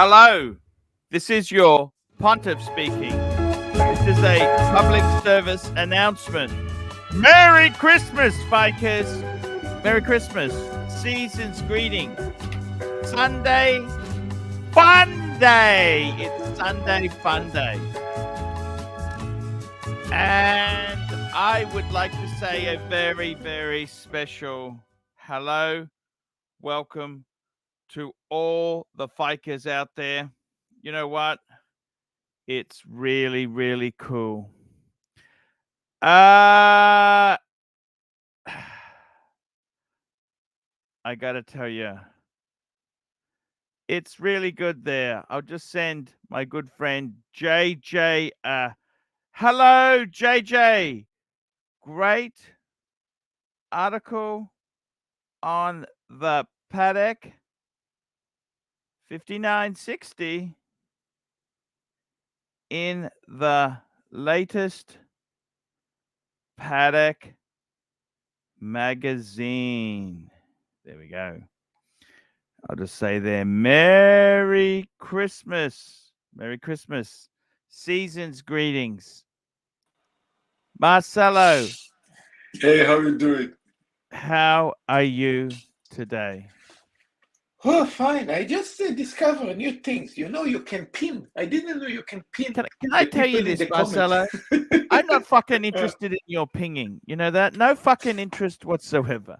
Hello, this is your pontiff speaking. This is a public service announcement. Merry Christmas, Fikers! Merry Christmas. Season's greeting. Sunday Funday. It's Sunday Funday. And I would like to say a very, very special hello, welcome to all the Fikers out there. You know what? It's really, really cool. I gotta tell you, it's really good there. I'll just send my good friend JJ. Hello, JJ. Great article on the paddock 5960 in the latest paddock magazine. There we go. I'll just say there, Merry Christmas. Merry Christmas. Season's greetings. Marcelo. Hey, how you doing? How are you today? Oh, fine. I just discovered new things. You know, you can pin. I didn't know you can pin. Can I tell you this, Marcelo? I'm not fucking interested in your pinging. You know that? No fucking interest whatsoever.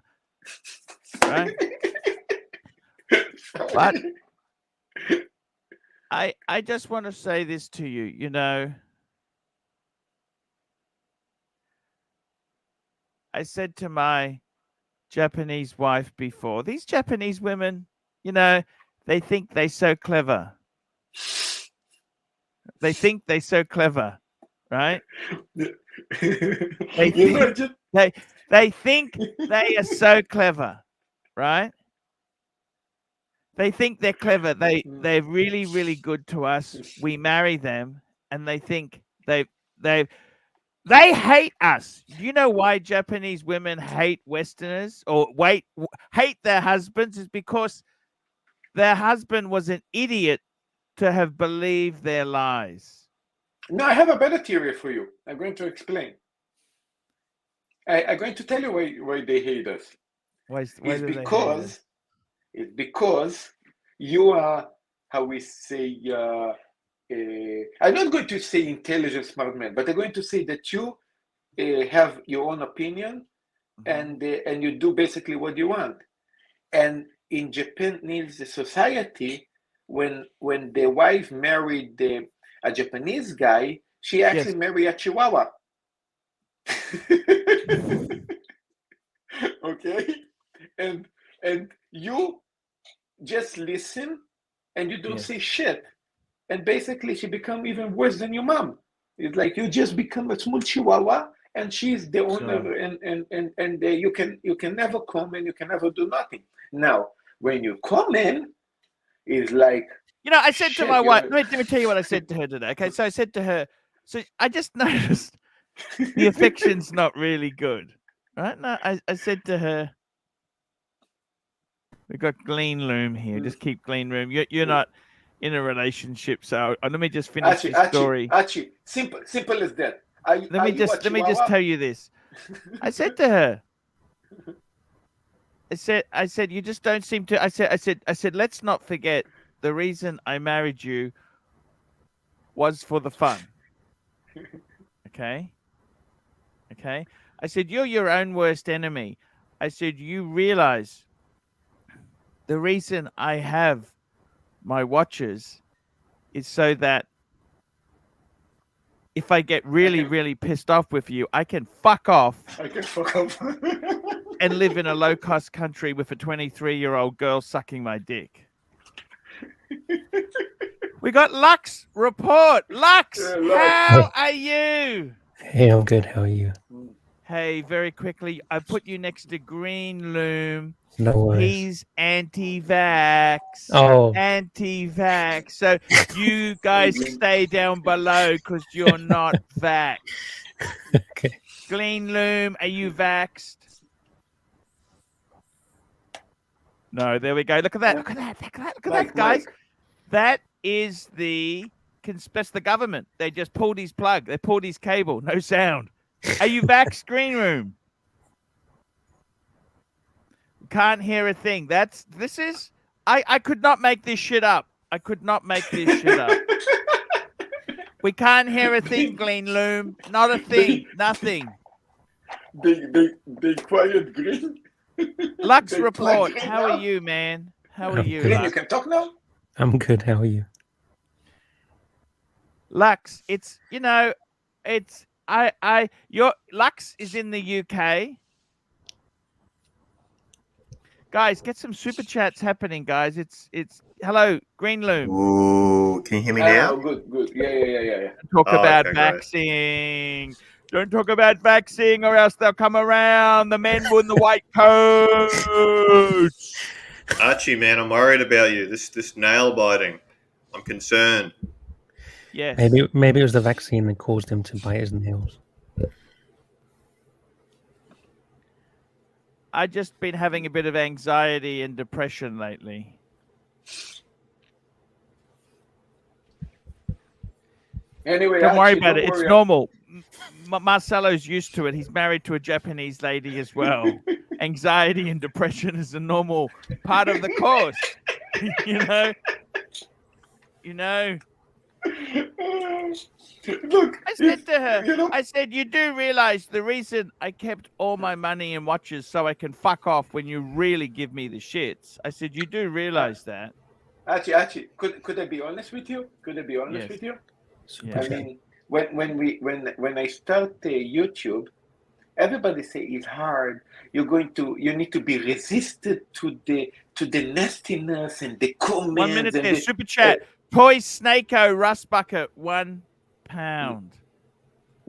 Right? But I just want to say this to you, you know. I said to my Japanese wife before, these Japanese women, you know, they think they're so clever. They think they're so clever, right? They think they are so clever, right? They think they're clever. They're really, really good to us. We marry them, and they think they hate us. Do you know why Japanese women hate Westerners or hate their husbands? Is because their husband was an idiot to have believed their lies. No, I have a better theory for you. I'm going to explain. I'm going to tell you why they hate us. It's because you are, how we say, I'm not going to say intelligent, smart man, but I'm going to say that you have your own opinion, and you do basically what you want. And in Japanese society, when the wife married a Japanese guy, she actually married a Chihuahua. Okay, and you just listen, and you don't say shit. and basically she become even worse than your mom. It's like you just become a small chihuahua, and she's the owner, Sure. and you can never come and you can never do nothing. Now, when you come in, it's like I said to shit. my wife, let me tell you what I said to her today. Okay, so I said to her, so I just noticed the affection's not really good, right? No, I said to her, we got Glean Loom here. Just keep Glean Loom. You're not in a relationship, so let me just finish this story. Archie, simple as that. Are you a Let me just chihuahua? tell you this. I said to her, I said, you just don't seem to. I said, let's not forget the reason I married you was for the fun. Okay. Okay. I said, you're your own worst enemy. I said, you realize the reason I have my watches is so that if I get really, really pissed off with you, I can fuck off I can fuck up. and live in a low cost country with a 23-year-old girl sucking my dick. We got Lux report. Lux, how are you? Hey, I'm good. How are you? Hey, very quickly, I put you next to Green Loom. No worries. He's anti-vax. Oh. Anti-vax. So you guys stay down below because you're not vaxxed. Okay. Green Loom, are you vaxxed? No, there we go. Look at that. Look at that. Look at that. Look at that, guys. That is that's the government. They just pulled his plug. They pulled his cable. No sound. Are you vaxxed, Green Room? Can't hear a thing. I could not make this shit up. I could not make this shit up. We can't hear a thing, Green Loom. Not a thing. Nothing. They quiet Green. Lux report. How are you, man? How are you, Green, Lux? you can talk now? I'm good. How are you? Lux, your Lux is in the UK. Guys, get some super chats happening, guys. It's hello, Green Loom. Ooh, can you hear me now? Oh, good. Yeah. Talk about okay, vaxing. Don't talk about vaxing or else they'll come around. The men in the white coats. Archie, man, I'm worried about you. This nail biting. I'm concerned. Yes. Maybe it was the vaccine that caused him to bite his nails. I've just been having a bit of anxiety and depression lately. Anyway, don't worry Archie, about don't it. It's worry. normal. Marcelo's used to it. He's married to a Japanese lady as well. Anxiety and depression is a normal part of the course. you know. Look, I said to her, I said, you do realize the reason I kept all my money in watches so I can fuck off when you really give me the shits. I said, you do realize that. Archie, could I be honest with you? Could I be honest with you? Super chat. mean, when I start YouTube, everybody say it's hard. You need to be resistant to the nastiness and the comments. 1 minute and there, super chat. Toy Snakeo Rust Bucket, £1.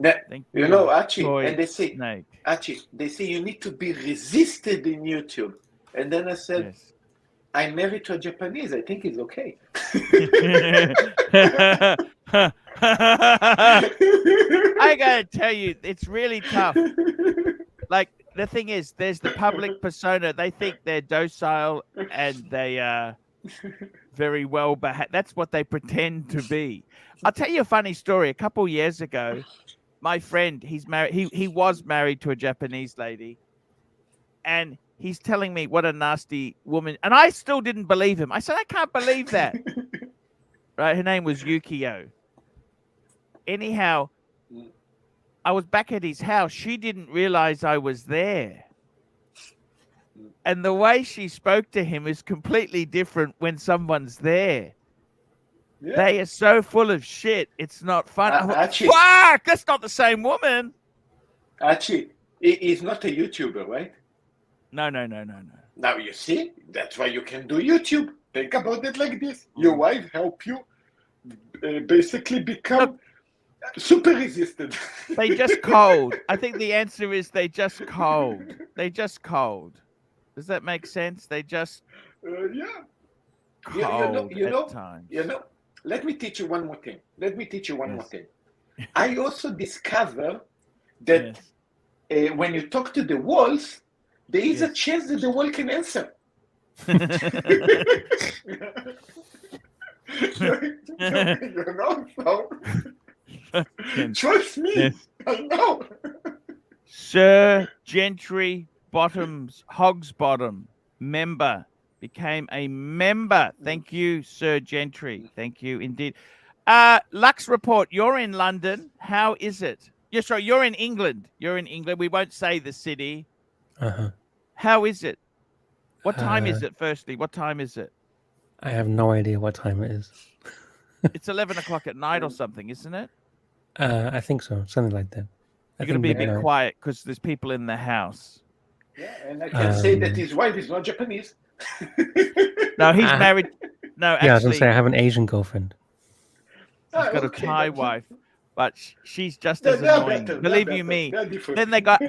Thank you. Archie, Toy and they say, Snake. Archie, they say you need to be resisted in YouTube. And then I said, Yes. I'm married to a Japanese. I think it's okay. I gotta tell you, it's really tough. Like, the thing is, there's the public persona. They think they're docile and they are very well behaved. That's what they pretend to be. I'll tell you a funny story. A couple years ago, my friend, he's married. He was married to a Japanese lady, and he's telling me what a nasty woman. And I still didn't believe him. I said, I can't believe that. Right? Her name was Yukio. Anyhow, I was back at his house. She didn't realize I was there. And the way she spoke to him is completely different when someone's there. Yeah. They are so full of shit. It's not fun. Archie, fuck! That's not the same woman. Archie, he's not a YouTuber, right? No. Now you see, that's why you can do YouTube. Think about it like this. Your wife help you basically become super resistant. They just cold. I think the answer is they just cold. They just cold. Does that make sense? They just Yeah. cold at times. Let me teach you one more thing. More thing. I also discover that when you talk to the walls, there is a chance that the wall can answer. Trust me, I know. Sir Gentry Bottoms, Hogs Bottom, member, became a member. Thank you, Sir Gentry. Thank you indeed. Lux Report, you're in London. How is it? Sorry, you're in England. You're in England. We won't say the city. Uh-huh. How is it? What time is it, firstly? What time is it? I have no idea what time it is. It's 11 o'clock at night or something, isn't it? I think so. Something like that. You're going to be a bit quiet because there's people in the house. Yeah, and I can say that his wife is not Japanese. No, he's married. No, actually. Yeah, I was going to say I have an Asian girlfriend. He's got a Thai wife, but she's just as annoying. Believe you me. Then they got,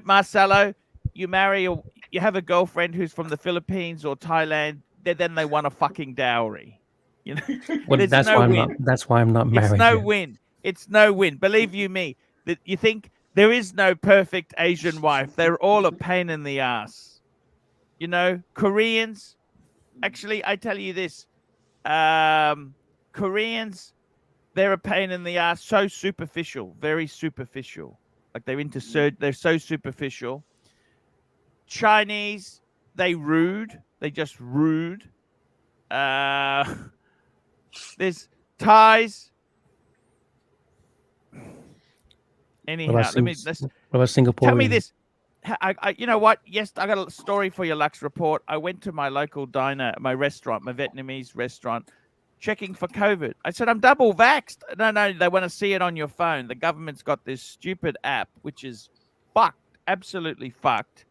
Marcelo, you have a girlfriend who's from the Philippines or Thailand, then they want a fucking dowry. Well, that's why I'm not married. It's no win. It's no win. Believe you me. That you think there is no perfect Asian wife. They're all a pain in the ass. Koreans. Actually, I tell you this. Koreans, they're a pain in the ass. So superficial, very superficial. Like they're so superficial. Chinese, they rude. They just rude. There's Thais. Anyhow, what about Singapore? Tell me this. You know what? Yes, I got a story for your Lux Report. I went to my local diner, my restaurant, my Vietnamese restaurant, checking for COVID. I said, I'm double vaxxed. No, they want to see it on your phone. The government's got this stupid app, which is fucked, absolutely fucked.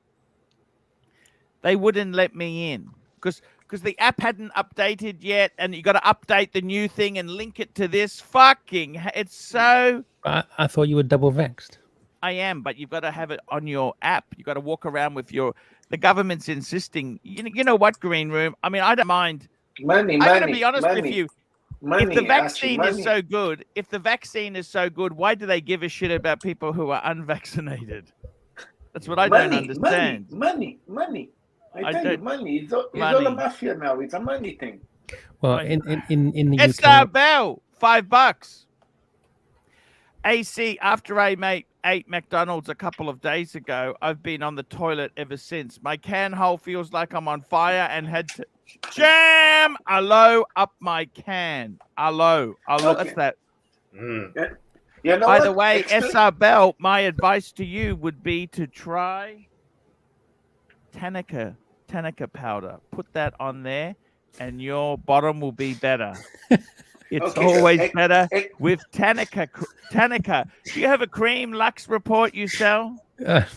They wouldn't let me in because the app hadn't updated yet, and you got to update the new thing and link it to this. It's so. I thought you were double vexed. I am, but you've got to have it on your app. You've got to walk around with the government's insisting. You know what, Green Room? I mean, I don't mind. I'm going to be honest with you. If the vaccine is so good, why do they give a shit about people who are unvaccinated? That's what I don't understand. Money. I tell you, money. It's all a mafia now. It's a money thing. Well, in the it's UK, our bell, $5. AC, after I ate McDonald's a couple of days ago, I've been on the toilet ever since. My can hole feels like I'm on fire and had to jam up my can. Okay. That's that. By the way, SR Bell, my advice to you would be to try Tanaka powder. Put that on there and your bottom will be better. It's always better with Tanaka. Do you have a cream Lux Report you sell?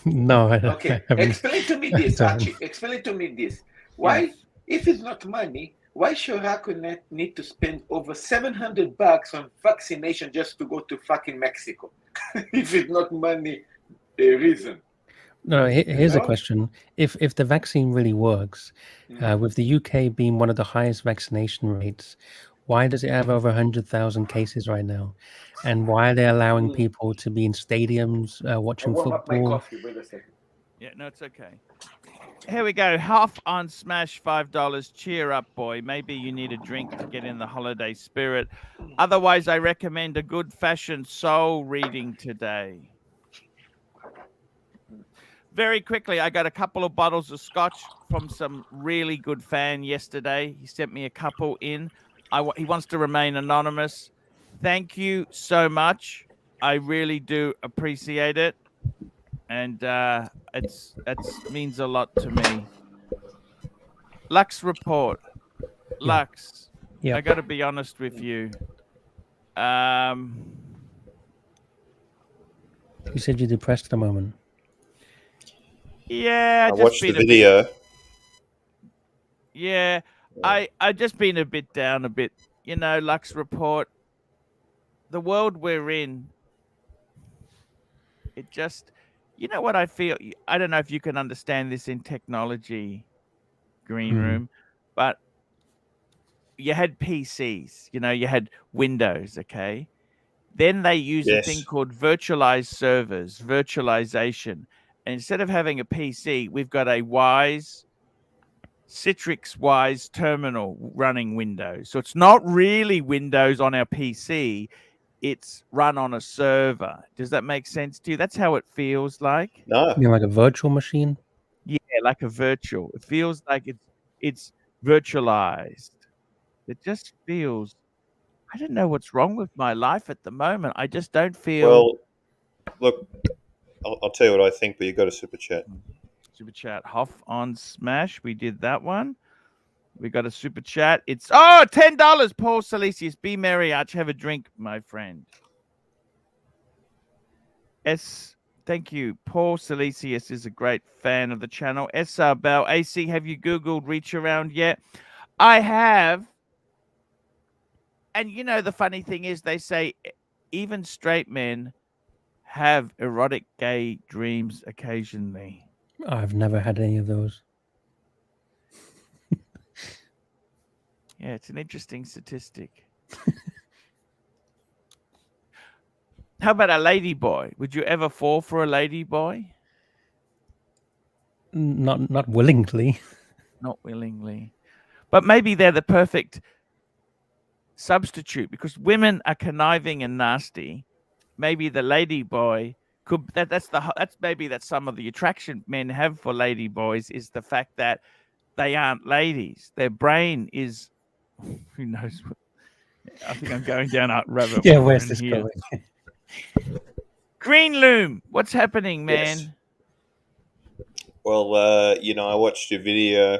No, I don't. Okay, explain to me this, Archie. Explain to me this. Why, if it's not money, why should Hakunet need to spend over $700 on vaccination just to go to fucking Mexico? If it's not money reason. No, here's a question. If the vaccine really works, with the UK being one of the highest vaccination rates, why does it have over 100,000 cases right now? And why are they allowing people to be in stadiums watching football? My coffee. Wait a second. Yeah, no, it's okay. Here we go. Half on Smash, $5. Cheer up, boy. Maybe you need a drink to get in the holiday spirit. Otherwise, I recommend a good-fashioned soul reading today. Very quickly, I got a couple of bottles of scotch from some really good fan yesterday. He sent me a couple in. He wants to remain anonymous. Thank you so much. I really do appreciate it. And it means a lot to me. Lux Report. Lux. Yeah. I got to be honest with you. You said you're depressed at the moment. Yeah, I watched the video. I just been a bit down a bit. Lux Report. the world we're in, it just, you know what I feel? I don't know if you can understand this in technology, green room, but you had PCs, you had Windows, okay? Then they use a thing Yes. called virtualized servers, virtualization. And instead of having a PC, we've got a Citrix Wise terminal running Windows. So it's not really Windows on our PC, it's run on a server. Does that make sense to you? That's how it feels like. No. You mean like a virtual machine? Yeah, like a virtual. It feels like it's virtualized. It just feels, I don't know what's wrong with my life at the moment. I just don't feel. Well, look, I'll tell you what I think, but you've got a super chat. Super chat. Hoff on Smash. We did that one. We got a super chat. It's $10. Paul Salesius. Be merry, Arch. Have a drink, my friend. Thank you. Paul Salesius is a great fan of the channel. SR Bell. AC, have you Googled Reach Around yet? I have. And the funny thing is, they say even straight men have erotic gay dreams occasionally. I've never had any of those. Yeah, it's an interesting statistic. How about a lady boy? Would you ever fall for a lady boy? Not willingly. Not willingly. But maybe they're the perfect substitute because women are conniving and nasty. Maybe the lady boy could that's some of the attraction men have for lady boys is the fact that they aren't ladies. Their brain is, who knows what, I think I'm going down a rabbit Yeah, hole where's in this here. going? Green Loom, what's happening, man? Yes. Well, I watched your video,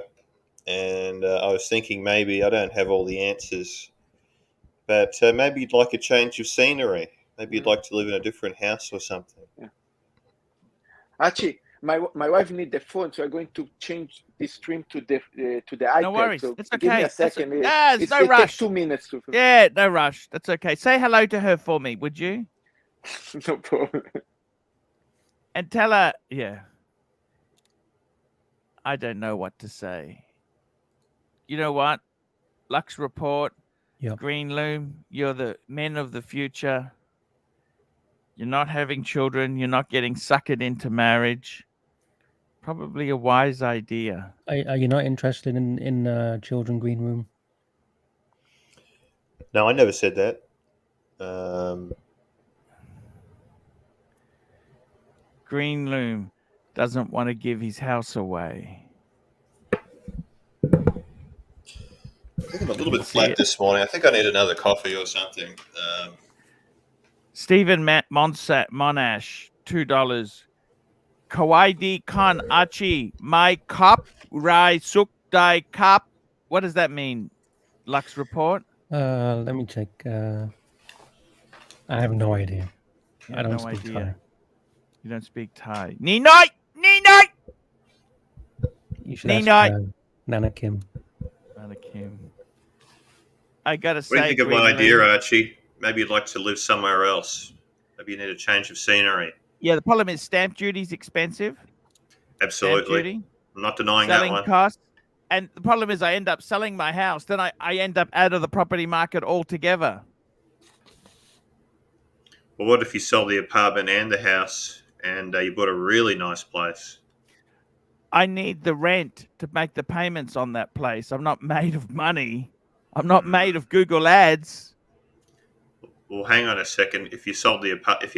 and I was thinking maybe I don't have all the answers, but maybe you'd like a change of scenery. Maybe you'd like to live in a different house or something. Yeah. Archie, my wife needs the phone, so I'm going to change the stream to the iPad. No worries. So It's okay. give me a second. There's no it rush. takes 2 minutes to. Yeah, no rush. That's okay. Say hello to her for me, would you? No problem. And tell her, yeah. I don't know what to say. You know what? Lux Report, Yep. Green Loom, you're the men of the future. You're not having children. You're not getting suckered into marriage. Probably a wise idea. Are you not interested in children green room? No, I never said that. Green Loom doesn't want to give his house away. I think I'm a little bit flat this morning. I think I need another coffee or something. Stephen Monash, $2. Kawaii Khan Archie, my cup, Rai Suk Dai Cup. What does that mean? Lux Report? Let me check. I have no idea. I don't speak Thai. You don't speak Thai. Ninoi! Ninoi! You should ask Nana Kim. Nana Kim. I gotta say, what do you think of my idea, Archie? Maybe you'd like to live somewhere else. Maybe you need a change of scenery. Yeah, the problem is stamp duty's expensive. Absolutely. Stamp duty, I'm not denying selling that one. costs. And the problem is I end up selling my house. Then I end up out of the property market altogether. Well, what if you sold the apartment and the house and you bought a really nice place? I need the rent to make the payments on that place. I'm not made of money. I'm not made of Google Ads. Well, hang on a second. If you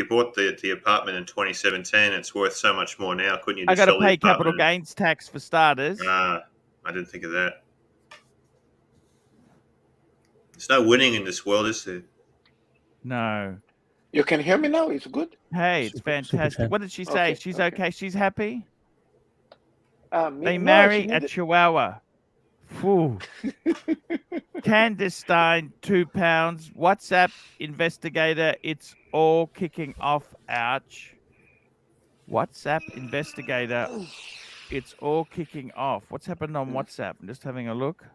bought the apartment in 2017, it's worth so much more now. Couldn't you? I Just got to sell the pay capital apartment? gains tax for starters. I didn't think of that. There's no winning in this world, is there? No. You can hear me now? It's good? Hey, it's fantastic. What did she say? Okay, She's okay. She's happy? They No, marry she a needed- Chihuahua. Phew. Candice Stein, £2. WhatsApp investigator, it's all kicking off. Ouch. WhatsApp investigator, it's all kicking off. What's happened on WhatsApp? I'm just having a look.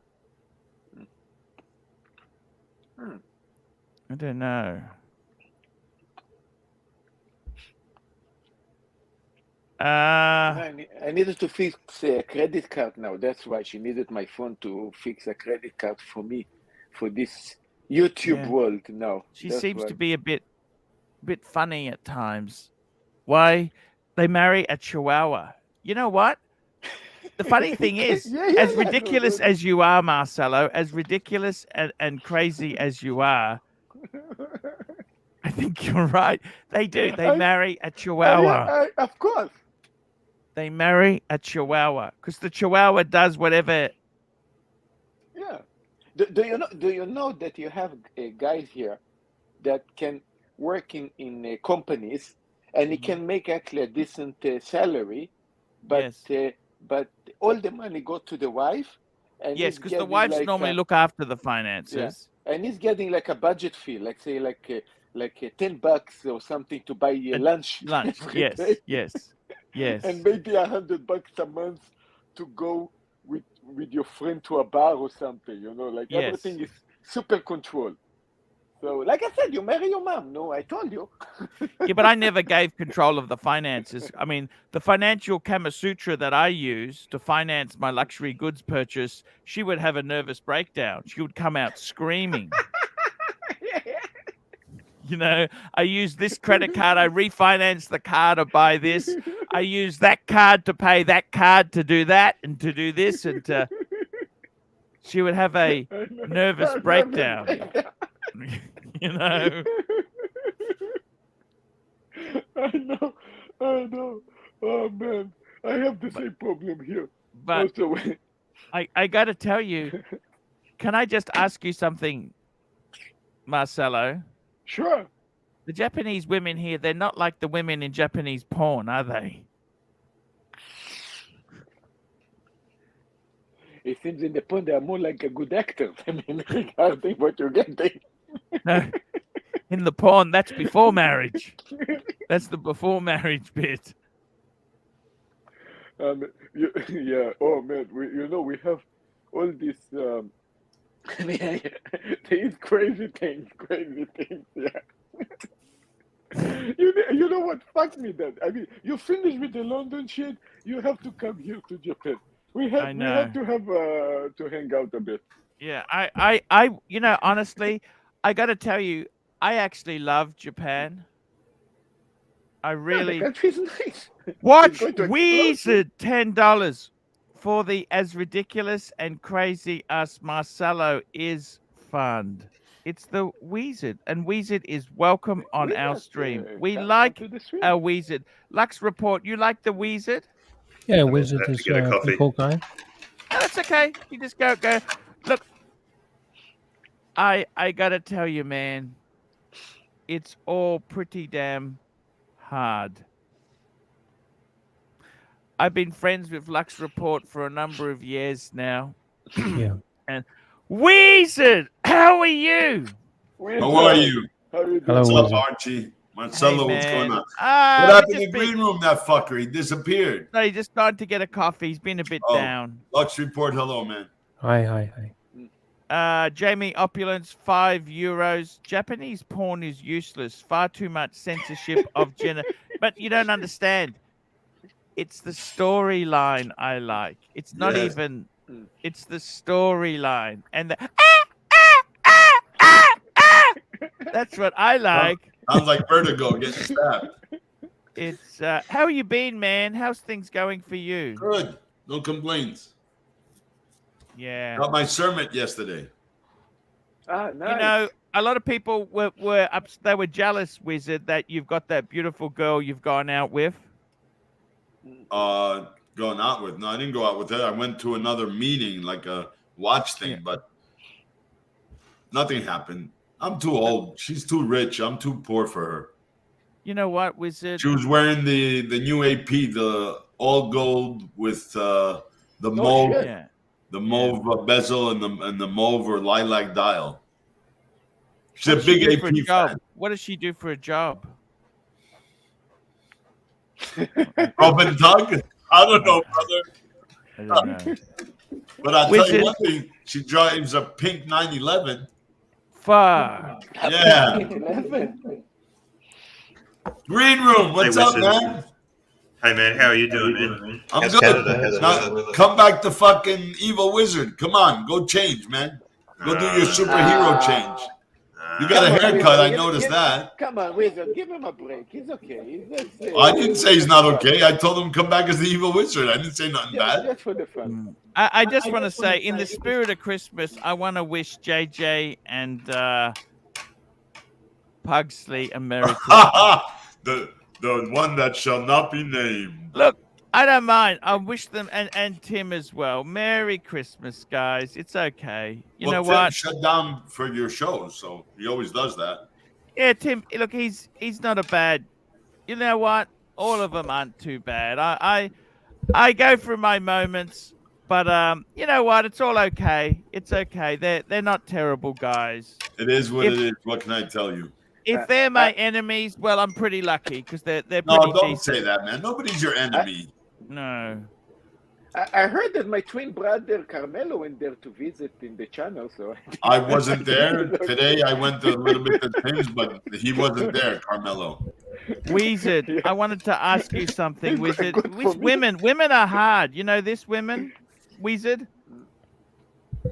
I don't know. I needed to fix a credit card now. That's why she needed my phone to fix a credit card for me, for this YouTube world now. She That's seems why. to be a bit funny at times. Why they marry a Chihuahua? You know what? The funny thing is, as ridiculous as you are, Marcelo, as ridiculous and crazy as you are, I think you're right. They do. They marry a Chihuahua. Of course. They marry a Chihuahua because the Chihuahua does whatever. Yeah. Do you know that you have guys here that can work in companies and he can make actually a decent salary, but but all the money go to the wife, and yes, because the wives normally look after the finances. Yeah. And he's getting like a budget fee, like say like $10 or something to buy lunch. Lunch, yes, day. yes, and maybe $100 a month to go with your friend to a bar or something. You know, like everything is super controlled. So, like I said, you marry your mom. No, I told you. Yeah, but I never gave control of the finances. I mean, the financial Kama Sutra that I use to finance my luxury goods purchase, she would have a nervous breakdown. She would come out screaming. You know, I use this credit card. I refinance the car to buy this. I use that card to pay that card to do that and to do this. And she would have a nervous breakdown. You know. I know. Oh man, I have the same problem here. But I got to tell you, can I just ask you something, Marcelo? Sure. The Japanese women here, they're not like the women in Japanese porn, are they? It seems in the porn they are more like a good actor. I mean, regarding what you're getting. No, in the porn, that's before marriage. That's the before marriage bit. Yeah. Oh man, we have all this. These crazy things. Yeah. You know what? Fuck me then. I mean, you finish with the London shit. You have to come here to Japan. We have to have to hang out a bit. Yeah, I you know, honestly, I got to tell you, I actually love Japan. I really. The country's nice. Watch Weezer, $10 for the As Ridiculous and Crazy Us Marcelo is Fund. It's the Weezard, and Weezard is welcome on our stream. We like our Weezard. Lux Report, you like the Weezard? Yeah, Wizard is a cool guy. No, that's okay. You just go. Look, I gotta tell you, man, it's all pretty damn hard. I've been friends with Lux Report for a number of years now. Yeah. And Weezard, how are you? How are you? Hello, what's up, Wizard. Archie? Marcelo, Hey, what's going on? what happened in the green room, that fucker? He disappeared. No, he just tried to get a coffee. He's been a bit down. Lux Report, hello, man. Hi. Jamie Opulence, €5. Japanese porn is useless. Far too much censorship of gender. But you don't understand. It's the storyline I like. It's not even. It's the storyline and the. That's what I like. Sounds like Vertigo getting stabbed. It's how you been, man? How's things going for you? Good. No complaints. Yeah. Got my sermon yesterday. Nice. You know, a lot of people were they were jealous, Wizard, that you've got that beautiful girl you've gone out with. Going out with? No, I didn't go out with her. I went to another meeting, like a watch thing, but nothing happened. I'm too old. She's too rich. I'm too poor for her. You know what, Wizard? She was wearing the new AP, the all gold with the mauve, the mauve bezel and the mauve or lilac dial. She's a big AP fan. What does she do for a job? Rub and tug? I don't know, brother. I don't know. But I'll tell you one thing. She drives a pink 911. Fuck. Yeah. Green room. What's up, man? Hey man, how are you doing, man? I'm How's good. Canada? How's the Now, weather? come back to fucking Evil Wizard. Come on, go change, man. Go do your superhero change. You got a haircut, I noticed that. Come on, Wizard, give him a break. He's okay. I didn't say he's not okay. I told him come back as the Evil Wizard. I didn't say nothing bad. Just for the fun. I just want to say, in the spirit of Christmas, I want to wish JJ and Pugsley a Merry Christmas. The one that shall not be named. Look, I don't mind. I wish them and Tim as well. Merry Christmas, guys. It's okay. You know Tim what? shut down for your shows, so he always does that. Yeah, Tim. Look, he's not a bad. You know what? All of them aren't too bad. I go through my moments, but you know what? It's all okay. It's okay. They're not terrible guys. It is what it is. What can I tell you? If they're my enemies, well, I'm pretty lucky because they're pretty No, don't decent. say that, man. Nobody's your enemy. No. I heard that my twin brother Carmelo went there to visit in the channel, so I wasn't there today. I went a little bit to Tim's, but he wasn't there, Carmelo. Wizard, I wanted to ask you something, Wizard. Good for me. Women are hard. You know this, women? Wizard?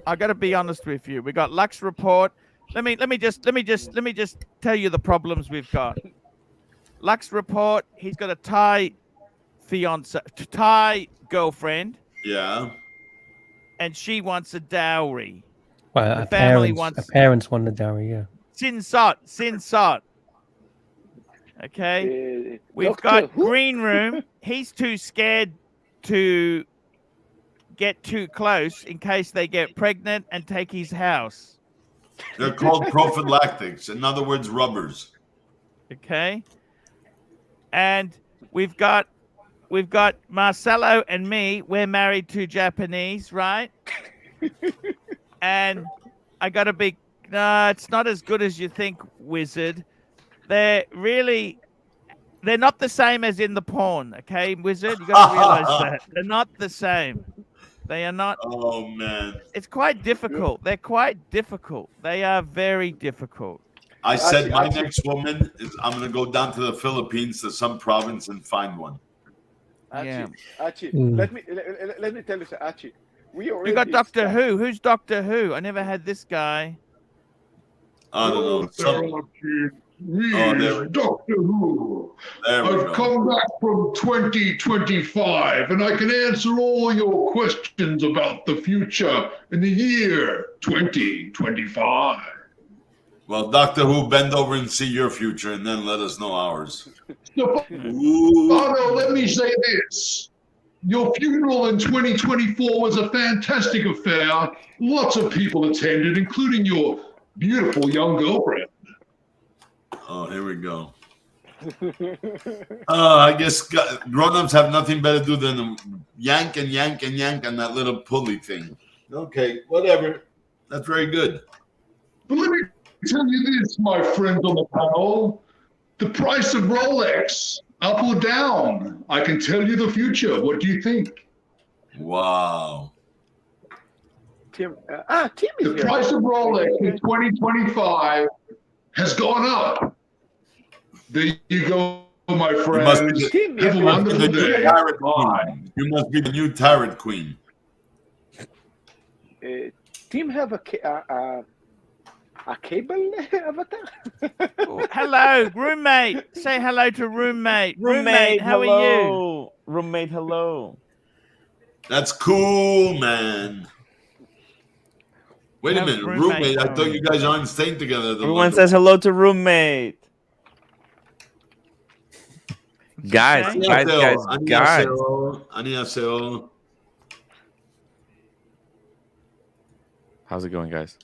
I got to be honest with you. We got Lux Report. Let me just tell you the problems we've got. Lux Report, he's got a Thai girlfriend. Yeah. And she wants a dowry. Well, the family wants her parents want the dowry, yeah. Sin Sot. Okay. We've got Green Room. He's too scared to get too close in case they get pregnant and take his house. They're called prophylactics. In other words, rubbers. Okay. And we've got Marcelo and me. We're married to Japanese, right? And I gotta be it's not as good as you think, Wizard. They're not the same as in the porn, okay, Wizard? You gotta realize that. They're not the same. They are not. Oh, man. It's quite difficult. They're quite difficult. They are very difficult. I said my next woman is I'm going to go down to the Philippines to some province and find one. Archie, let me tell you, Archie. We got Doctor Who. Who's Doctor Who? I never had this guy. I don't know. Doctor Who. I've come back from 2025 and I can answer all your questions about the future in the year 2025. Well, Doctor Who, bend over and see your future and then let us know ours. Let me say this. Your funeral in 2024 was a fantastic affair. Lots of people attended, including your beautiful young girlfriend. Oh, here we go. I guess grown-ups have nothing better to do than yank and yank and yank on that little pulley thing. Okay, whatever. That's very good. But let me tell you this, my friends on the panel. The price of Rolex, up or down? I can tell you the future. What do you think? Wow. Tim is the here. Price of Rolex in 2025 has gone up. There you go, my friend. Have a wonderful day. Bye. You must be the new Tarot Queen. Tim have a cable avatar? Hello, roommate. Say hello to roommate. Roommate, how hello. are you? Roommate, hello. That's cool, man. Wait a minute, roommate. I thought you guys aren't staying together. Everyone says hello to roommate. Guys. Annyeonghaseyo. How's it going, guys?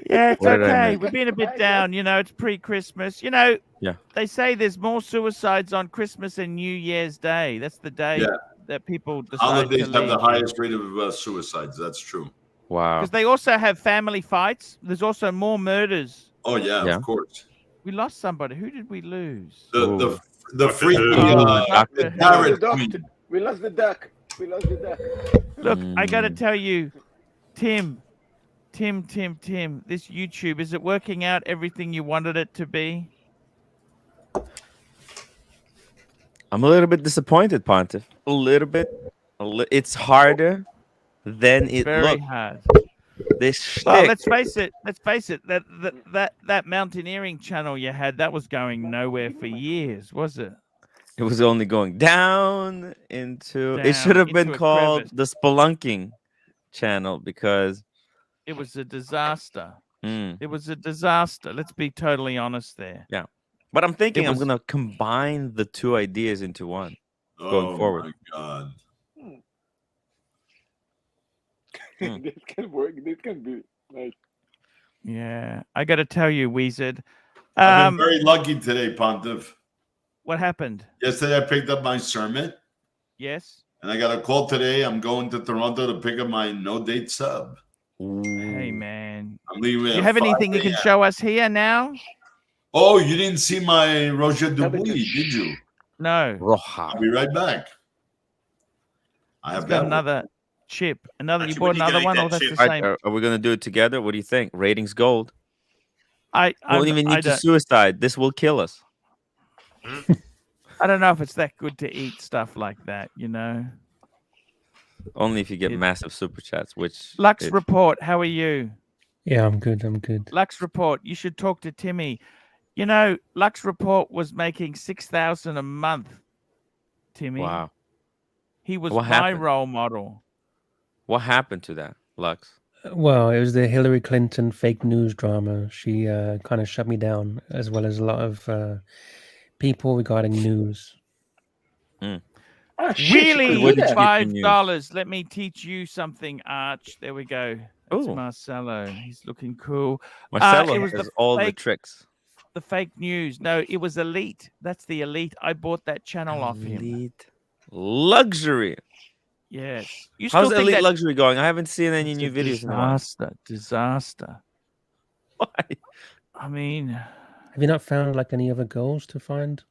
Yeah, it's okay. We're being a bit down. You know, it's pre-Christmas. You know, they say there's more suicides on Christmas and New Year's Day. That's the day that people decide Holidays to have leave. the highest rate of suicides. That's true. Wow. Because they also have family fights. There's also more murders. Oh, yeah, of course. We lost somebody. Who did we lose? The freaky the Tarot Queen. Queen. We lost the duck. Look, I got to tell you, Tim, this YouTube, is it working out everything you wanted it to be? I'm a little bit disappointed, Pontiff. A little bit. It's harder than it Very looked. hard. This Well, shtick. let's face it. That mountaineering channel you had, that was going nowhere for years, was it? It was only going down into. It should Down have been into a called crevice. the Spelunking channel because It was a disaster. Mm. It was a disaster. Let's be totally honest there. Yeah. But I'm thinking It I'm was- going to combine the two ideas into one going forward. Oh my God. This can work. This can be nice. Yeah, I got to tell you, Wizard. I've been very lucky today, Pontiff. What happened? Yesterday, I picked up my sermon. Yes. And I got a call today. I'm going to Toronto to pick up my no-date sub. Hey, man. I'm leaving. Do you have anything you can show us here now? Oh, you didn't see my Roger Dubuis, did you? No. Roja. I'll be right back. I have got that another chip. Another. Actually, You bought when you another gonna one, eat or that that's the chip? same? Are we going to do it together? What do you think? Ratings gold. I Won't even need to suicide. This will kill us. I don't know if it's that good to eat stuff like that, you know. Only if you get massive super chats, which Lux Report, how are you? Yeah, I'm good. I'm good. Lux Report, you should talk to Timmy. You know, Lux Report was making 6,000 a month. Timmy. Wow. He was What my happened? role model. What happened to that, Lux? Well, it was the Hillary Clinton fake news drama. She kind of shut me down, as well as a lot of people regarding news. Oh, shit, Really? you could do that. $5. Let me teach you something, Arch. There we go. That's Ooh. Marcelo. He's looking cool. Marcelo it was has the all the fake- tricks. The fake news. No, it was Elite. That's the Elite. I bought that channel off him. Elite Luxury. Yes. You How's still think Elite that Luxury going? I haven't seen any it's new a videos in a while. disaster. Why? I mean, Have you not found like any other goals to find?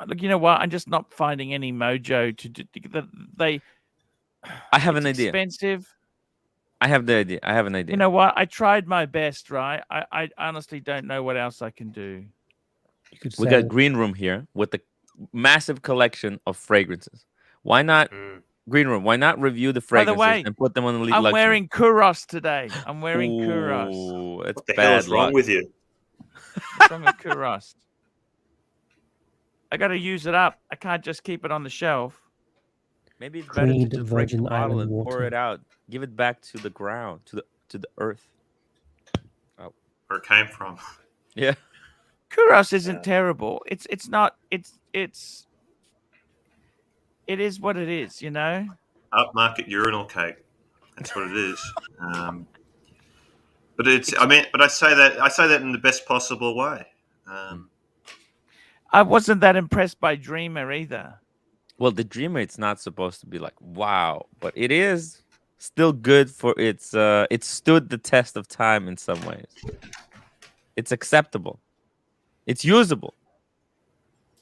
look, you know what? I'm just not finding any mojo to do. They. I have it's an idea. Expensive. I have the idea. I have an idea. You know what? I tried my best, right? I honestly don't know what else I can do. You could We sell. got Green Room here with a massive collection of fragrances. Why not Green Room? Why not review the By the fragrances way, and put them on Elite I'm Luxury? wearing Kuros today. I'm wearing Kuros. Ooh, it's What the hell bad is wrong luck. with you? What's wrong with Kuros? I got to use it up. I can't just keep it on the shelf. Maybe it's better to Creed just break the Virgin bottle Island and pour water. it out. Give it back to the ground, to the earth. Where it came from. Yeah. Kuros isn't terrible. It's not. It is what it is. You know. Upmarket urinal cake. That's what it is. But it's. I mean, but I say that in the best possible way. I wasn't that impressed by Dreamer either. Well, the Dreamer, it's not supposed to be like wow, but it is still good for its. It stood the test of time in some ways. It's acceptable. It's usable.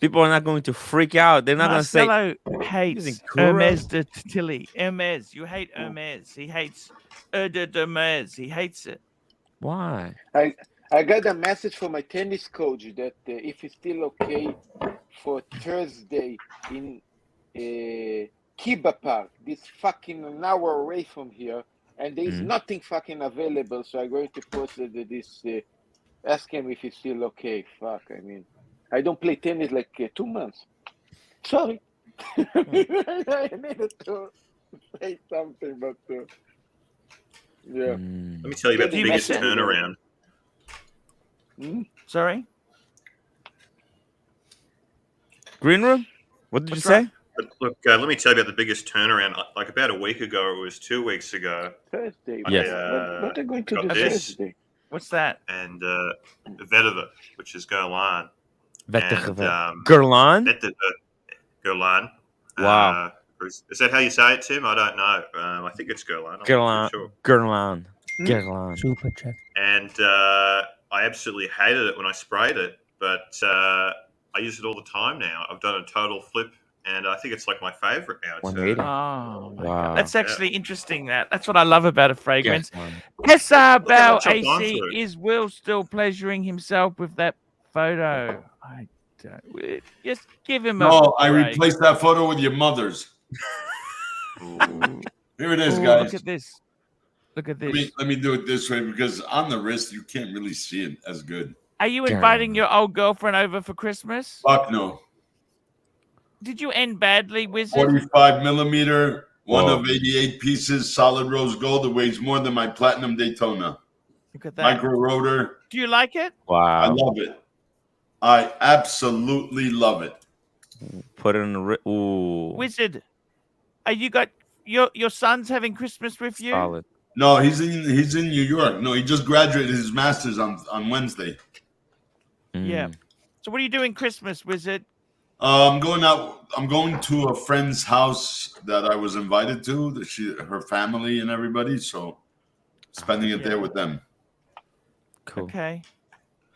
People are not going to freak out. They're not going to say. Marcelo hates using Hermes de Tilly. Hermes, you hate Hermes. He hates de Hermes. He hates it. Why? I got a message from my tennis coach that if it's still okay for Thursday in Kiba Park, this fucking an hour away from here, and there is nothing fucking available. So I'm going to post this. Ask him if it's still okay. Fuck, I mean, I don't play tennis like 2 months. Sorry. I needed to say something, but yeah. Let me tell you about the you biggest miss it? turnaround. Sorry. Green Room? What did What's you say? But look, let me tell you about the biggest turnaround. Like about a week ago, or it was 2 weeks ago. Thursday. Yes. What are you going to got do this. Thursday? What's that? And Vetiver, which is Golan. Gerlan? Golan. Wow. Is that how you say it, Tim? I don't know. I think it's Golan. I'm not Gerlan. sure. Gerlan. Gerlan. Super check. And I absolutely hated it when I sprayed it, but I use it all the time now. I've done a total flip, and I think it's like my favorite now. It's, 180. Oh, my Wow. God. That's actually interesting. That's what I love about a fragrance. Gerlan. SR Bell much I've gone AC, through. is Will still pleasuring himself with that photo? I Just give him No, a I break. replaced that photo with your mother's. Here it is, Ooh, guys. Look at this. Look at this. Let me do it this way because on the wrist you can't really see it as good. Are you inviting your old girlfriend over for Christmas? Fuck no. Did you end badly, Wizard? 45 millimeter, one Whoa. of 88 pieces, solid rose gold. It weighs more than my platinum Daytona. Look at that. Micro rotor. Do you like it? I Wow. love it. I absolutely love it. Put it in the ooh. Wizard, are you got your son's having Christmas with you? Solid. No, he's in New York. No, he just graduated his master's on Wednesday. Yeah. So what are you doing Christmas, Wizard? I'm going out. I'm going to a friend's house that I was invited to. Her family and everybody. So spending it there with them. Cool. Okay.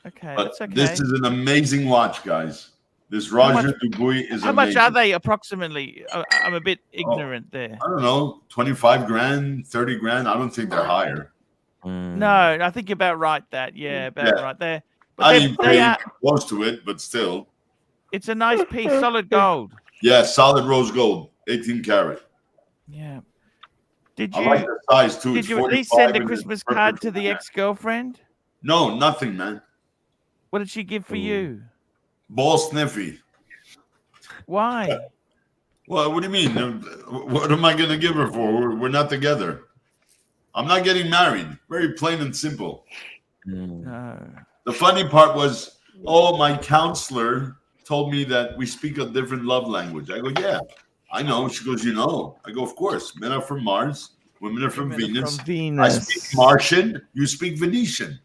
Okay. But That's okay. this is an amazing watch, guys. This Roger Dubuis is How amazing. much are they approximately? I'm a bit ignorant there. I don't know, 25 grand, 30 grand. I don't think they're higher. No, I think you're about right. Right there. But I they didn't pay are, close to it, but still. it's a nice piece, solid gold. Yeah, solid rose gold, 18 karat. Yeah. Did I you? like the size too. Did It's you at least 45 send a and it's Christmas perfect card to for the that. ex-girlfriend? No, nothing, man. What did she give for you? Ball sniffy. Why? Well, what do you mean? What am I going to give her for? We're not together. I'm not getting married. Very plain and simple. No. The funny part was, my counselor told me that we speak a different love language. I go, yeah, I know. She goes, you know. I go, of course. Men are from Mars. Women are from Venus. I speak Martian. You speak Venetian.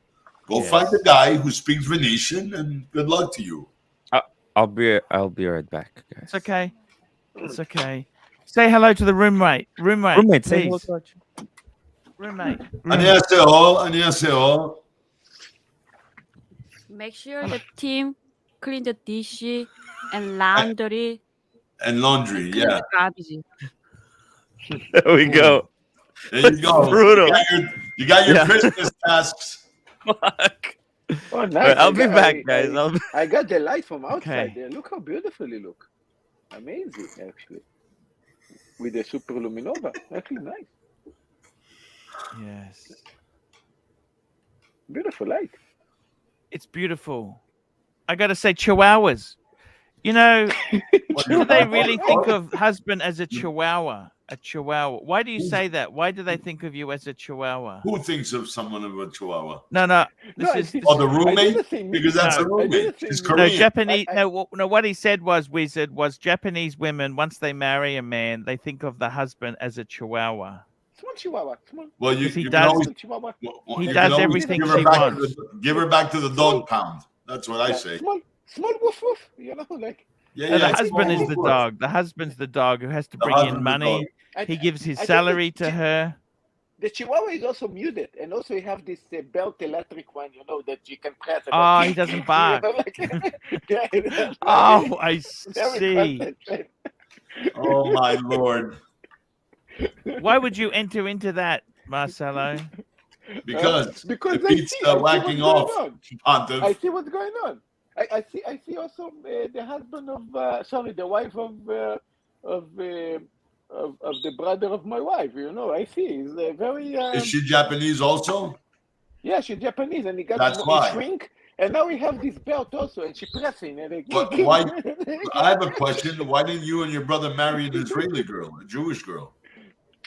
Go find a guy who speaks Venetian, and good luck to you. I'll be right back, guys. It's okay. It's okay. Say hello to the roommate. Roommate, say hello please. to Archie. Roommate. 안녕하세요. Make sure the team clean the dish and laundry. And laundry, Clean yeah. the garbage. There we go. There you go. Brutal. You got your Christmas tasks. Fuck. Oh, nice. I'll be back, guys. I got the light from outside Okay. there. Look how beautiful it look. Amazing, actually. With the super luminova. Actually nice. Yes. Beautiful light. It's beautiful. I got to say, chihuahuas. You know, do they really think of husband as a chihuahua? A chihuahua. Why do you say that? Why do they think of you as a chihuahua? Who thinks of someone of a chihuahua? No. This is the roommate? Because that's a roommate. She's Korean. No, Japanese. No, what he said was, Wizard, was Japanese women, once they marry a man, they think of the husband as a chihuahua. Small chihuahua. Small. Well, He you can does- always, Chihuahua. He you does can always everything give her she back to wants. give her back to the dog pound. That's what I say. Small woof woof. You know, like. Yeah, No, the it's husband is small the woof. dog. The husband's the dog who has to The bring husband's in the money. dog. He gives his I think salary the to her. The chihuahua is also muted, and also you have this belt electric one, you know, that you can press. And Oh, go, he doesn't bark. You know, like, yeah, that's Oh, I very see. concentrated. Oh my lord! Why would you enter into that, Marcelo? Because Because it I beats see what's backing going off. on. Pontiff. I see what's going on. I see also the husband of the wife of the brother of my wife. You know, I see. He's very. Is she Japanese also? Yeah, she's Japanese, and he got That's he why. shrink, and now we have this belt also, and she pressing, and But why? I have a question. Why didn't you and your brother marry an Israeli girl, a Jewish girl?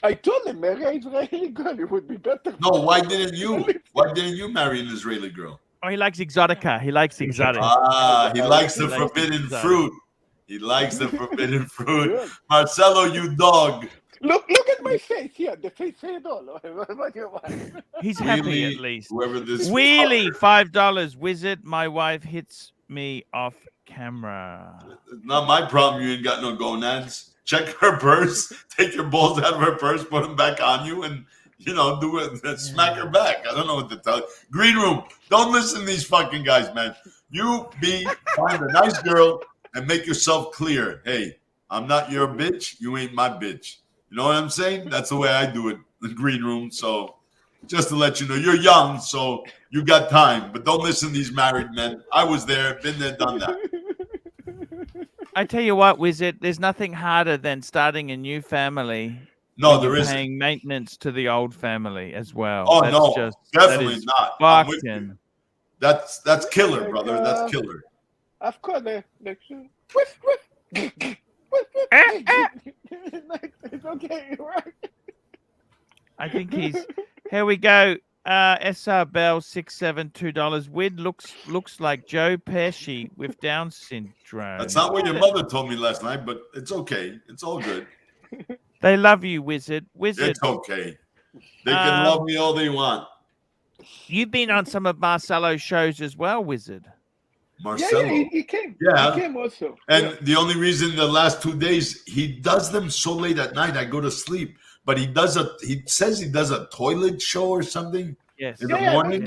I told him marry an Israeli girl. It would be better. No, why didn't you? Why didn't you marry an Israeli girl? Oh, he likes exotica. He likes exotic. Ah, he likes the He likes forbidden exotic. fruit. He likes the forbidden fruit. Good. Marcelo, you dog. Look at my face here. The face say it all. What do you want? He's happy Wheelie, at least. Whoever this Wheelie, $5. Wizard, my wife hits me off camera. It's not my problem. You ain't got no gonads. Check her purse. Take your balls out of her purse. Put them back on you, and do it. Smack her back. I don't know what to tell you. Green room. Don't listen to these fucking guys, man. Find a nice girl and make yourself clear. Hey, I'm not your bitch. You ain't my bitch. You know what I'm saying? That's the way I do it in the green room. So just to let you know, you're young, so you got time. But don't listen to these married men. I was there, been there, done that. I tell you what, Wizard, there's nothing harder than starting a new family. No, when there you're isn't. paying maintenance to the old family as well. Oh That's no, just definitely that is not. I'm with fucking. you. That's killer, Like, brother. That's killer. Of course, whiff. It's okay, right? I think he's. Here we go. SR Bell $672. Wid looks like Joe Pesci with Down syndrome. That's not what your mother told me last night, but it's okay. It's all good. They love you, Wizard. Wizard. It's okay. They can love me all they want. You've been on some of Marcelo's shows as well, Wizard. Marcelo. Yeah, he came. Yeah. He came also. And the only reason the last 2 days he does them so late at night, I go to sleep. But he says he does a toilet show or something. Yes. In the morning.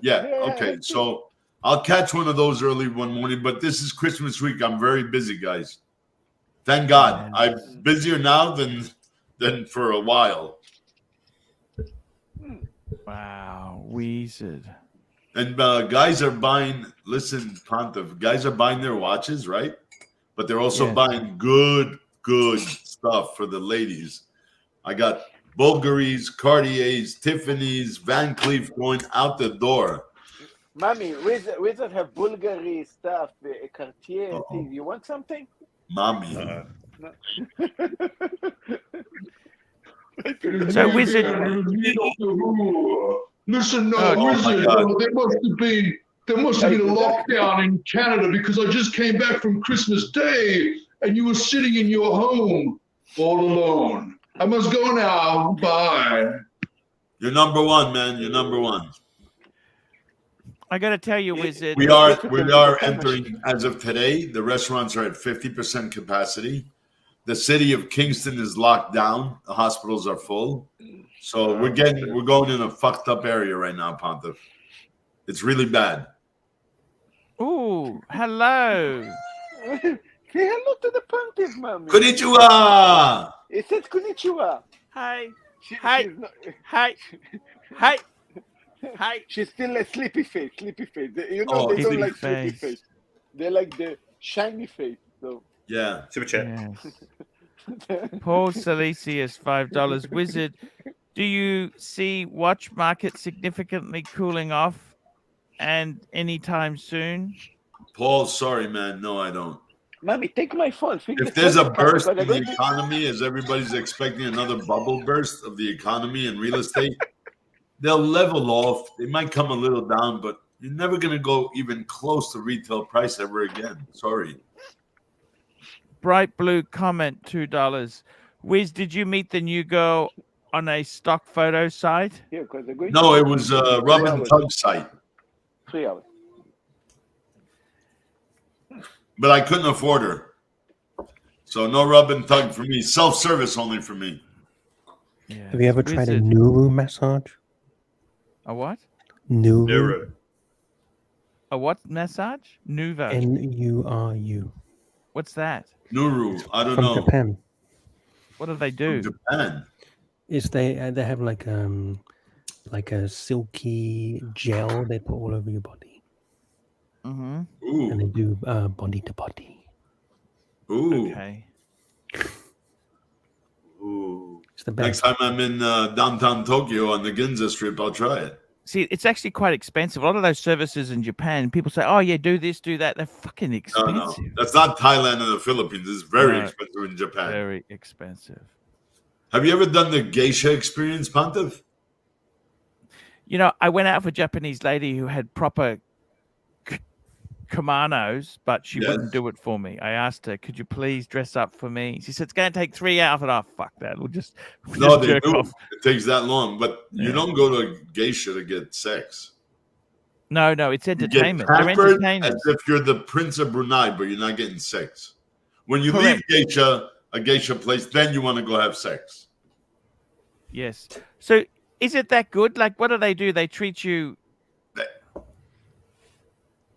Yeah. Okay. So I'll catch one of those early one morning. But this is Christmas week. I'm very busy, guys. Thank God. I'm busier now than for a while. Wow, Wizard. And guys are buying. Listen, Pontiff. Guys are buying their watches, right? But they're also buying good stuff for the ladies. I got Bulgaris, Cartiers, Tiffany's, Van Cleef going out the door. Mommy, Wizard have Bulgari stuff, Cartier thing. You want something? Mommy. So, Wizard. Listen, Wizard, there must have been a lockdown in Canada because I just came back from Christmas Day and you were sitting in your home all alone. I must go now. Bye. You're number one, man. You're number one. I got to tell you, Wizard. We are entering, as of today, the restaurants are at 50% capacity. The city of Kingston is locked down. The hospitals are full. So we're going in a fucked up area right now, Pontiff. It's really bad. Ooh, hello. Say hello to the Pontiff, Mommy. Konnichiwa! It says konnichiwa. Hi. Hi. Hi. Hi. She's still a sleepy face. You know, Oh, they don't sleepy like sleepy face. face. They like the shiny face. So Yeah. Super chat. Yes. Paul Salesius, $5. Wizard, do you see watch market significantly cooling off and anytime soon? Paul, sorry, man. No, I don't. Mommy, take my phone. If there's a burst in the economy, as everybody's expecting another bubble burst of the economy and real estate, they'll level off. They might come a little down, but you're never going to go even close to retail price ever again. Sorry. Bright Blue comment, $2. Wiz, did you meet the new girl on a stock photo site? No, it was a rub and tug site. 3 hours. But I couldn't afford her. So no rub and tug for me. Self-service only for me. Yeah. Have you ever tried a Nuru massage? A what? Nuru. A what massage? Nuvo. Nuru. What's that? Nuru. I don't From know. Japan. What do they do? From Japan. Is they have like a silky gel they put all over your body. Mm-hmm. Ooh. And they do body to body. Ooh. Okay. Ooh. It's the best. Next time I'm in downtown Tokyo on the Ginza Strip, I'll try it. See, it's actually quite expensive. A lot of those services in Japan, people say, "Oh yeah, do this, do that." They're fucking expensive. No. That's not Thailand and the Philippines. It's very expensive in Japan. Very expensive. Have you ever done the geisha experience, Pontiff? You know, I went out with a Japanese lady who had proper kimonos, but she wouldn't do it for me. I asked her, "Could you please dress up for me?" She said, "It's going to take 3 hours." I thought, "Oh, fuck that. We'll just No, they jerk do. off." It takes that long, but you don't go to geisha to get sex. No, it's You get entertainment. They're pampered entertainers. as if you're the Prince of Brunei, but you're not getting sex. When you leave a geisha place, then you want to go have sex. Yes. So is it that good? Like, what do? They treat you.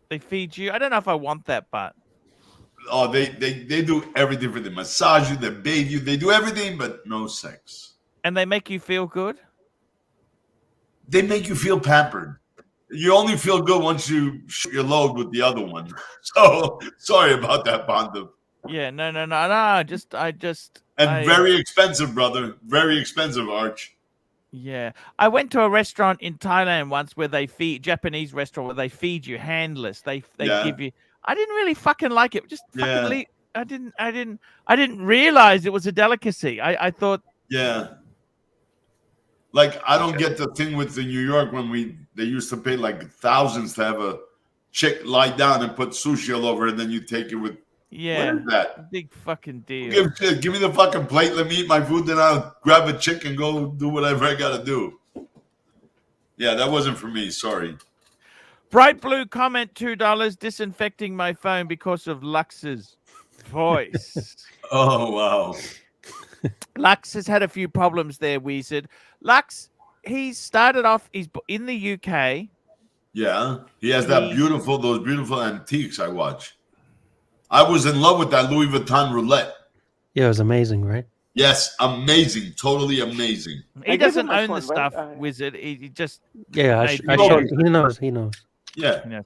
They feed you. I don't know if I want that, but Oh, they do everything for them. Massage you, they bathe you, they do everything, but no sex. and they make you feel good. They make you feel pampered. You only feel good once you shoot your load with the other one. So sorry about that, Pontiff. Yeah, no. I just. Very expensive, brother. Very expensive, Arch. Yeah, I went to a restaurant in Thailand once where they feed Japanese restaurant where they feed you handless. They give you. I didn't really fucking like it. Just fucking leave. I didn't realize it was a delicacy. I thought. Yeah. Like I don't get the thing with the New York when they used to pay like thousands to have a chick lie down and put sushi all over, and then you take it with. Yeah, what is that? Big fucking deal. Give me the fucking plate. Let me eat my food. Then I'll grab a chick and go do whatever I gotta do. Yeah, that wasn't for me. Sorry. Bright blue comment $2 disinfecting my phone because of Lux's voice. Oh wow. Lux has had a few problems there, Wizard. Lux, he started off. He's in the UK. Yeah, he has those beautiful antiques. I watch. I was in love with that Louis Vuitton roulette. Yeah, it was amazing, right? Yes, amazing, totally amazing. He doesn't own the stuff, Wizard. He just I showed. He knows. Yeah. You know.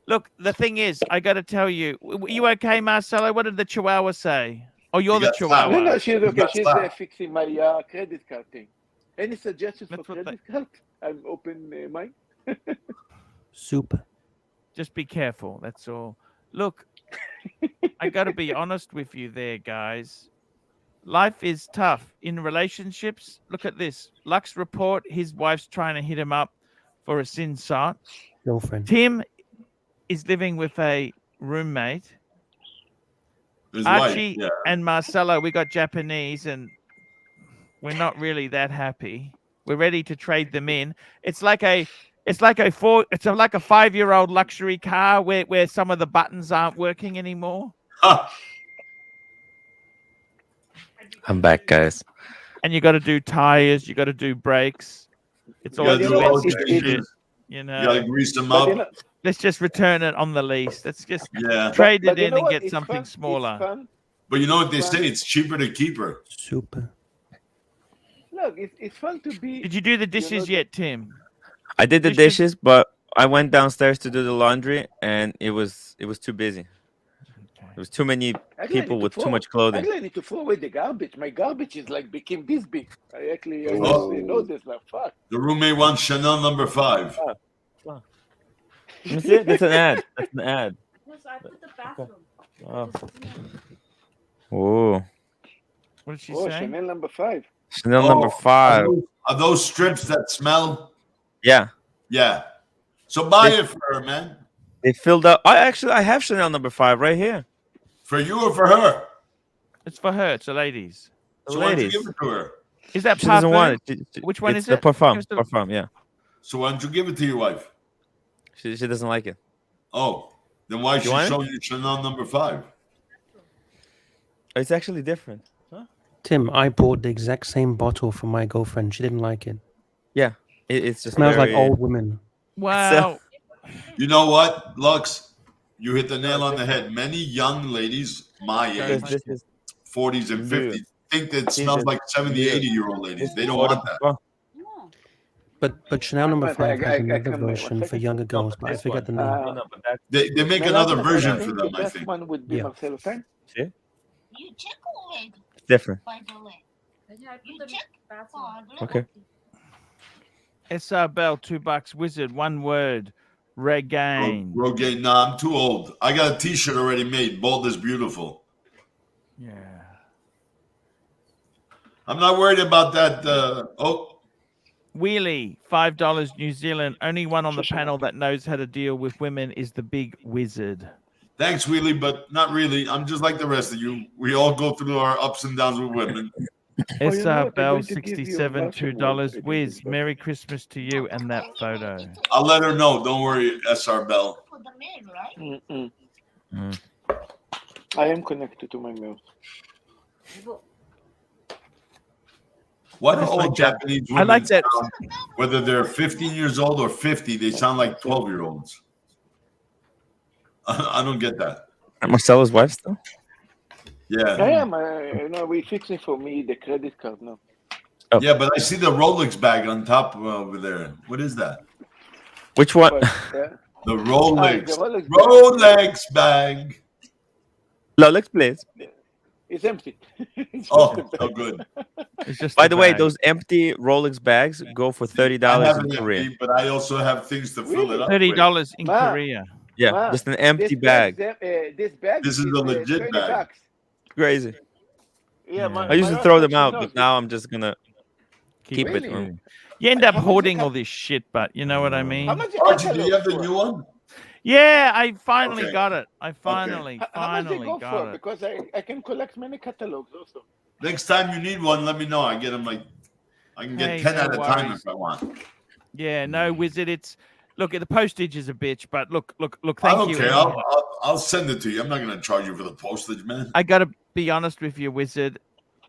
Look, the thing is, I got to tell you, you okay, Marcelo? What did the Chihuahua say? Oh, you're the Chihuahua. No, she's okay. She's fixing my credit card thing. Any suggestions for credit card? I'm open mind. Super. Just be careful. That's all. Look, I got to be honest with you there, guys. Life is tough in relationships. Look at this. Lux report, his wife's trying to hit him up for a sin site. Girlfriend. Tim is living with a roommate. His Archie wife, yeah. and Marcelo, we got Japanese, and we're not really that happy. We're ready to trade them in. It's like a 5-year-old luxury car where some of the buttons aren't working anymore. I'm back, guys. And you got to do tires, you got to do brakes. It's all expensive shit. You know, you gotta grease them up. Let's just return it on the lease. Let's just Yeah. trade it in and get something smaller. But you know what they say? It's cheaper to keep her. Super. Look, it's fun to be. Did you do the dishes yet, Tim? I did the dishes, but I went downstairs to do the laundry, and it was too busy. There was too many people with too much clothing. I need to throw away the garbage. My garbage is like became this big. I know this. Like fuck. The roommate wants Chanel number 5. Let me see it. That's an ad. That's an ad. Yes, I put the bathroom. Oh. Whoa. What did she say? Chanel number 5. Chanel number 5. Are those strips that smell? Yeah. Yeah. So buy it for her, man. They filled up. I have Chanel number 5 right here. For you or for her? It's for her. It's a ladies. So why don't you give it to her? Is that she doesn't want it. Which one is it? The parfum, yeah. So why don't you give it to your wife? She doesn't like it. Oh, then why is she showing you Chanel number 5? It's actually different. Huh? Tim, I bought the exact same bottle for my girlfriend. She didn't like it. Yeah, it's just smells like old women. Wow. You know what, Lux? You hit the nail on the head. Many young ladies my age, 40s and 50s, think that it smells like 70, 80-year-old ladies. They don't want that. But Chanel number 5 has another version for younger girls, but I forget the name. They make another version for them, I think. One would be Marcelo time. See? It's different. Okay. SR Bell, $2. Wizard, one word. Regain. Regain. Nah, I'm too old. I got a T-shirt already made. Bold is beautiful. Yeah. I'm not worried about that. Wheelie, $5 New Zealand. Only one on the panel that knows how to deal with women is the big wizard. Thanks, Wheelie, but not really. I'm just like the rest of you. We all go through our ups and downs with women. SR Bell, 67, $2. Wiz, Merry Christmas to you and that photo. I'll let her know. Don't worry, SR Bell. I am connected to my mail. Why do all Japanese women I like that. sound, whether they're 15 years old or 50, they sound like 12-year-olds? I don't get that. Marcelo's wife still? Yeah. I am. We fixing for me the credit card now. Oh. Yeah, but I see the Rolex bag on top over there. What is that? Which one? The Rolex. Rolex bag. Rolex, please. It's empty. It's just Oh, a bag. so good. It's just By a the way, bag. those empty Rolex bags go for I $30 have in an Korea. empty, but I also have things to fill it Really? up with. $30 in Ma, Korea. Yeah, Ma, just an empty this bag. this bag This is a legit 30 bag. bucks. Crazy. Yeah, my, I used my to wife throw them actually out, knows but it. now I'm just gonna keep it. Really? You end up How much hoarding the all this shit, but you know what I mean? How much the Archie, do you have catalog the for? new one? Yeah, I finally Okay. got it. I finally, How much they finally go got for? it. Because I can collect many catalogs also. Next time you need one, let me know. I get them like I can get Hey, 10 no at a time worries. if I want. Yeah, no, Wizard. It's look, the postage is a bitch, but look. I Thank don't you. care. anyhow. I'll send it to you. I'm not going to charge you for the postage, man. I gotta be honest with you, Wizard.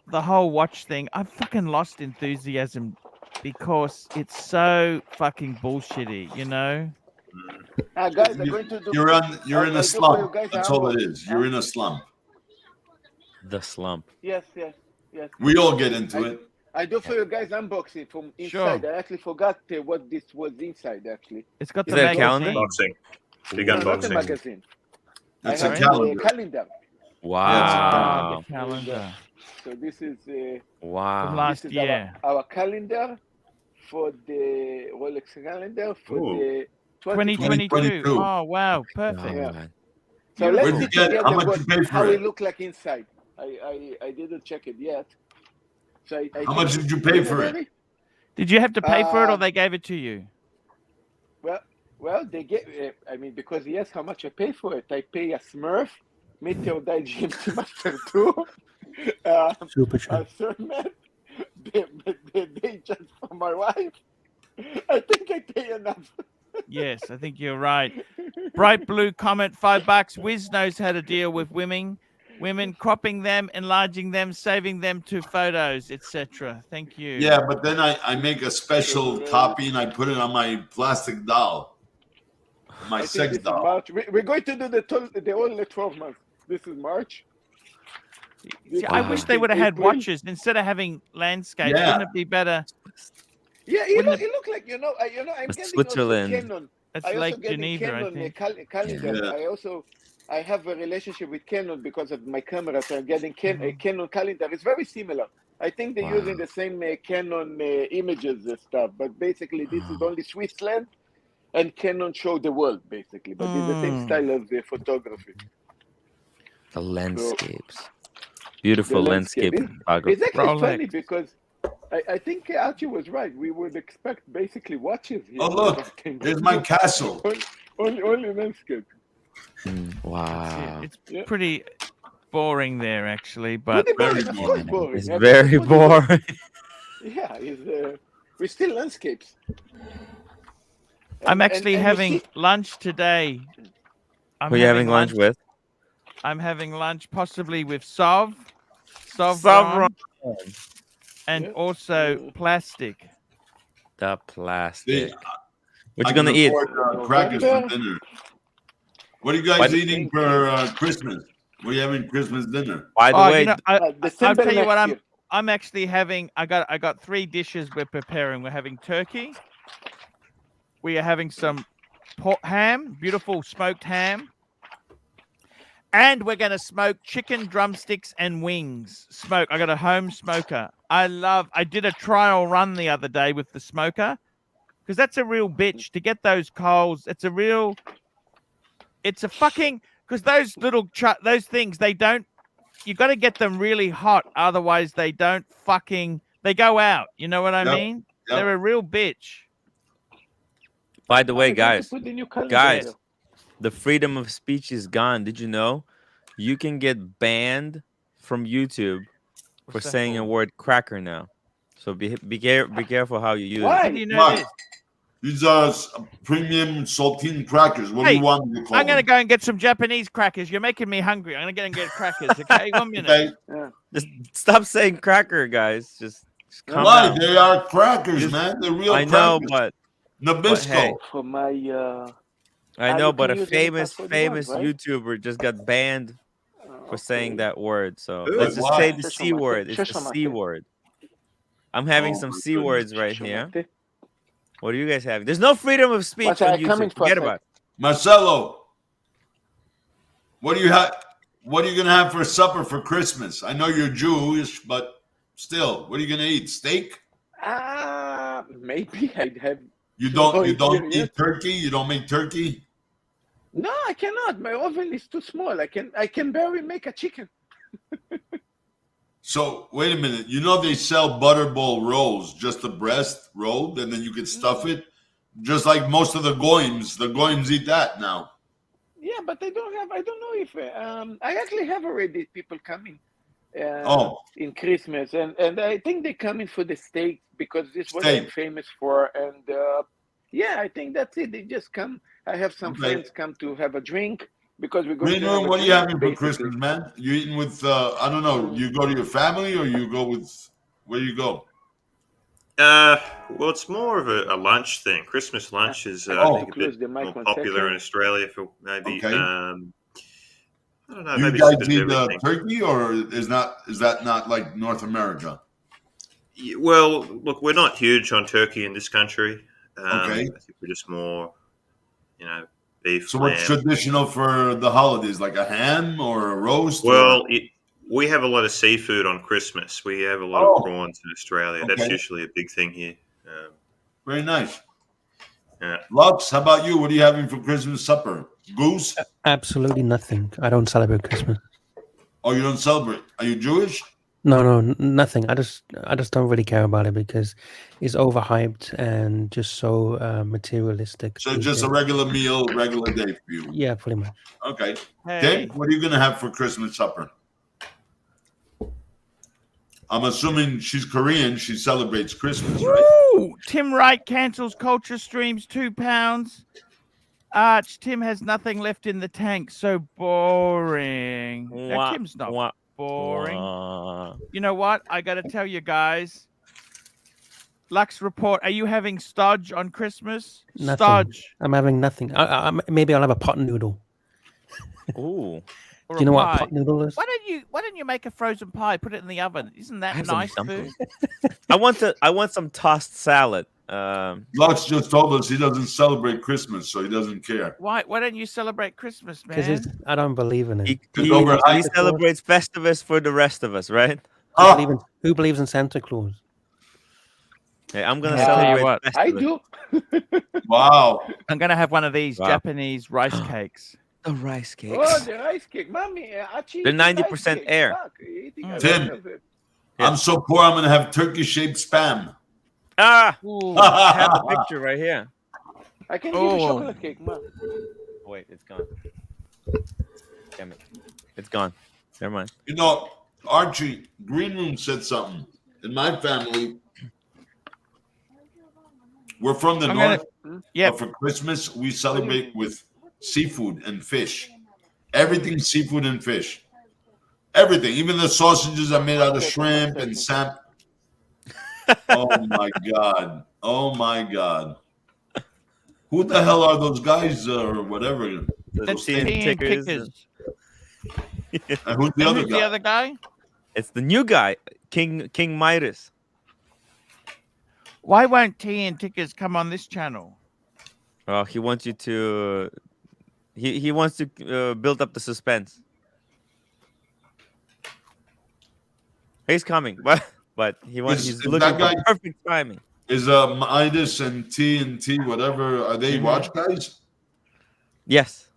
The whole watch thing, I've fucking lost enthusiasm because it's so fucking bullshitty, you know? Guys, I'm going to do. You're in a I do for you slump. guys That's all it unboxing, is. You're in a slump. The slump. Yes. We all get into it. I do for you guys unboxing from inside. I actually forgot what this was inside. Actually, It's got Is the that a calendar? magazine. Unboxing. Big no, not a unboxing. magazine. It's I a have calendar. a calendar. Wow. The calendar So this is from Wow. last this is year. our calendar for the Rolex calendar for Ooh. the 2022. Oh wow, perfect. Yeah. God. So let's Where'd see you get it? together How much you pay for how it? it look like inside. I didn't check it yet. So I How think much it's did you pay for it? January. Did you have to pay for it, or Uh, they gave it to you? Well, they get. I mean, because he asked how much I pay for it. I pay a Smurf, Meteor GMT Master 2, Super a chat. Cermet, they just for my wife. I think I pay enough. Yes, I think you're right. Bright blue comment, $5. Wiz knows how to deal with women, cropping them, enlarging them, saving them to photos, etc. Thank you. Yeah, but then I make a special copy and I put it on my plastic doll. My I think sex this is doll. March. We're going to do the only 12 months. This is March. See, I wish they would have had watches instead of having landscapes. Yeah. Wouldn't it be better? Yeah, it look like I'm It's getting Switzerland. also Canon. It's I also Lake getting Geneva, I Canon think. calendar. Yeah. I have a relationship with Canon because of my camera, so I'm getting a Canon calendar. It's very similar. I think they're using the same Canon images and stuff, but basically this is only Switzerland, and Canon show the world basically, but it's the same style of the photography. The landscapes. Beautiful landscape It's photography. actually funny because I think Archie was right. We would expect basically watches here. Oh, look, there's my castle. Only landscape. Wow. It's pretty boring there, actually, but Pretty boring, of course boring. It's Yeah, very but what boring. Yeah, we're still landscapes. I'm actually and you having see- lunch today. Who are you having lunch with? I'm having lunch possibly with Sov, Savron. and Yeah. also plastic. The plastic. See, What I you gonna can eat? afford, crackers for dinner. What are you guys What? eating for Christmas? What are you having Christmas dinner? By the Oh, way, you know, I'll December tell you what next year. I'm actually having. I got 3 dishes we're preparing. We're having turkey. We are having some ham, beautiful smoked ham. And we're going to smoke chicken drumsticks and wings. I got a home smoker. I did a trial run the other day with the smoker because that's a real bitch to get those coals. It's a fucking, because those little, those things, you got to get them really hot. Otherwise they don't they go out. You know what I mean? Yep. They're a real bitch. by the way, We're going to guys, put the new calendar guys, there. the freedom of speech is gone. Did you know? You can get banned from YouTube for What's that saying a for? word cracker now. So be careful how you use Why? How do you know Mark, this? these are premium saltine crackers. What do Hey, you want me to call I'm going to them? go and get some Japanese crackers. You're making me hungry. I'm going to go and get crackers, okay? 1 minute. Okay. it. Just stop saying cracker, guys. Just calm Why? down. They are crackers, Just- man. They're real I know, crackers. but Nabisco. hey. For my I know, you but can a use any famous password you want, right? YouTuber just got banned for saying that word. So Good. let's just Why? say the C word. It's the Shushamate. C word. I'm having Oh, some my C goodness. words right here. Shushamate. What are you guys having? There's no freedom of speech Watch, on I'm coming YouTube. for a Forget sec. about it. Marcelo, what do you have? what are you gonna have for supper for Christmas? I know you're Jewish, but still, what are you gonna eat? Steak? Maybe I'd have. You no don't idea eat yet. turkey? You don't make turkey? No, I cannot. My oven is too small. I can barely make a chicken. So wait a minute. You know they sell butterball rolls, just the breast rolled, and then you can stuff it, just like most of the goyim. The goyim eat that now. Yeah, but I don't know if I actually have already people coming in Christmas, and I think they come in for the steak because this is what I'm famous for. And yeah, I think that's it. They just come. I have some friends come to have a drink because we're going to have a what are you drink, having for Christmas, man? You eating with I don't know. You go to your family or you go with where you go? Well, it's more of a lunch thing. Christmas lunch is I think a bit more popular in Australia for maybe. I don't know. Do you maybe guys a bit of eat turkey, or is that not like North America? Well, look, we're not huge on turkey in this country. Okay, I think we're just more, beef. So what's traditional for the holidays? Like a ham or a roast? Well, we have a lot of seafood on Christmas. We have a lot of prawns in Australia. That's usually a big thing here. Very nice. Yeah. Lux, how about you? What are you having for Christmas supper? Goose? Absolutely nothing. I don't celebrate Christmas. Oh, you don't celebrate? Are you Jewish? No, nothing. I just don't really care about it because it's overhyped and just so materialistic. So just a regular meal, regular day for you. Yeah, pretty much. Okay. Hey. Tim, what are you going to have for Christmas supper? I'm assuming she's Korean. She celebrates Christmas, right? Woo! Tim Wright cancels culture streams £2. Arch, Tim has nothing left in the tank. So boring. No, Tim's not boring. You know what? I got to tell you guys. Lux report. Are you having stodge on Christmas? Nothing. Stodge. I'm having nothing. Maybe I'll have a pot noodle. Ooh. Do you know what a pot noodle is? Why don't you make a frozen pie? Put it in the oven. Isn't that nice food? I want some tossed salad. Lux just told us he doesn't celebrate Christmas, so he doesn't care. Why don't you celebrate Christmas, man? Because I don't believe in it. He celebrates Festivus for the rest of us, right? Who believes in Santa Claus? Hey, I'm gonna celebrate. What? I do. Wow. I'm gonna have one of these Japanese rice cakes. The rice cakes. Oh, the rice cake, mommy. Archie, They're 90% air. Tim, I'm so poor. I'm gonna have turkey-shaped spam. I have a picture right here. I can give you chocolate cake, mom. Wait, it's gone. Damn it, it's gone. Never mind. You know, Archie, Green Room said something. In my family, we're from the north. Yeah. But for Christmas, we celebrate with seafood and fish. Everything seafood and fish. Everything. Even the sausages are made out of shrimp and salmon. Oh my God. Oh my God. Who the hell are those guys or whatever? That's TINT tickers. And who's the other guy? The other guy? It's the new guy, King Midas. Why won't TINT tickers come on this channel? Well, he wants you to. He wants to build up the suspense. He's coming, but he's looking for perfect timing. Is Midas and TNT whatever? Are they watch guys? Yes,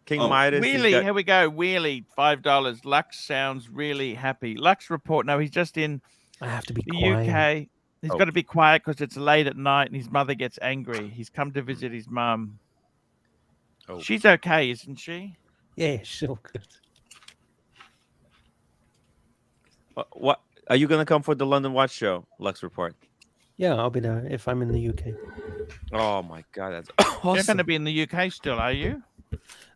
King Midas. Wheelie, here we go. Wheelie, $5. Lux sounds really happy. Lux report. No, he's just in. I have to be the quiet. UK. He's got to be quiet because it's late at night and his mother gets angry. He's come to visit his mum. Oh. She's okay, isn't she? Yeah, she's all good. What are you gonna come for the London Watch Show, Lux report? Yeah, I'll be there if I'm in the UK. Oh my God, that's awesome. You're going to be in the UK still, are you?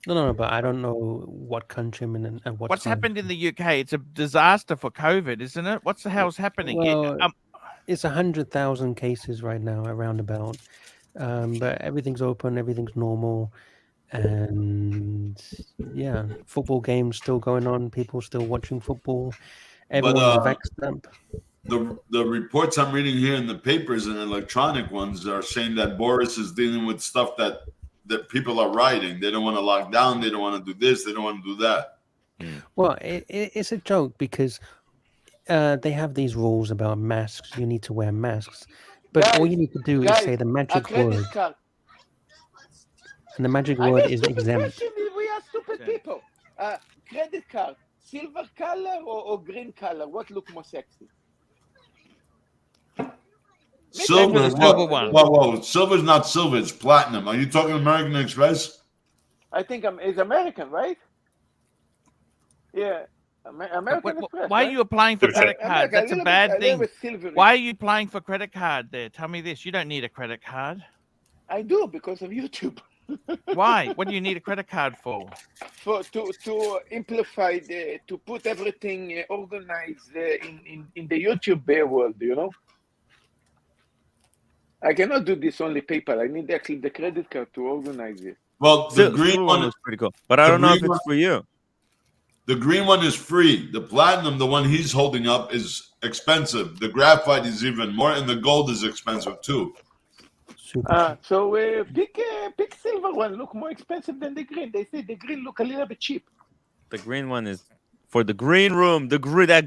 No, but I don't know what country I'm in and what's happened in the UK. It's a disaster for COVID, isn't it? What the hell's happening? Well, it's 100,000 cases right now, around about. But everything's open, everything's normal, and yeah, football games still going on. People still watching football. Everyone's vaxxed up. The reports I'm reading here in the papers and electronic ones are saying that Boris is dealing with stuff that people are writing. They don't want to lock down. They don't want to do this. They don't want to do that. Well, it's a joke because they have these rules about masks. You need to wear masks, but all you need to do is say the magic word, and the magic word is exempt. We are stupid people. Credit card, silver color or green color? What look more sexy? Silver, the silver one. Whoa, silver's not silver, it's platinum. Are you talking American Express? I think it's American, right? Yeah, American Express. Why are you applying for credit cards? That's a bad thing. Silvery. Why are you applying for credit card there? Tell me this. You don't need a credit card. I do because of YouTube. Why? What do you need a credit card for? To amplify to put everything organized in the YouTube world, you know. I cannot do this only PayPal. I need actually the credit card to organize it. Well, the green one is pretty cool, but I don't know if it's for you. The green one is free. The platinum, the one he's holding up, is expensive. The graphite is even more, and the gold is expensive too. So pick silver one. Look more expensive than the green. They say the green look a little bit cheap. The green one is for the green room. The green that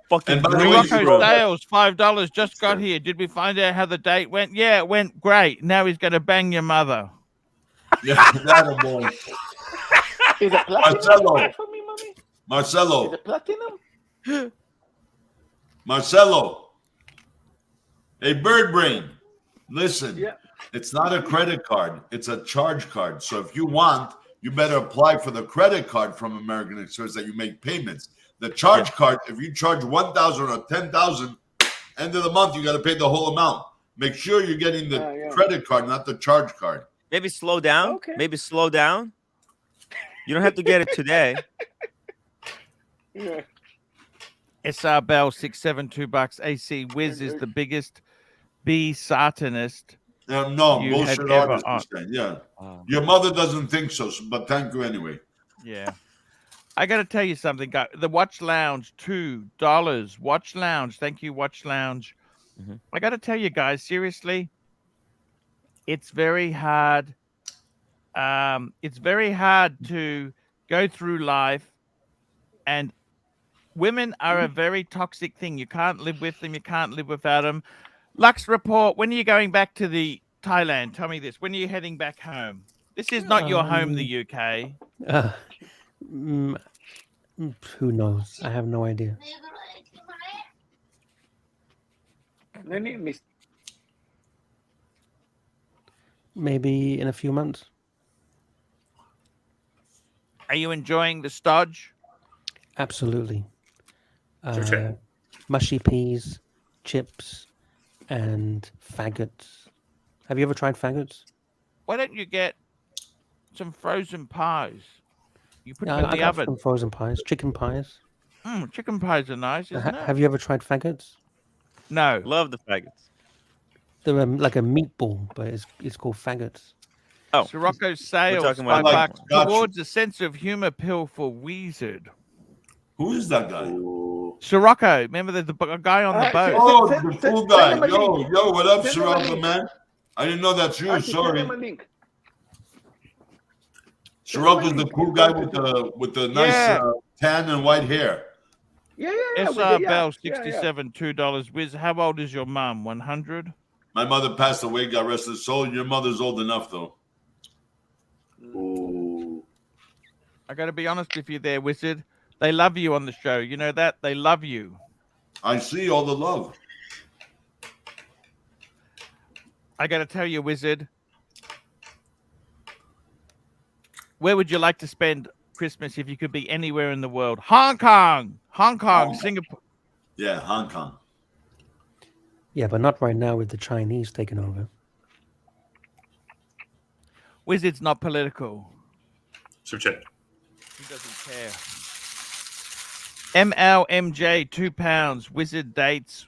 fucking green Rocco Sales, $5 just got here. Did we find out how the date went? Yeah, it went great. Now he's going to bang your mother. Yeah, that boy. Is it platinum for me, mommy? Marcelo. Is it platinum? Marcelo. Hey, Bird Brain. Listen. Yeah. It's not a credit card. It's a charge card. So if you want, you better apply for the credit card from American Express that you make payments. The charge card, if you charge 1,000 or 10,000, end of the month, you got to pay the whole amount. Make sure you're getting the credit card, not the charge card. Maybe slow down. Okay. Maybe slow down. You don't have to get it today. Yeah. SR Bell $672. AC Wiz is the biggest B Satanist. No, bullshit artist. Yeah. Your mother doesn't think so, but thank you anyway. Yeah. I got to tell you something, guys. The Watch Lounge, $2. Watch Lounge. Thank you, Watch Lounge. Mm-hmm. I got to tell you guys, seriously, it's very hard. It's very hard to go through life, and women are a very toxic thing. You can't live with them. You can't live without them. Lux Report, when are you going back to the Thailand? Tell me this. When are you heading back home? This is not your home, the UK. Who knows? I have no idea. Maybe in a few months. Are you enjoying the stodge? Absolutely. Mushy peas, chips, and faggots. Have you ever tried faggots? Why don't you get some frozen pies? You put them in I the oven. Some frozen pies, chicken pies. Chicken pies are nice, isn't it? Have you ever tried faggots? No. Love the faggots. They're like a meatball, but it's called faggots. Oh, Sirocco Sales, $5 towards a sense of humor pill for Wizard. Who is that guy? Sirocco, remember the guy on the boat? Oh, the cool guy. Yo, what up, Sirocco, man? I didn't know that's you. Sorry. Sirocco's the cool guy with the nice tan and white hair. SR Bell 67, $2. Wiz, how old is your mom? 100? My mother passed away, God rest her soul. Your mother's old enough, though. Ooh. I got to be honest with you there, Wizard. They love you on the show. You know that? They love you. I see all the love. I got to tell you, Wizard. Where would you like to spend Christmas if you could be anywhere in the world? Hong Kong, Singapore. Yeah, Hong Kong. Yeah, but not right now with the Chinese taking over. Wizard's not political. So check. He doesn't care. MLMJ, £2. Wizard dates.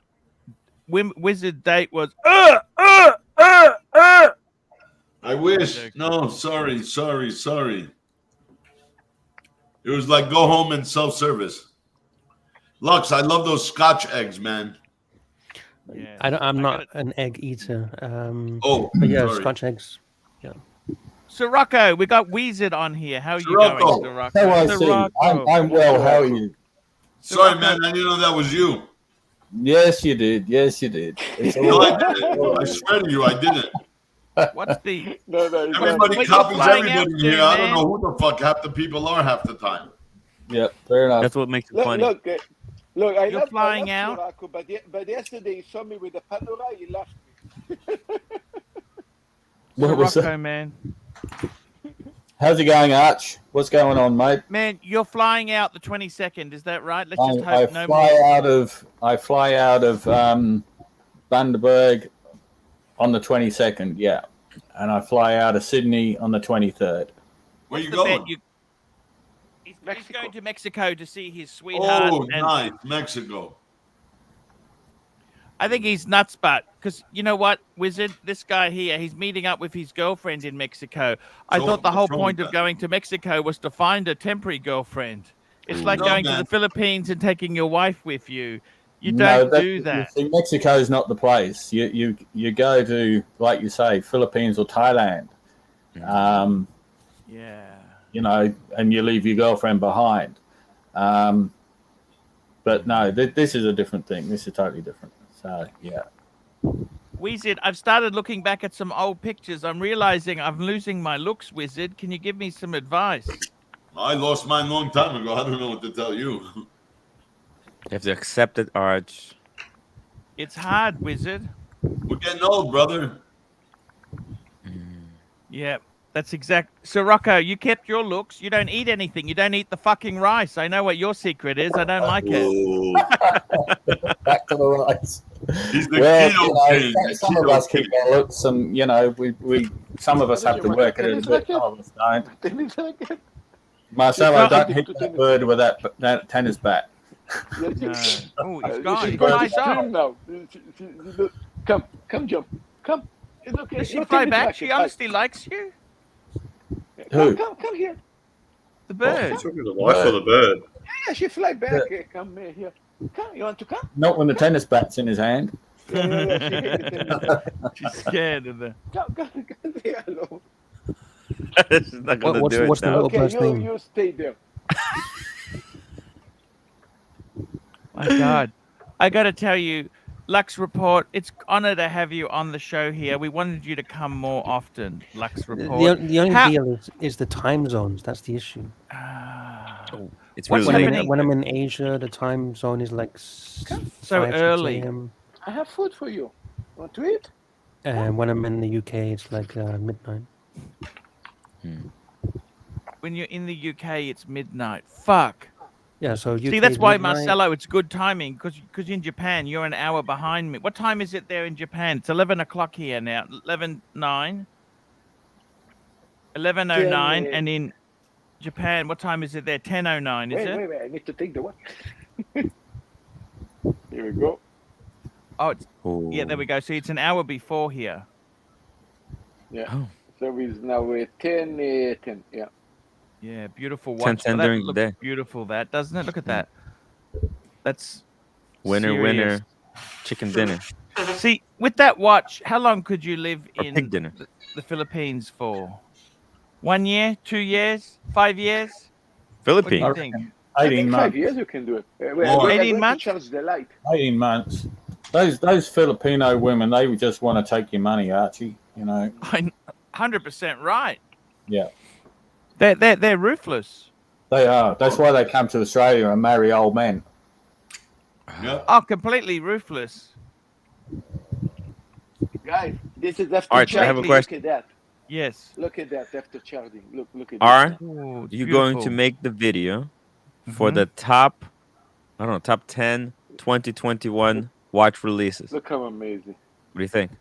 Wizard date was I wish. No, sorry. It was like go home and self-service. Lux, I love those Scotch eggs, man. Yeah, I'm not an egg eater. But yeah, sorry. Scotch eggs. Yeah. Sirocco, we got Wizard on here. How are you Sirocco. going, Sirocco? How I see. I'm well. How are you? Sorry, man. I didn't know that was you. Yes, you did. Yes, you did. It's No, all I right. didn't. I swear to you, I didn't. What's the? No, Everybody Wait, copies you're flying everybody out in soon, here. I don't man. know who the fuck half the people are half the time. Yep, fair enough. That's what makes it funny. Look, I You're love flying out? Sirocco, but yesterday he saw me with a Pandora, he laughed me. What was Sirocco, that? man. How's it going, Arch? What's going on, mate? Man, you're flying out the 22nd. Is that right? Let's just I hope no fly more. out of Bundaberg on the 22nd, yeah, and I fly out of Sydney on the 23rd. Where you The bet going? He's He's going to Mexico to see his sweetheart. Oh, and nice, Mexico. I think he's nuts, but because you know what, Wizard, this guy here, he's meeting up with his girlfriend in Mexico. I So thought the whole what's wrong point with of that? going to Mexico was to find a temporary girlfriend. It's like No, going to man. the Philippines and taking your wife with you. You No, don't do that. See, Mexico's not the place. You go to, like you say, Philippines or Thailand. Yeah. You know, and you leave your girlfriend behind. But no, this is a different thing. This is totally different. So yeah. Wizard, I've started looking back at some old pictures. I'm realizing I'm losing my looks, Wizard. Can you give me some advice? I lost mine a long time ago. I don't know what to tell you. You have to accept it, Arch. It's hard, Wizard. We're getting old, brother. Yeah, that's exact. Sirocco, you kept your looks. You don't eat anything. You don't eat the fucking rice. I know what your secret is. I don't like it. Back to the rights. He's the Well, keto you king. know, The some of keto us king. keep our looks, and you know, we some of us have to work at it a bit. Some of us don't. Marcelo, don't hit that bird with that tennis bat. No. Oh, he's gone. She's He's going to nice stream off. now. Come, jump. Come. It's okay. Does she No, fly tennis back? racket. She honestly likes you? Who? Come here. The bird. Talking to the wife or the bird? Yeah, she fly back. Come here. Come. You want to come? Not when the tennis bat's in his hand. Yeah. She's scared of the. Come here, hello. She's not gonna What's do it the now. little Okay, bird's name? you stay there. My God. I got to tell you, Lux Report, it's honor to have you on the show here. We wanted you to come more often, Lux Report. The only How- deal is the time zones. That's the issue. It's What's really happening? When I'm in Asia, the time zone is like So 5, 6 early. a.m. I have food for you. Want to eat? And when I'm in the UK, it's like midnight. When you're in the UK, it's midnight. Fuck. Yeah, so UK See, that's is why, midnight. Marcelo, it's good timing because in Japan, you're an hour behind me. What time is it there in Japan? It's 11 o'clock here now. 11:09. 11:09. And in Japan, what time is it there? 10:09, is it? Wait. I need to take the one. Here we go. Oh, it's, yeah, there we go. See, it's an hour before here. Yeah. Oh. So it's now 10. Yeah. Yeah, beautiful 10, watch. 10 That during the looks day. beautiful, that, doesn't it? Look at that. That's Winner, serious. winner, chicken dinner See, with that watch, how long could you live or in pig dinner. the Philippines for? 1 year, 2 years, 5 years? What do you Philippines. think? I 18 think 5 months. years you can do it. More. 18 months? Charge the light. 18 months. Those Filipino women, they just want to take your money, Archie. You know. 100% right. Yeah, They're ruthless. they are. That's why they come to Australia and marry old men. Yeah. Oh, completely ruthless. Guys, this is after Arch, I charging. have a Look question. at that. Yes. Look at that after charging. Look at Are that. Ooh, it's you going to beautiful. make the video for Mhm. the top, I don't know, top 10 2021 watch releases? Look how amazing. What do you think?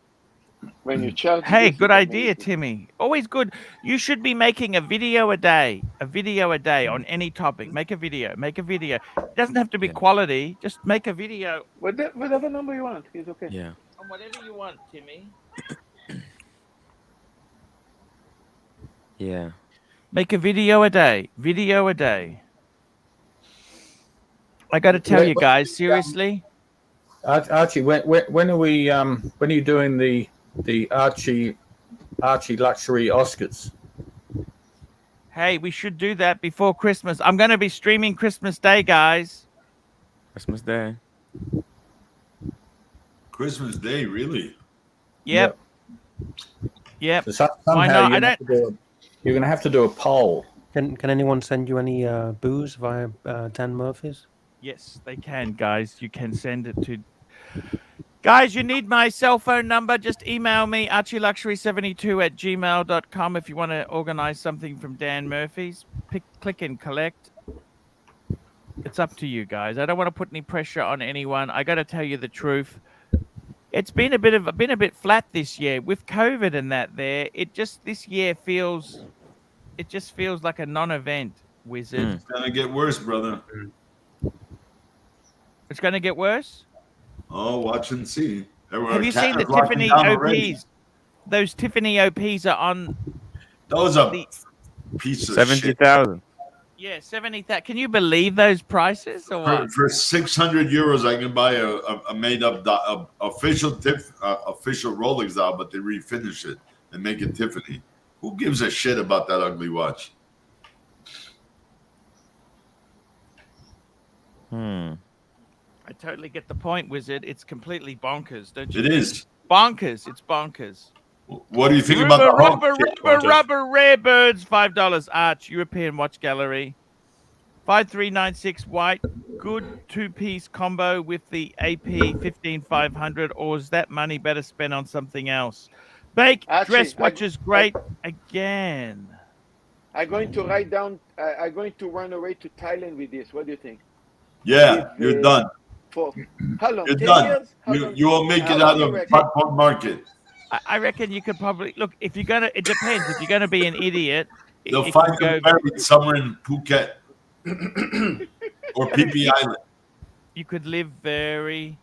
When you charge. Hey, this, good it's idea, amazing. Timmy. Always good. You should be making a video a day on any topic. Make a video. It doesn't have to be Yeah. quality. Just make a video Whatever number you want, it's okay. Yeah. on whatever you want, Timmy. Yeah. Make a video a day. I got to tell you guys, seriously. Archie, when are we? When are you doing the ArchieLuxury Oscars? Hey, we should do that before Christmas. I'm going to be streaming Christmas Day, guys. Christmas Day. Christmas Day, really? Yep. Yep. So Why somehow not? you're going to have to do a poll. Can anyone send you any booze via Dan Murphy's? Yes, they can, guys. You can send it to... Guys, you need my cell phone number. Just email me, ArchieLuxury72@gmail.com if you want to organize something from Dan Murphy's. Click and collect. It's up to you guys. I don't want to put any pressure on anyone. I got to tell you the truth. It's been a bit flat this year with COVID and that there. This year feels like a non-event, Wizard. It's gonna get worse, brother. It's gonna get worse? Oh, watch and see. Have you seen the Tiffany OPs? Those Tiffany OPs are on. Those are pieces of 70,000. Yeah, 70,000. Can you believe those prices or what? For 600 euros, I can buy a made up official Rolex dial, but they refinish it and make it Tiffany. Who gives a shit about that ugly watch? I totally get the point, Wizard. It's completely bonkers, don't you? It is bonkers. It's bonkers. What do you think about the rubber rare birds? $5. Arch European Watch Gallery. 5396 white. Good two-piece combo with the AP 15500. Or is that money better spent on something else? Bake dress watches great again. I'm going to write down. I'm going to run away to Thailand with this. What do you think? Yeah, you're done. For how long? You're 10 done. years? You will make it out of platform market. I reckon you could probably look if you're gonna. It depends. If you're gonna be an idiot, they'll find you buried somewhere in Phuket or Phi Phi Island. You could live very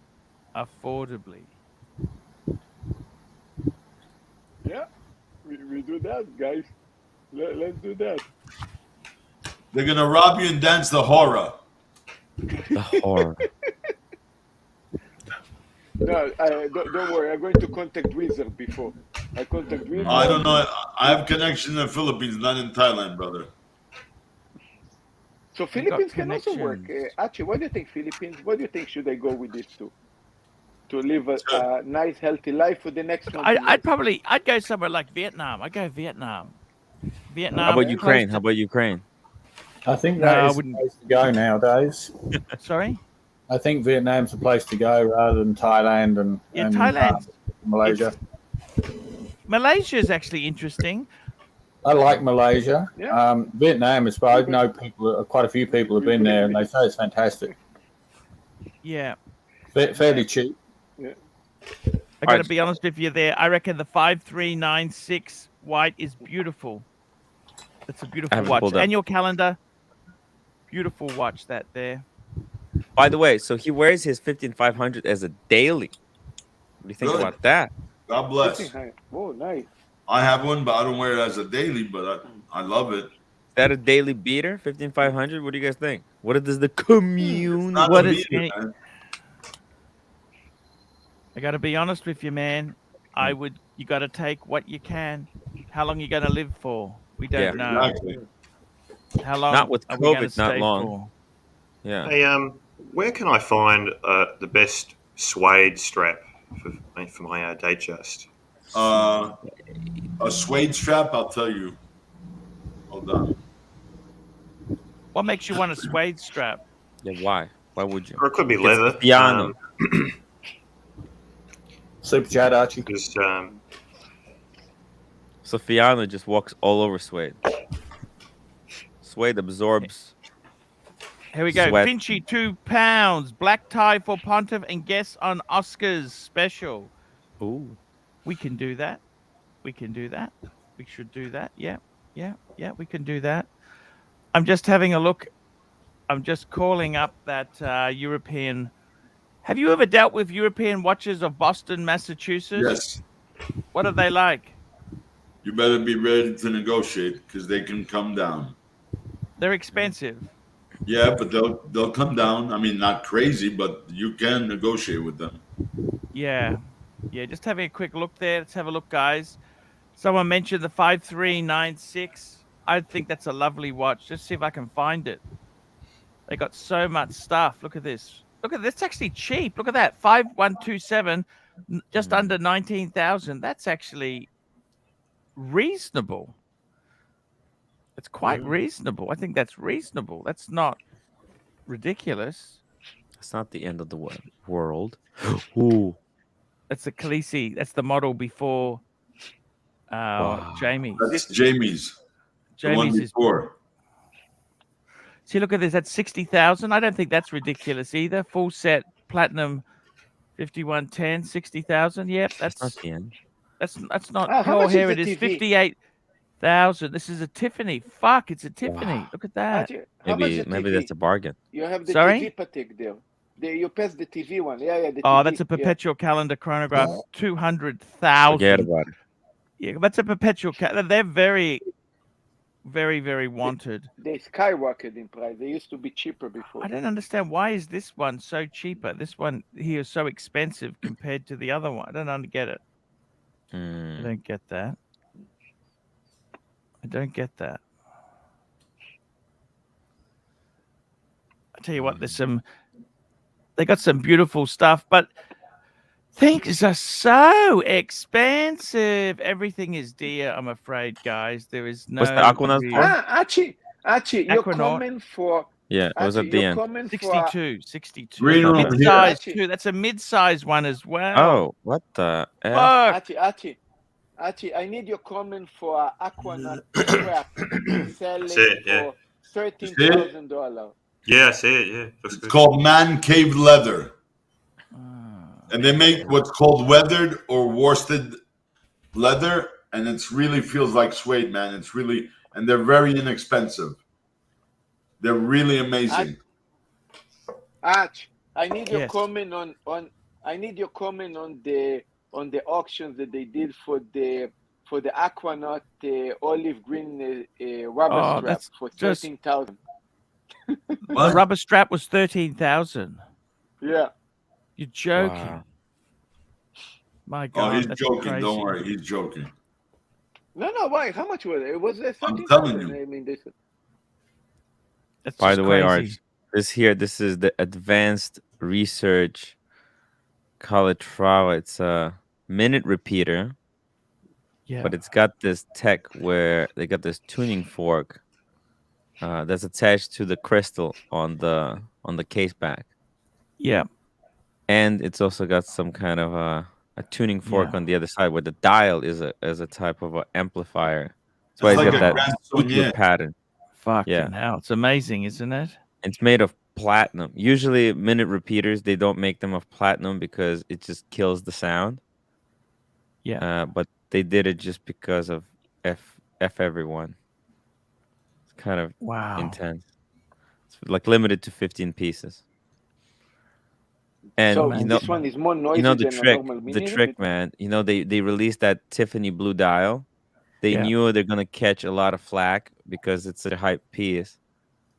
affordably. Yeah, we do that, guys. Let's do that. They're gonna rob you and dance the horror. The horror. No, don't worry. I'm going to contact Wizard before. I contact Wizard. I don't know. I have connections in the Philippines, not in Thailand, brother. So Philippines can also work. Archie, what do you think, Philippines? What do you think should I go with this to live a nice, healthy life for the next 20 years? I'd go somewhere like Vietnam. I'd go Vietnam. How about Ukraine? How about Ukraine? I think that is the place to go nowadays. Sorry? I think Vietnam's the place to go rather than Thailand and Thailand. Malaysia. Malaysia is actually interesting. I like Malaysia. Yeah. Vietnam is, I know people, quite a few people have been there and they say it's fantastic. Yeah. Fairly cheap. Yeah. I got to be honest with you there. I reckon the 5396 white is beautiful. It's a beautiful watch. Annual calendar. Beautiful watch that there. By the way, so he wears his 15500 as a daily. What do you think about that? God bless. Oh, nice. I have one, but I don't wear it as a daily, but I love it. Is that a daily beater, 15500? What do you guys think? What does the commune? What is it? I got to be honest with you, man. You got to take what you can. How long you going to live for? We don't know. Exactly. How long? Not with COVID, not long. For? Yeah. Hey, where can I find the best suede strap for my day chest? A suede strap, I'll tell you. Hold on. What makes you want a suede strap? Yeah, why? Why would you? Or it could be leather. Piano. Super chat, Archie. Sofiana just walks all over suede. Suede absorbs. Here we go. Sweat. Finchy, £2. Black tie for Pontiff and guests on Oscars special. Ooh. We can do that. We can do that. We should do that. Yeah. We can do that. I'm just having a look. I'm just calling up that European. Have you ever dealt with European watches of Boston, Massachusetts? Yes. What are they like? You better be ready to negotiate because they can come down. They're expensive. Yeah, but they'll come down. I mean, not crazy, but you can negotiate with them. Yeah. Just having a quick look there. Let's have a look, guys. Someone mentioned the 5396. I think that's a lovely watch. Just see if I can find it. They got so much stuff. Look at this. Look at this. It's actually cheap. Look at that. 5127, just under 19,000. That's actually reasonable. It's quite reasonable. I think that's reasonable. That's not ridiculous. It's not the end of the world. Ooh. That's the Khaleesi. That's the model before Jamie's. That's Jamie's. The one before. See, look at this. That's 60,000. I don't think that's ridiculous either. Full set platinum 5110, 60,000. Yep, that's not the end. That's not. How much here is it the is. TV? 58,000. This is a Tiffany. Fuck, it's a Tiffany. Look at that. Maybe that's a bargain. You have the Sorry? TV Patek there. You pass the TV one. Yeah. The Oh, TV. that's a perpetual calendar chronograph. 200,000. Forget about it. Yeah, that's a perpetual. They're very, very, very wanted. They skyrocketed in price. They used to be cheaper before. I don't understand, why is this one so cheaper? This one here is so expensive compared to the other one. I don't get it. I don't get that. I don't get that. I tell you what, they got some beautiful stuff, but things are so expensive. Everything is dear, I'm afraid, guys. There is no. What's the Aquanaut for? Archie, you're Aquanaut. coming for. Yeah, it was at the end. 62. Green room here. Mid-size too. That's a mid-size one as well. Oh, what the F? Fuck. Archie, I need your comment for Aquanaut strap selling for $13,000. Yeah, I see it. Yeah, it's called man cave leather, and they make what's called weathered or worsted leather, and it's really feels like suede, man. It's really, and they're very inexpensive. They're really amazing. Arch, I need your comment on I need your comment on the auctions that they did for the Aquanaut olive green rubber strap for 13,000. The rubber strap was 13,000. Yeah. You're joking. Wow. My God. Oh, he's that's joking. crazy. Don't worry, he's joking. No, why? How much was it? It was 13,000. telling you. I mean, That's By just the way, crazy. Arch, this is the advanced research Calatrava. It's a minute repeater. Yeah. But it's got this tech where they got this tuning fork that's attached to the crystal on the case back. Yeah. And it's also got some kind of a tuning fork on the other side where the dial is a type of an amplifier. That's why It's it's like got a that Grand sequin Saunier. pattern. Fucking hell. It's amazing, isn't it? It's made of platinum. Usually minute repeaters, they don't make them of platinum because it just kills the sound. Yeah. But they did it just because of F everyone. It's kind of intense. It's like limited to 15 pieces. And so you know, this one is more noisy the than a trick, normal the mini trick, repeater? man. You know, they released that Tiffany blue dial. They knew they're gonna catch a lot of flack because it's such a hype piece,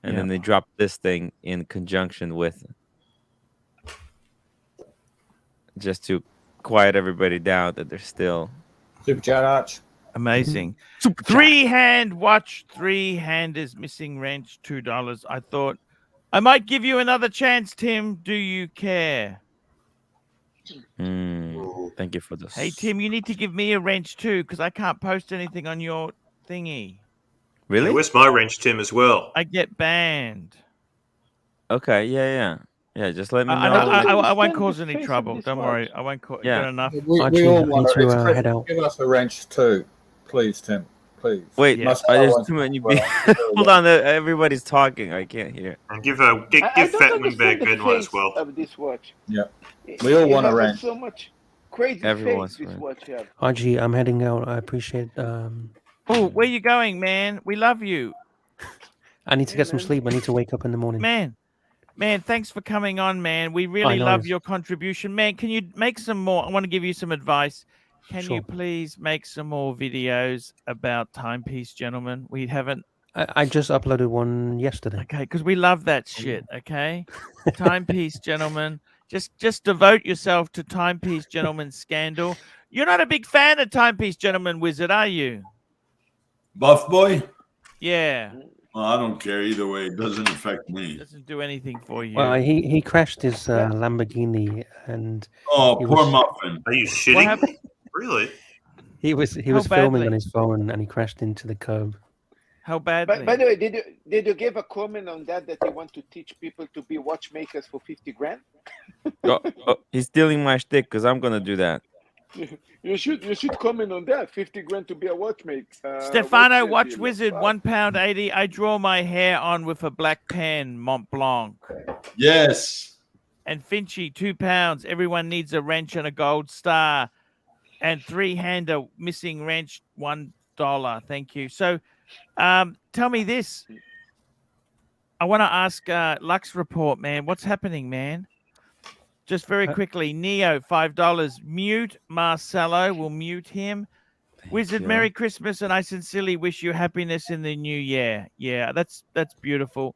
and then they dropped this thing in conjunction with it, just to quiet everybody down that they're still Super chat, Arch. Amazing. Super Three-hand watch, three-handers, missing wrench, $2. I thought I might give you another chance, Tim. Do you care? Thank you for this. Hey, Tim, you need to give me a wrench too, because I can't post anything on your thingy. Really? Yeah, where's my wrench, Tim, as well? I get banned. Okay, yeah. Just let me know. I won't cause any trouble. Don't worry. I won't cause. Yeah. Got enough. We all want need to, to head out. give us a wrench too, please, Tim. Please. Wait, Must there's have too one many. as well. Hold on, everybody's talking. I can't hear. And give I don't Fat understand Windbag the Ben one as face well. of this watch. Yeah. We all It want a has wrench. so much crazy Everyone's face this wrench. watch have. Archie, I'm heading out. I appreciate. Oh, where you going, man? We love you, I need to get some sleep. I need to wake up in the morning. man. Man, thanks for coming on, man. We really no love worries. your contribution, man. Can you make some more? I want to give you some advice. Can Sure. you please make some more videos about timepiece, gentlemen? We haven't. I just uploaded one yesterday. Okay, because we love that shit. Okay, timepiece, gentlemen. Just devote yourself to timepiece, gentlemen. Scandal. You're not a big fan of timepiece, gentlemen. Wizard, are you? Buff boy. Yeah. Well, I don't care either way. It doesn't affect me. Doesn't do anything for you. Well, he crashed his Lamborghini, and Oh, he poor was muffin. Are you shitting me? Really? he was filming badly? on his phone, and he crashed into the curb. How badly? By the way, did you give a comment on that you want to teach people to be watchmakers for 50 grand? He's stealing my shtick because I'm gonna do that. You should comment on that. 50 grand to be a watchmaker. Stefano, watch wizard, £1.80. I draw my hair on with a black pen, Mont Blanc. Yes. And Finchy, £2. Everyone needs a wrench and a gold star. And 3-hander missing wrench, $1. Thank you. So, tell me this. I want to ask Lux Report, man. What's happening, man? Just very quickly, Neo, $5. Mute Marcelo. We'll mute him. Wizard, you. Merry Christmas, and I sincerely wish you happiness in the new year. Yeah, that's beautiful.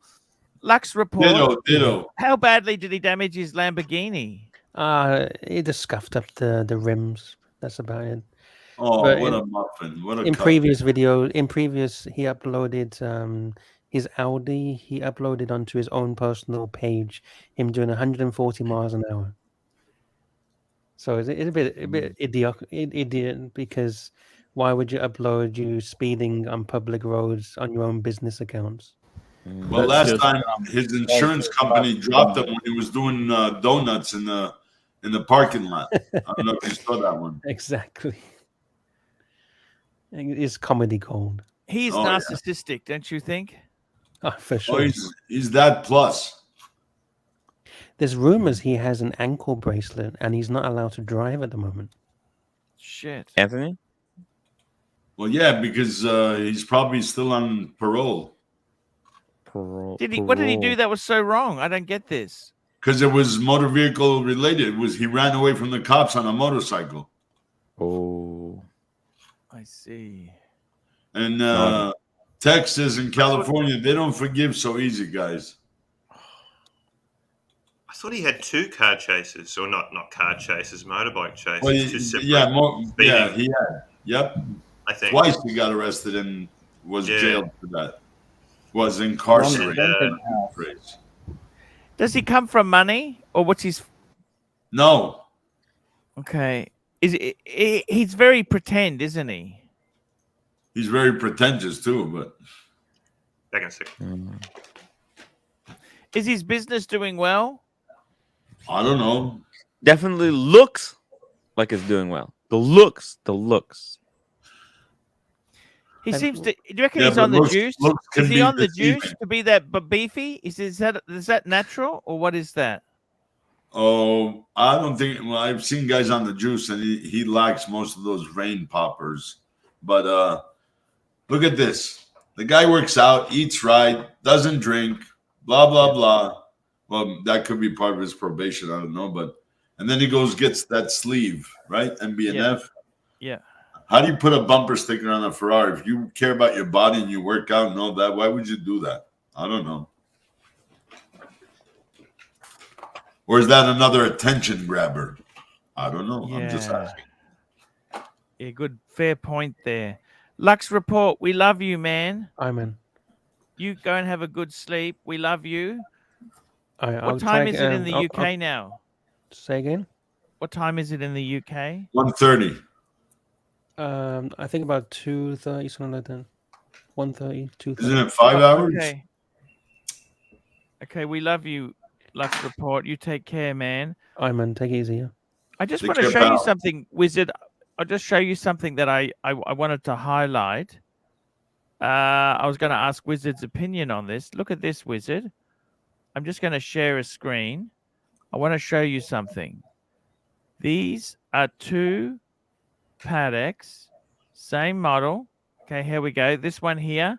Lux Report. Ditto. How badly did he damage his Lamborghini? He just scuffed up the rims. That's about it. Oh, But what a muffin! What a in cup. previous he uploaded his Audi. He uploaded onto his own personal page him doing 140 miles an hour. So it's a bit idiot, because why would you upload you speeding on public roads on your own business accounts? Well, last time his insurance company dropped him when he was doing donuts in the parking lot. I don't know if you saw that one. Exactly. It's comedy gold. He's narcissistic, don't you think? Oh, for sure. Oh, he's that plus. There's rumors he has an ankle bracelet and he's not allowed to drive at the moment. Shit. Anthony? Well, yeah, because he's probably still on parole. What did he do that was so wrong? I don't get this. Because it was motor vehicle related. He ran away from the cops on a motorcycle. Oh. I see. And Texas and California, they don't forgive so easy, guys. I thought he had 2 car chases, or not car chases, motorbike chases. Well, 2 separate. Yeah, he had. Yep. I think twice he got arrested and was jailed for that. Was incarcerated. Does he come from money, or what's his? No. Okay. He's very pretend, isn't he? He's very pretentious too, but. Back in a second. Is his business doing well? I don't know. Definitely looks like it's doing well. The looks. He seems to. Do you reckon he's on the juice? Is he on the juice to be that beefy? Is that natural, or what is that? Oh, I don't think. Well, I've seen guys on the juice, and he lacks most of those rain poppers. But look at this. The guy works out, eats right, doesn't drink, blah blah blah. Well, that could be part of his probation. I don't know, and then he gets that sleeve, right? MBNF. Yeah. How do you put a bumper sticker on a Ferrari? If you care about your body and you work out and all that, why would you do that? I don't know. Or is that another attention grabber? I don't know. Yeah. I'm just asking. Yeah, good, fair point there. Lux Report, we love you, man. Amen. You go and have a good sleep. We love you. What time is it in the UK now? Say again? What time is it in the UK? 1:30. I think about 2:30, something like that. 1:30, 2:30. Isn't it 5 hours? Okay, we love you, Lux Report. You take care, man. Amen. Take it easy. I just want to show you something, Wizard. I'll just show you something that I wanted to highlight. I was going to ask Wizard's opinion on this. Look at this, Wizard. I'm just going to share a screen. I want to show you something. These are 2 Paddocks, same model. Okay, here we go. This one here,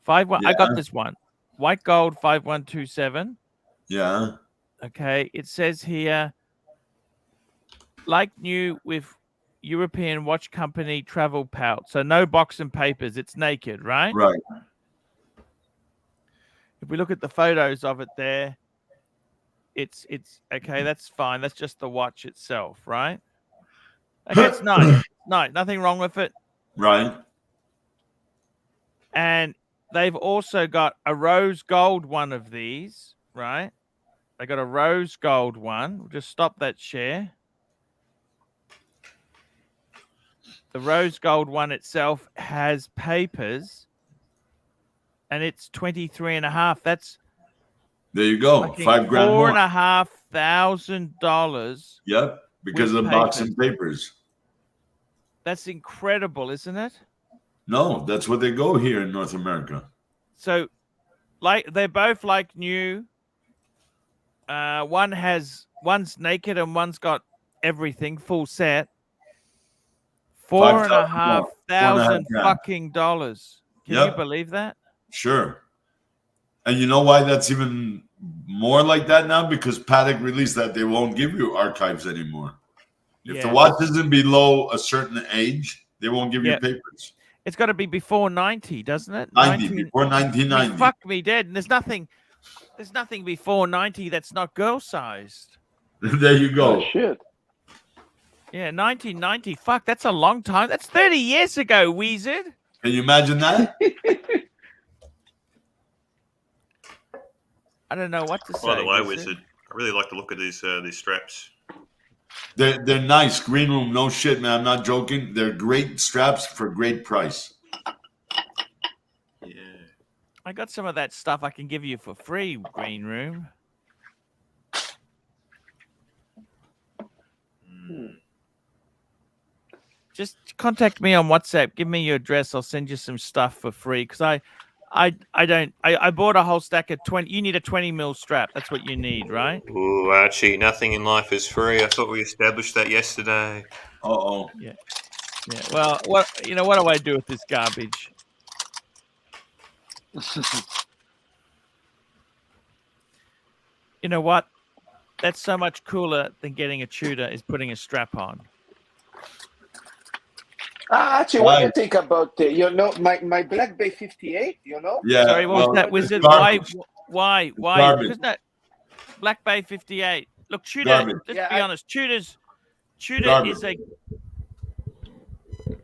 5-1. I got this one. White gold 5127. Yeah. Okay, it says here, like new with European watch company travel pouch. So no box and papers. It's naked, right? Right. If we look at the photos of it there, it's okay. That's fine. That's just the watch itself, right? Okay, it's nice. Nice. Nothing wrong with it. Right. And they've also got a rose gold one of these, right? They got a rose gold one. We'll just stop that share. The rose gold one itself has papers, and it's 23.5. That's there you go. $5 grand more. $4,500. Yep, because of the box and papers. That's incredible, isn't it? No, that's what they go here in North America. So, like, they're both like new. One's naked and one's got everything full set. $4,500 fucking dollars. Can you believe that? Sure. And you know why that's even more like that now? Because Patek released that they won't give you archives anymore. If the watch isn't below a certain age, they won't give you papers. It's got to be before 90, doesn't it? Before 1990. Fuck me dead. And there's nothing before 90 that's not girl sized. There you go. Oh, shit. Yeah, 1990. Fuck, that's a long time. That's 30 years ago, Wizard. Can you imagine that? I don't know what to say. By the way, Wizard, I really like the look of these straps. They're nice. Green Room, no shit, man. I'm not joking. They're great straps for great price. Yeah. I got some of that stuff I can give you for free, Green Room. Just contact me on WhatsApp. Give me your address. I'll send you some stuff for free. Because I bought a whole stack of 20. You need a 20 mil strap. That's what you need, right? Ooh, Archie, nothing in life is free. I thought we established that yesterday. Uh-oh. Yeah. Well, what do I do with this garbage? You know what? That's so much cooler than getting a Tudor is putting a strap on. Actually, what do you think about my Black Bay 58? Yeah. Sorry, what was that, Wizard? Why? Because that Black Bay 58. Look, Tudor. Let's be honest. Tudor is a.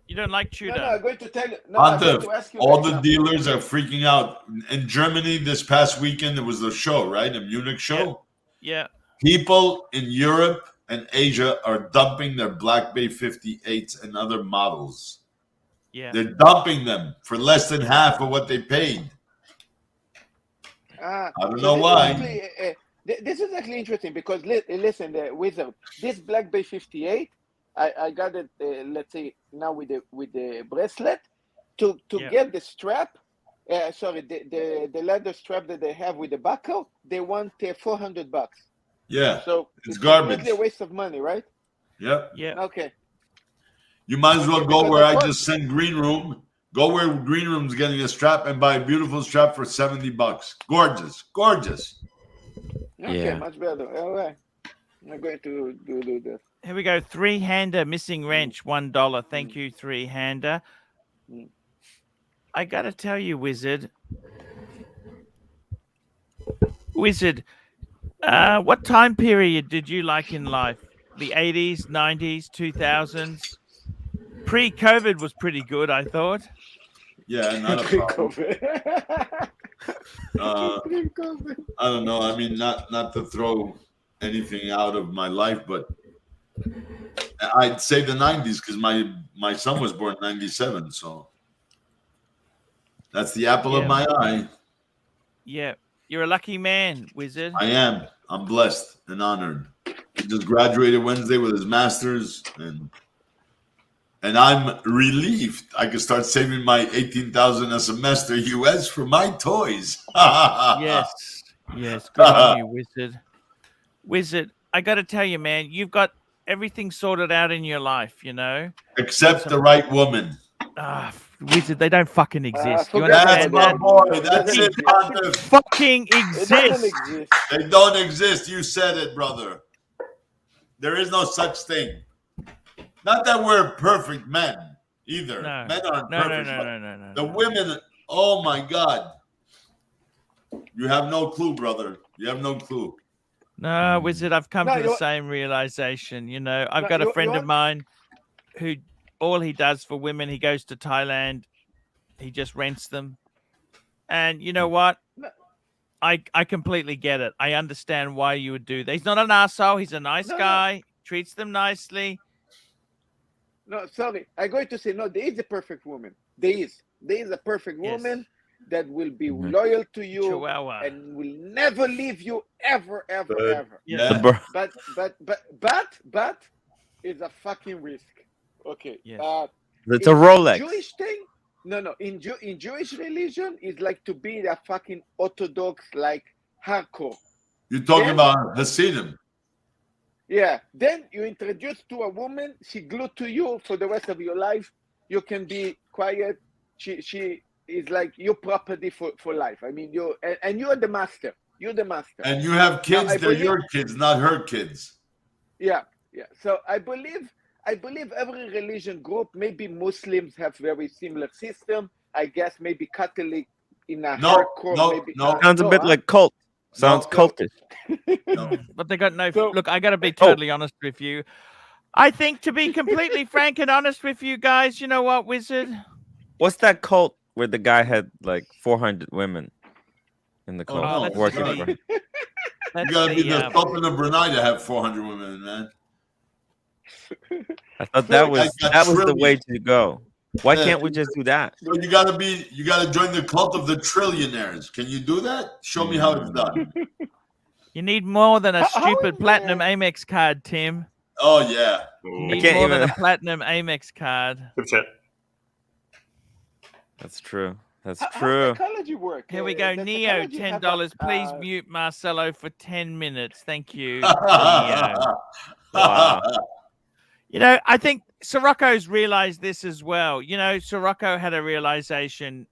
You don't like Tudor? No, I'm going to tell you. No, all the dealers are freaking out. In Germany this past weekend, there was the show, right? The Munich show. Yeah. People in Europe and Asia are dumping their Black Bay 58s and other models. Yeah. They're dumping them for less than half of what they paid. I don't know why. This is actually interesting because listen, Wizard, this Black Bay 58, I got it. Let's say now with the bracelet to get the strap. The leather strap that they have with the buckle. They want $400. Yeah, so it's garbage. It's a waste of money, right? Yep. Yeah. Okay. You might as well go where I just sent Green Room. Go where Green Room's getting a strap and buy a beautiful strap for $70. Gorgeous. Okay, much better. All right. I'm going to do this. Here we go. 3-hander missing wrench, $1. Thank you, 3-hander. I gotta tell you, Wizard. What time period did you like in life? The 80s, 90s, 2000s? Pre-COVID was pretty good, I thought. Yeah, not a problem. I don't know. I mean, not to throw anything out of my life, but I'd say the 90s because my son was born in 97, so that's the apple of my eye. Yeah. You're a lucky man, Wizard. I am. I'm blessed and honored. He just graduated Wednesday with his master's, and I'm relieved I can start saving my $18,000 a semester US for my toys. Yes, good on you, Wizard. Wizard, I got to tell you, man, you've got everything sorted out in your life, except the right woman. Wizard, they don't fucking exist. You That's understand my that? boy. That's it, They fucking exist. They don't exist. You said it, brother. There is no such thing. Not that we're perfect men either. No. Men aren't perfect. No. The women, oh my God. You have no clue, brother. You have no clue. No, Wizard, I've come to the same realization. I've got a friend of mine who all he does for women, he goes to Thailand, he just rents them, And you know what? I completely get it. I understand why you would do that. He's not an asshole. He's a nice guy. Treats them nicely. No, sorry. I'm going to say no. There is a perfect woman. There is a perfect woman that will be loyal to you Chihuahua. and will never leave you ever. Yeah. But it's a fucking risk. Okay. Yes. It's a Rolex. Jewish thing. No. In Jewish religion, it's like to be a fucking orthodox, like hardcore. You're talking about Hasidim. Yeah. Then you introduce to a woman, she glued to you for the rest of your life. You can be quiet. She is like your property for life. I mean, you're the master. You're the master. And you have kids. They're your kids, not her kids. Yeah. So I believe every religion group, maybe Muslims have very similar system. I guess maybe Catholic in a hardcore. Sounds a bit like cult. Sounds cultish. But they got no. Look, I got to be totally honest with you. I think, to be completely frank and honest with you guys, you know what, Wizard? What's that cult where the guy had like 400 women in the club working for him? You gotta be the Sultan of Brunei to have 400 women, man. I thought that was the way to go. Why can't we just do that? So you gotta join the cult of the trillionaires. Can you do that? Show me how it's done. You need more than a stupid platinum Amex card, Tim. Oh yeah. You need more than a platinum Amex card. That's true. That's How true. psychology work? Here we go. Does Neo, psychology $10. have Please mute Marcelo for 10 minutes. Thank you. Neo. Wow. You know, I think Sirocco's realized this as well. You know, Sirocco had a realization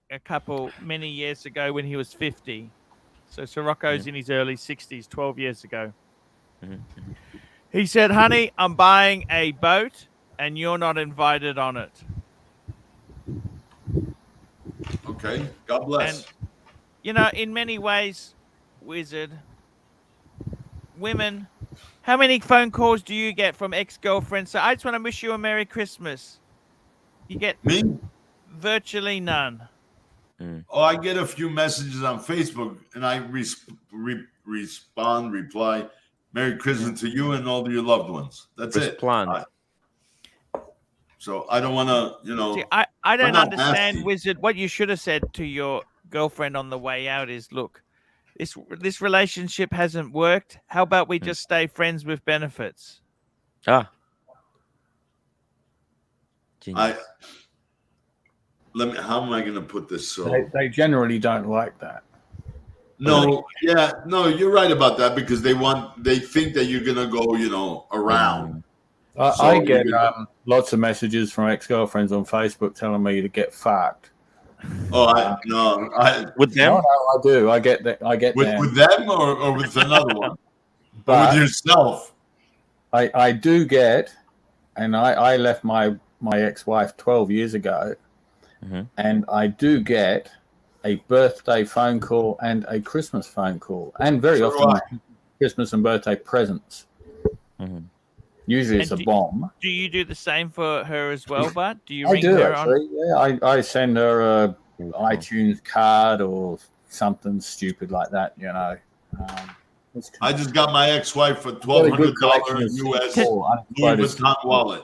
many years ago when he was 50. So Sirocco's in his early 60s, 12 years ago. He said, honey, I'm buying a boat and you're not invited on it. Okay. God bless. And, you know, in many ways, Wizard, women, how many phone calls do you get from ex-girlfriends? So I just want to wish you a Merry Christmas. You get me? Virtually none. Oh, I get a few messages on Facebook and I reply, Merry Christmas to you and all of your loved ones. That's it. So I don't want to, you know. See, I don't understand, Wizard. What you should have said to your girlfriend on the way out is, look, this relationship hasn't worked. How about we just stay friends with benefits? Genius. How am I going to put this? So they generally don't like that. No, you're right about that because they think that you're going to go, you know, around. I get lots of messages from ex-girlfriends on Facebook telling me to get fucked. Oh, with them? No, I do. I get that. I get with them or with another one, but or with yourself. I do get, and I left my ex-wife 12 years ago, and I do get a birthday phone call and a Christmas phone call, and very often Christmas and birthday presents. Usually it's a bomb. Do you do the same for her as well, Bart? Do you I ring do, her actually. on? Yeah, I send her a iTunes card or something stupid like that, you know. I just got my ex-wife for $1,200 US Louis Vuitton wallet.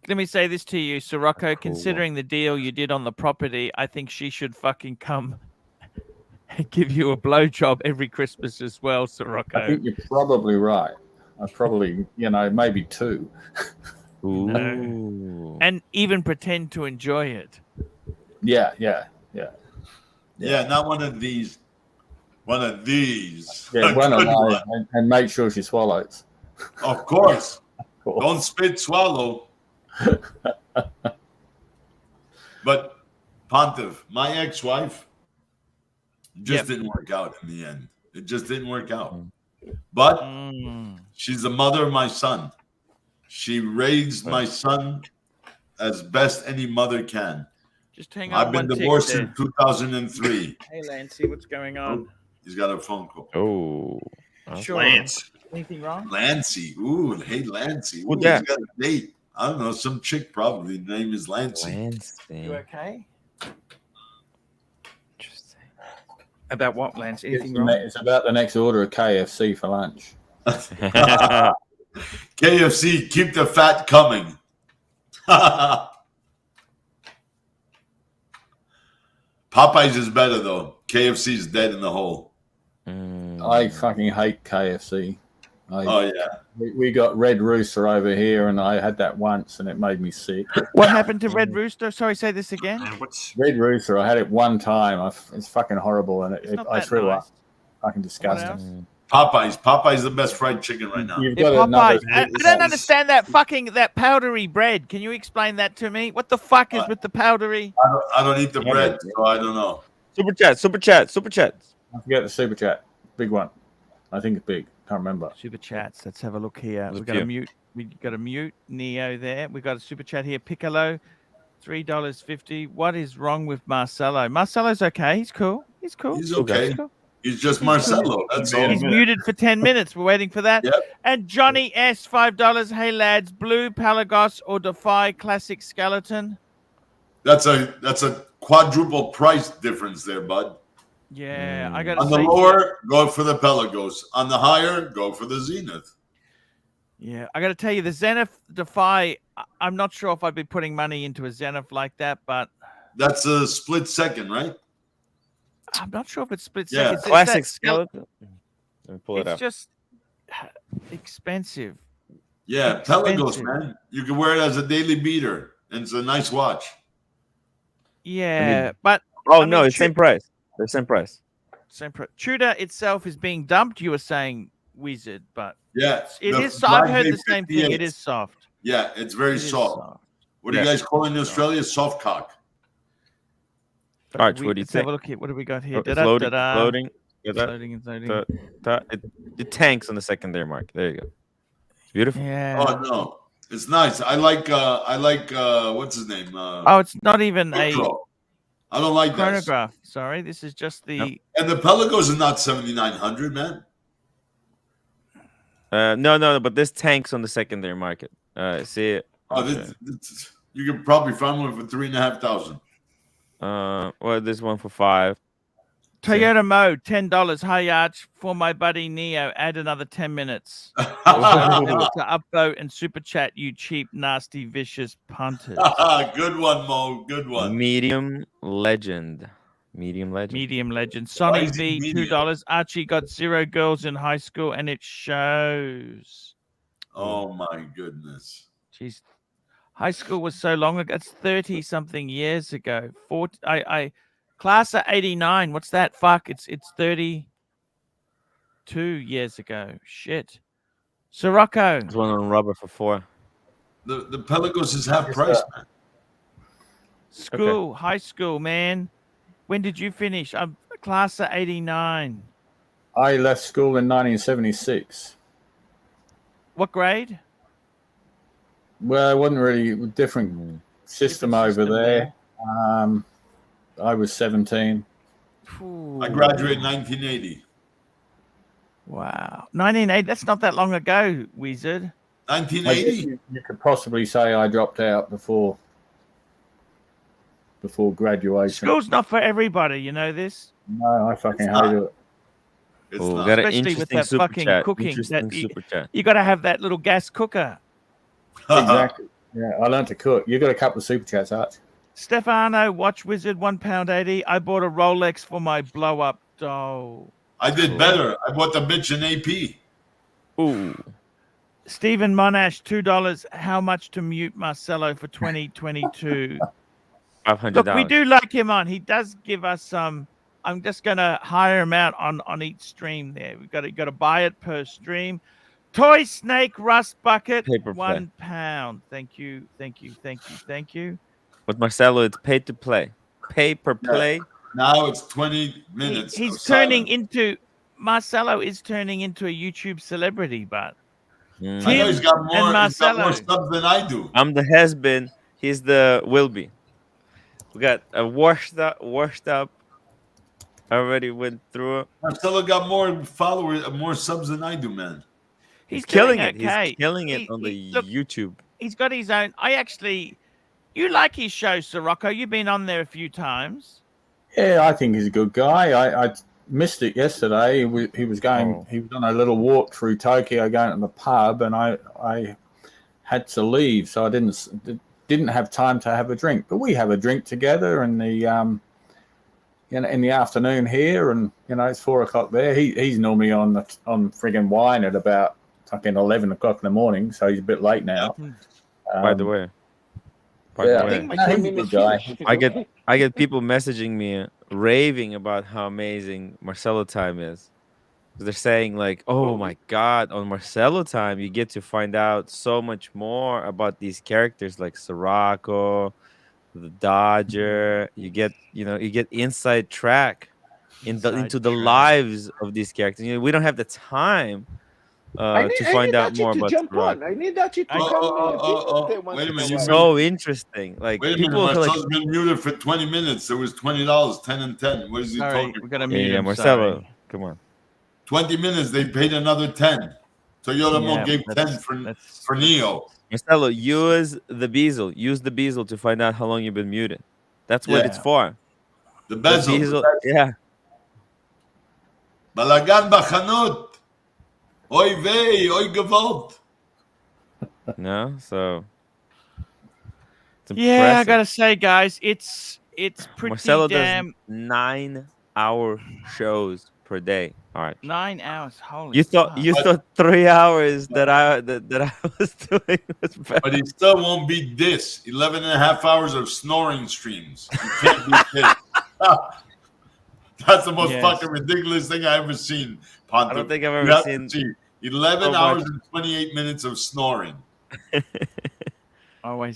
Let me say this to you, Sirocco. Considering the deal you did on the property, I think she should fucking come and give you a blowjob every Christmas as well, Sirocco. I think you're probably right. I probably, you know, maybe two. No. And even pretend to enjoy it. Yeah, not one of these. One of these. Yeah, one of mine, and make sure she swallows. Of course. Don't spit, swallow. But Pontiff, my ex-wife just didn't work out in the end. It just didn't work out. But she's the mother of my son. She raised my son as best any mother can. Just hang on. I've been divorced since 2003. Hey, Lancy, what's going on? He's got a phone call. Oh, sure. Lance. Anything wrong? Lancy. Ooh, hey, Lancy. Who's He's that? got a date. I don't know, some chick probably. The name is Lancy. You okay? Interesting. About what, Lance? Anything wrong? It's about the next order of KFC for lunch. KFC, keep the fat coming. Popeyes is better though. KFC is dead in the hole. I fucking hate KFC. Oh yeah. We got Red Rooster over here, and I had that once, and it made me sick. What happened to Red Rooster? Sorry, say this again. Red Rooster, I had it one time. It's fucking horrible, and I threw up. Fucking What disgusting. else? Popeyes the best fried chicken right now. You've Yeah, got another. Popeyes. I don't understand that powdery bread. Can you explain that to me? What the fuck is with the powdery? I don't eat the bread, so I don't know. Super chat. I forget the super chat. Big one. I think it's big. Can't remember. Super chats. Let's have a look here. Look We've got here. a mute. We got a mute Neo there. We got a super chat here. Piccolo, $3.50. What is wrong with Marcelo? Marcelo's okay. He's cool. He's cool. He's okay. He's cool. He's just Marcelo. That's all. He's muted for 10 minutes. We're waiting for that. Yep. And Johnny S, $5. Hey lads, Blue Palagos or Defy Classic Skeleton? That's a quadruple price difference there, bud. Yeah, I got to On say. the lower, go for the Pelagos. On the higher, go for the Zenith. Yeah, I got to tell you, the Zenith Defy, I'm not sure if I'd be putting money into a Zenith like that, but That's a split second, right? I'm not sure if it's split Yeah. second. It's Classic that skeleton. Let me pull it It's up. just expensive. Yeah, Pelagos, Expensive. man. You can wear it as a daily beater, and it's a nice watch. Yeah, but Oh I no, mean, it's same price. The same price. Tudor itself is being dumped. You were saying Wizard, but Yeah, it the is. I've Black heard Bay the same thing. 58. It is soft. Yeah, it's very It is soft. What do you Yeah. guys call it in Australia? Soft cock. Arch, what do you Let's have think? a look here. What do we got here? Oh, it's loading. Da-da-da-da. Loading. Yeah, that- Loading and loading. it tanks on the secondary market. There you go. It's beautiful. Yeah. Oh no, it's nice. I like what's his name? Oh, it's not even a Outro. I don't like that. chronograph. Sorry, this is just the. And the Pelagos is not 7,900, man. No, but this tanks on the secondary market. See it. Oh, you could probably find one for 3,500. Well, this one for 5. Toyota Mode, $10. Hi, Arch. For my buddy Neo, add another 10 minutes. to upvote and super chat, you cheap, nasty, vicious punters. Good one, Mo. Good one. Medium legend. Medium legend. Medium legend. Sonny Why is V, it medium? $2. Archie got 0 girls in high school, and it shows. Oh my goodness. Jeez. High school was so long ago. It's 30-something years ago. Class of 89. What's that? Fuck. It's 32 years ago. Shit. Sirocco. There's one on rubber for 4. The Pelagos is half price, man. School, high school, man. When did you finish? I'm class of 89. I left school in 1976. What grade? Well, it wasn't really a different system over there. I was 17. Ooh. I graduated in 1980. Wow. 1980. That's not that long ago, Wizard. 1980? You could possibly say I dropped out before graduation. School's not for everybody. You know this? No, I fucking hated it. It's Oh, not. got an Especially with interesting that super fucking chat. cooking. Interesting That- super chat. You got to have that little gas cooker. Exactly. Yeah, I learned to cook. You got a couple of super chats, Arch. Stefano, Watch Wizard, £1.80. I bought a Rolex for my blow up doll. I did better. I bought the bitch in AP. Ooh. Stephen Monash, $2. How much to mute Marcelo for 2022? $500. Look, we do like him on. He does give us some. I'm just gonna hire him out on each stream. There, we got to buy it per stream. Toy Snake Rust Bucket, Paper play. £1. Thank you. With Marcelo, it's pay to play. Pay per play. Now it's 20 minutes. He's of turning silence. into Marcelo is turning into a YouTube celebrity, but Mm. I know he's got more, and he's got more Marcelo. subs than I do. I'm the has been. He's the will be. We got a washed up. Already went through it. Marcelo got more followers, more subs than I do, man. He's doing killing it. okay. He's killing it on Look, the YouTube. he's got his own. I actually You like his show, Sirocco. You've been on there a few times. Yeah, I think he's a good guy. I missed it yesterday. He was going. Oh. He was on a little walk through Tokyo, going to the pub, and I had to leave, so I didn't have time to have a drink. But we have a drink together in the in the afternoon here, and it's 4 o'clock there. He's normally on friggin' wine at about fucking 11 o'clock in the morning, so he's a bit late now. By the way. He's a good guy. I get people messaging me raving about how amazing Marcelo time is. They're saying like, "Oh my God, on Marcelo time you get to find out so much more about these characters like Sirocco, the Dodger. You get inside track into the lives of these characters. We don't have the time to find out more about Sirocco. I need Archie to come. Wait a minute. It's so interesting. Like Wait a people minute. feel Marcelo's been muted for 20 minutes. There was $20, 10 and 10. What is he talking? We gotta mute him. Marcelo, sorry. come on. 20 minutes. They paid another 10. Toyota gave 10 for Neo. Marcelo, use the bezel. Use the bezel to find out how long you've been muted. That's what it's for. The bezel. Yeah. Balagan bachanot. Oy vey, oy gewalt. No, so it's Yeah, I gotta say, guys, it's pretty Marcelo damn. does 9-hour shows per day. All right. 9 hours. Holy. You thought 3 hours that I was doing was better. But he still won't beat this. 11 and a half hours of snoring streams. You can't beat this. That's the most fucking ridiculous thing I ever seen, Ponto. I don't think I've ever seen 11 hours and 28 minutes of snoring.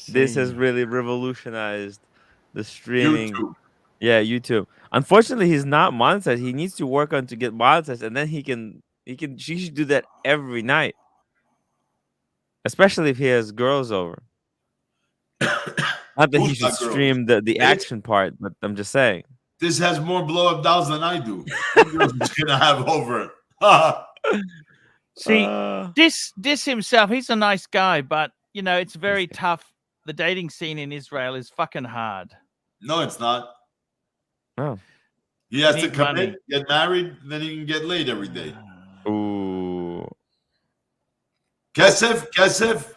This has really revolutionized the streaming. YouTube. Yeah, YouTube. Unfortunately, he's not monetized. He needs to work on to get monetized, and then she should do that every night. Especially if he has girls over. Not that he should stream the action part, but I'm just saying. This has more blow-up dolls than I do. He's gonna have over. See, this himself, he's a nice guy, but it's very tough. The dating scene in Israel is fucking hard. No, it's not. Oh. He has to commit, get married, then he can get laid every day. Ooh. Kesef.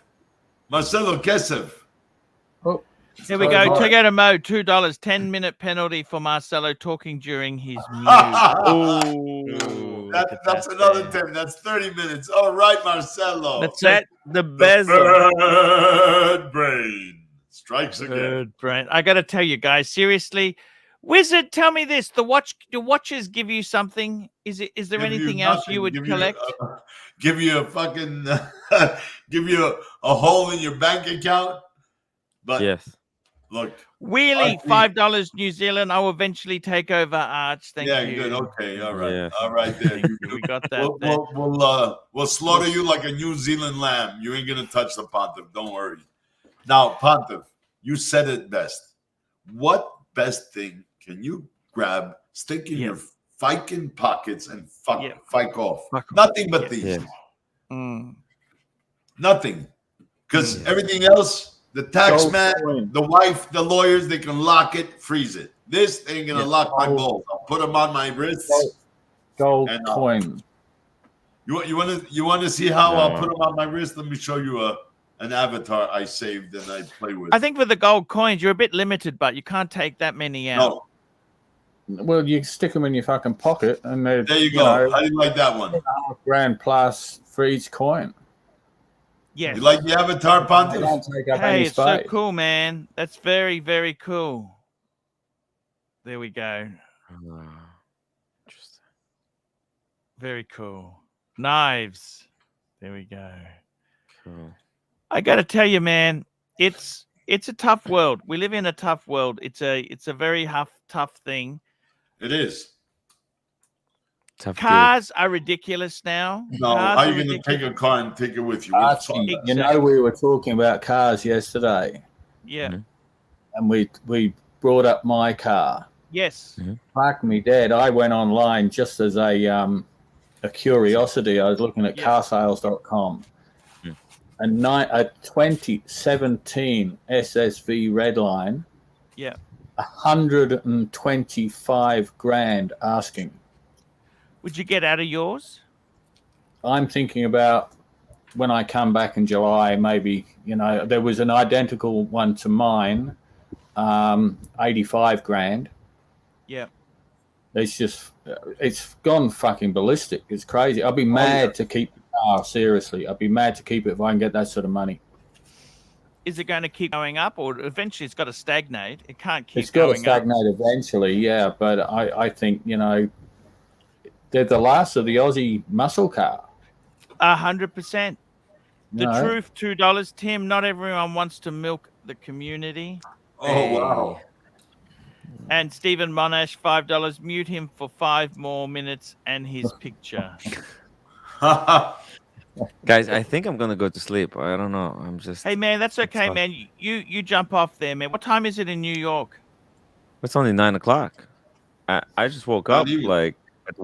Marcelo, Kesef. Oh. Here we go. Together mode, $2. 10-minute penalty for Marcelo talking during his mute. That's another 10. That's 30 minutes. All right, Marcelo. That's it. The bezel. Third brain strikes again. Third brain. I got to tell you guys, seriously, Wizard, tell me this: the watches give you something? Is there anything else you would collect? Give you a fucking, give you a hole in your bank account. But yes. Look, Wheelie, $5 New Zealand. I will eventually take over, Arch. Thank you. Yeah, good. Okay, all right, Yeah. all right. There, we got that. We'll slaughter you like a New Zealand lamb. You ain't gonna touch the Pontiff. Don't worry. Now, Pontiff, you said it best. What best thing can you grab, stick in your fucking pockets, and fuck off? Nothing but these. Nothing, because everything else. The tax man, the wife, the lawyers, they can lock it, freeze it. This ain't gonna lock my balls. I'll put them on my wrists. Gold coin. You want to see how I'll put them on my wrist? Let me show you an avatar I saved and I play with. I think with the gold coins, you're a bit limited, but you can't take that many out. No. Well, you stick them in your fucking pocket, and there you go. How do you like that one? $1,000 plus for each coin. Yes. You like the avatar, Pontiff? Hey, it's so cool, man. That's very, very cool. There we go. Interesting. Very cool. Knives. There we go. Cool. I got to tell you, man, it's a tough world. We live in a tough world. It's a very tough thing. It is. Cars are ridiculous now. No, how are you going to take a car and take it with you? Archie, you know, we were talking about cars yesterday. Yeah. And we brought up my car. Yes. Fuck me dead. I went online just as a curiosity. I was looking at carsales.com. a 2017 SSV Redline. Yeah. 125 grand asking. Would you get out of yours? I'm thinking about when I come back in July, maybe, there was an identical one to mine, 85 grand. Yeah. It's gone fucking ballistic. It's crazy. I'd be mad to keep the car, seriously. I'd be mad to keep it if I can get that sort of money. Is it going to keep going up, or eventually it's got to stagnate? It can't keep It's got to going stagnate eventually, yeah. But I think, they're the last of the Aussie muscle car. 100%. The No. truth, $2, Tim. Not everyone wants to milk the community. Oh, wow. And Stephen Monash, $5. Mute him for 5 more minutes and his picture. Guys, I think I'm gonna go to sleep. I don't know. I'm just. Hey man, that's okay, man. You jump off there, man. What time is it in New York? It's only 9 o'clock. I just woke Not up even. like at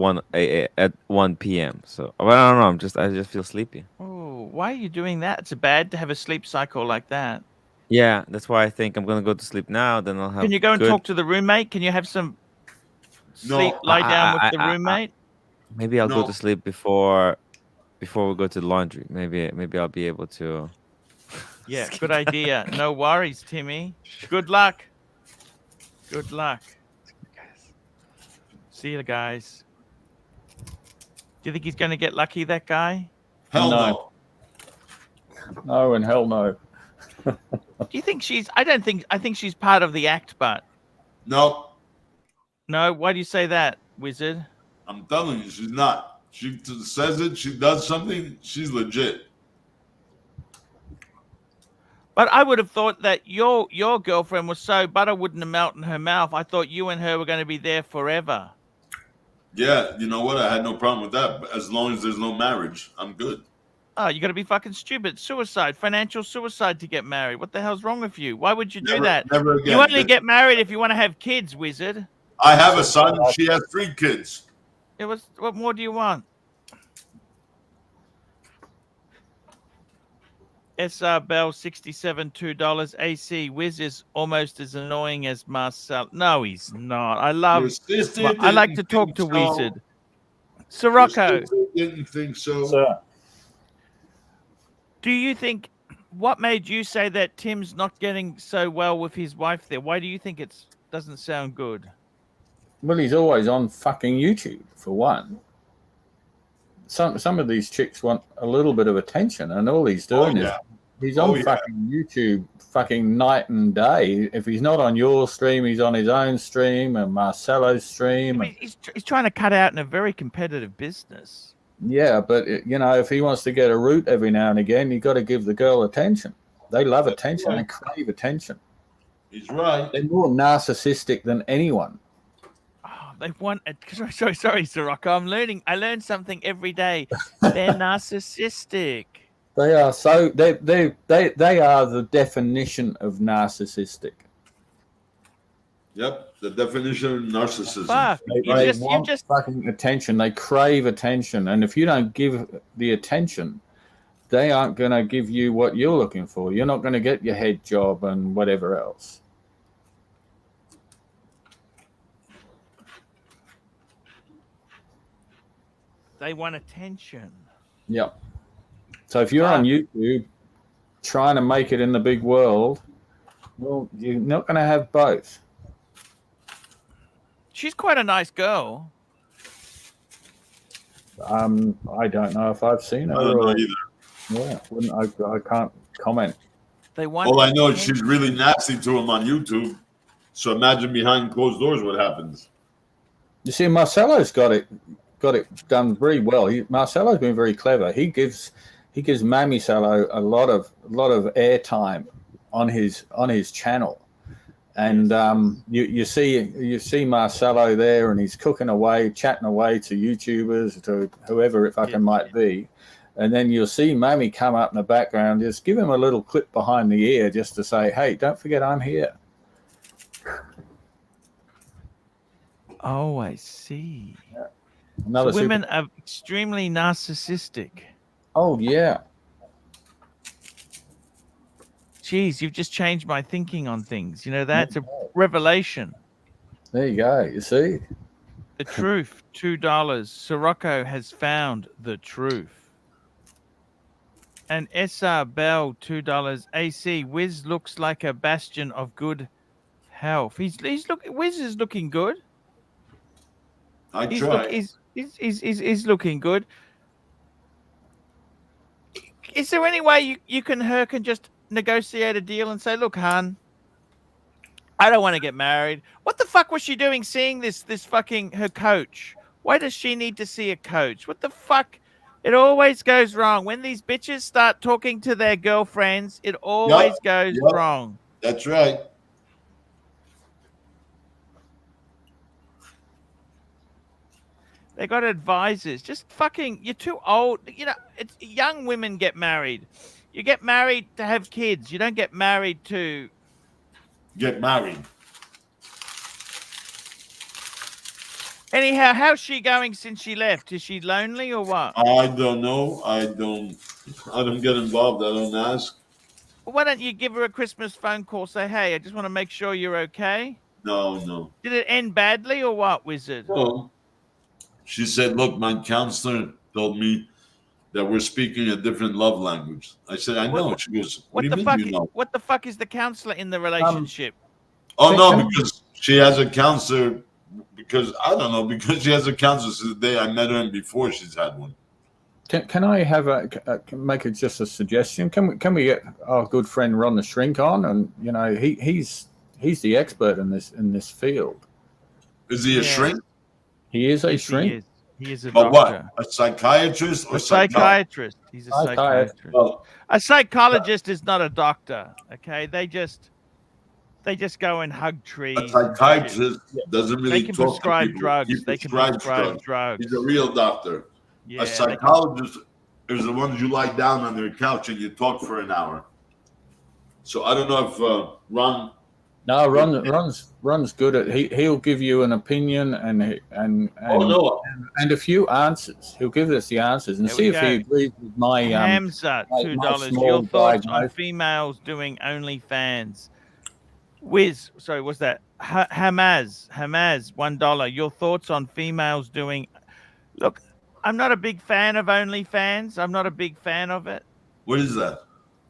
1 p.m. So I don't know. I just feel sleepy. Oh, why are you doing that? It's bad to have a sleep cycle like that. Yeah, that's why I think I'm gonna go to sleep now. Then I'll have. Can you go and talk to the roommate? Can you have some sleep? Lie down with the roommate. Maybe I'll go to sleep before we go to the laundry. Maybe I'll be able to. Yeah, good idea. No worries, Timmy. Good luck. Good luck. See you guys. Do you think he's going to get lucky, that guy? Hell no. No and hell no. Do you think I think she's part of the act, but. No. No? Why do you say that, Wizard? I'm telling you, she's not. She says it, she does something, she's legit. But I would have thought that your girlfriend was so butter wouldn't melt in her mouth. I thought you and her were going to be there forever. Yeah, you know what? I had no problem with that. But as long as there's no marriage, I'm good. Oh, you got to be fucking stupid. Suicide, financial suicide to get married. What the hell's wrong with you? Why would you do that? Never again. You only get married if you want to have kids, Wizard. I have a son. She has 3 kids. What more do you want? SR Bell 67 $2 AC. Wiz is almost as annoying as Marcel. No, he's not. I like to talk to Wizard. Sirocco. Didn't think so. Sir. Do you think what made you say that Tim's not getting so well with his wife there? Why do you think it doesn't sound good? Well, he's always on fucking YouTube, for one. Some of these chicks want a little bit of attention, and all he's doing is he's on fucking YouTube fucking night and day. If he's not on your stream, he's on his own stream and Marcelo's stream. He's trying to cut out in a very competitive business. Yeah, but if he wants to get a root every now and again, you got to give the girl attention. They love attention. Right. They crave attention. He's right. They're more narcissistic than anyone. Oh, they want it. Sorry, Sirocco. I learn something every day. They're narcissistic. They are so. They are the definition of narcissistic. Yep, the definition of narcissism. Fuck. They want fucking attention. They crave attention, and if you don't give the attention, they aren't going to give you what you're looking for. You're not going to get your head job and whatever else. They want attention. Yep. So if you're on YouTube trying to make it in the big world, well, you're not going to have both. She's quite a nice girl. I don't know if I've seen her. I don't know either. Yeah, I can't comment. All I know is she's really nasty to him on YouTube. So imagine behind closed doors what happens. You see, Marcelo's got it done very well. Marcelo's been very clever. He gives Mammy Salo a lot of airtime on his channel. And you see Marcelo there, and he's cooking away, chatting away to YouTubers, to whoever it fucking might be, and then you'll see Mammy come up in the background, just give him a little clip behind the ear, just to say, "Hey, don't forget I'm here." Oh, I see. Yeah. Women are extremely narcissistic. Oh yeah. Geez, you've just changed my thinking on things. You know, that's a revelation. There you go. You see? The truth, $2. Sirocco has found the truth. And SR Bell, $2. AC Wiz looks like a bastion of good health. Wiz is looking good. He's looking good. Is there any way her can just negotiate a deal and say, look, hon, I don't want to get married. What the fuck was she doing seeing this fucking her coach? Why does she need to see a coach? What the fuck? It always goes wrong. When these bitches start talking to their girlfriends, it always goes wrong. That's right. They got advisors. Just fucking, you're too old. You know, it's young women get married. You get married to have kids. You don't get married to get married. Anyhow, how's she going since she left? Is she lonely or what? I don't know. I don't get involved. I don't ask. Why don't you give her a Christmas phone call? Say, hey, I just want to make sure you're okay. No. Did it end badly or what, Wizard? No. She said, look, my counselor told me that we're speaking a different love language. I said, I know. She goes, what do you mean you know? What the fuck is the counselor in the relationship? Because she has a counselor. Because I don't know. Because she has a counselor since the day I met her and before she's had one. Can I have make it just a suggestion? Can we get our good friend Ron the Shrink on? And you know he's the expert in this field. Is he a shrink? He is a shrink. He is a doctor. What? A psychiatrist or a psychiatrist? He's a psychiatrist. Well, a psychologist is not a doctor. Okay, they just go and hug trees. A psychiatrist doesn't really they can talk prescribe to people. drugs. They can prescribe drugs. He's a real doctor. Yeah, a psychologist is the ones you lie down on their couch and you talk for an hour. So I don't know if Ron. No, Ron's good at. He'll give you an opinion and a few answers. He'll give us the answers and see if he agrees with my Hamza, $2. Your thoughts on females doing OnlyFans? Wiz, sorry, what's that? Hamaz, $1. Your thoughts on females doing? Look, I'm not a big fan of OnlyFans. I'm not a big fan of it. What is that?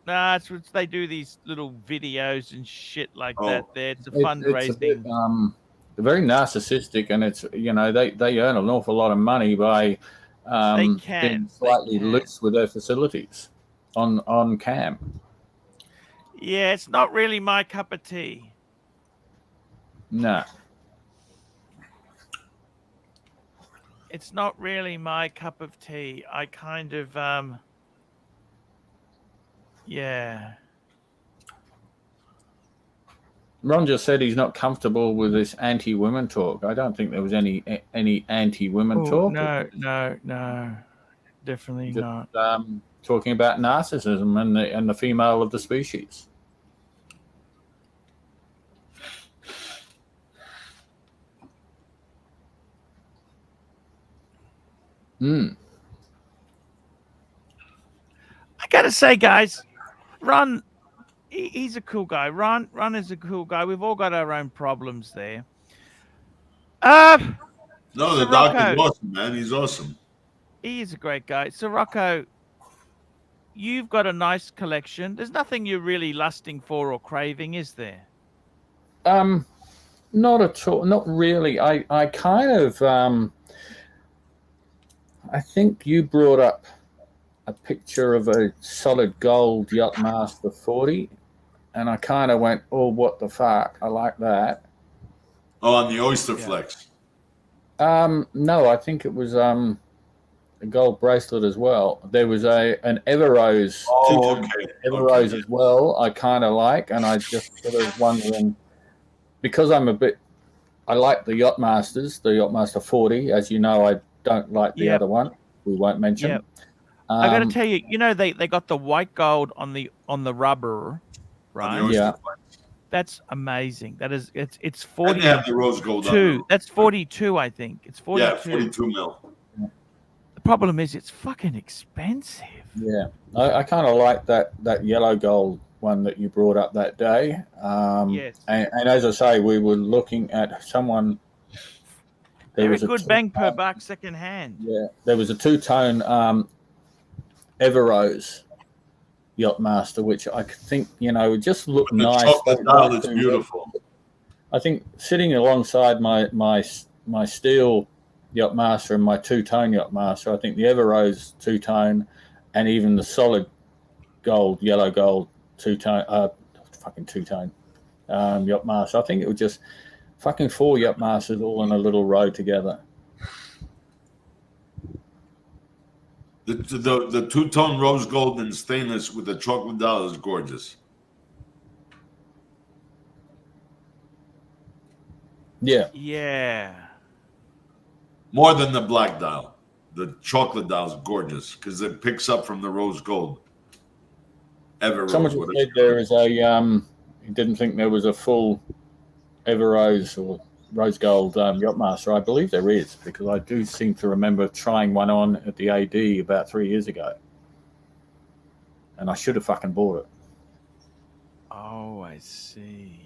Nah, they do these little videos and shit like that. There, it's a fundraising. It's a bit, they're very narcissistic, and it's they earn an awful lot of money by being slightly loose with their facilities on cam. Yeah, it's not really my cup of tea. No. It's not really my cup of tea. I kind of, yeah. Ron just said he's not comfortable with this anti-women talk. I don't think there was any anti-women talk. No. Definitely just, not. Talking about narcissism and the female of the species. I gotta say, guys, Ron, he's a cool guy. Ron is a cool guy. We've all got our own problems there. No, the doctor's awesome, man. He's awesome. He is a great guy. So, Rocco, you've got a nice collection. There's nothing you're really lusting for or craving, is there? Not at all. Not really. I kind of I think you brought up a picture of a solid gold Yachtmaster 40, and I kind of went, "Oh, what the fuck? I like that." Oh, on the Oyster Flex. No, I think it was a gold bracelet as well. There was an Everrose. Oh, okay. Everrose as well. I kind of like, and I just sort of wondering because I like the Yachtmasters, the Yachtmaster 40. As you know, I don't like the other one. We won't mention. Yep. I got to tell you, they got the white gold on the rubber, right? Yeah. That's amazing. That is, it's 40. And they have the rose gold on. That's 42, I think. It's 42. Yeah, 42 mil. The problem is it's fucking expensive. Yeah, I kind of like that yellow gold one that you brought up that day. Yes. And as I say, we were looking at someone. They're a good bang per buck second hand. Yeah, there was a two-tone Everose Yachtmaster, which I think, just looked nice. The chocolate dial is beautiful. I think sitting alongside my steel Yachtmaster and my two-tone Yachtmaster, I think the Everose two-tone and even the solid gold, yellow gold two-tone Yachtmaster. I think it was just fucking 4 Yachtmasters all in a little row together. The two-tone rose gold and stainless with the chocolate dial is gorgeous. Yeah. Yeah. More than the black dial. The chocolate dial is gorgeous because it picks up from the rose gold. Someone said there is a he didn't think there was a full Everose or rose gold Yachtmaster. I believe there is, because I do seem to remember trying one on at the AD about 3 years ago, and I should have fucking bought it. Oh, I see.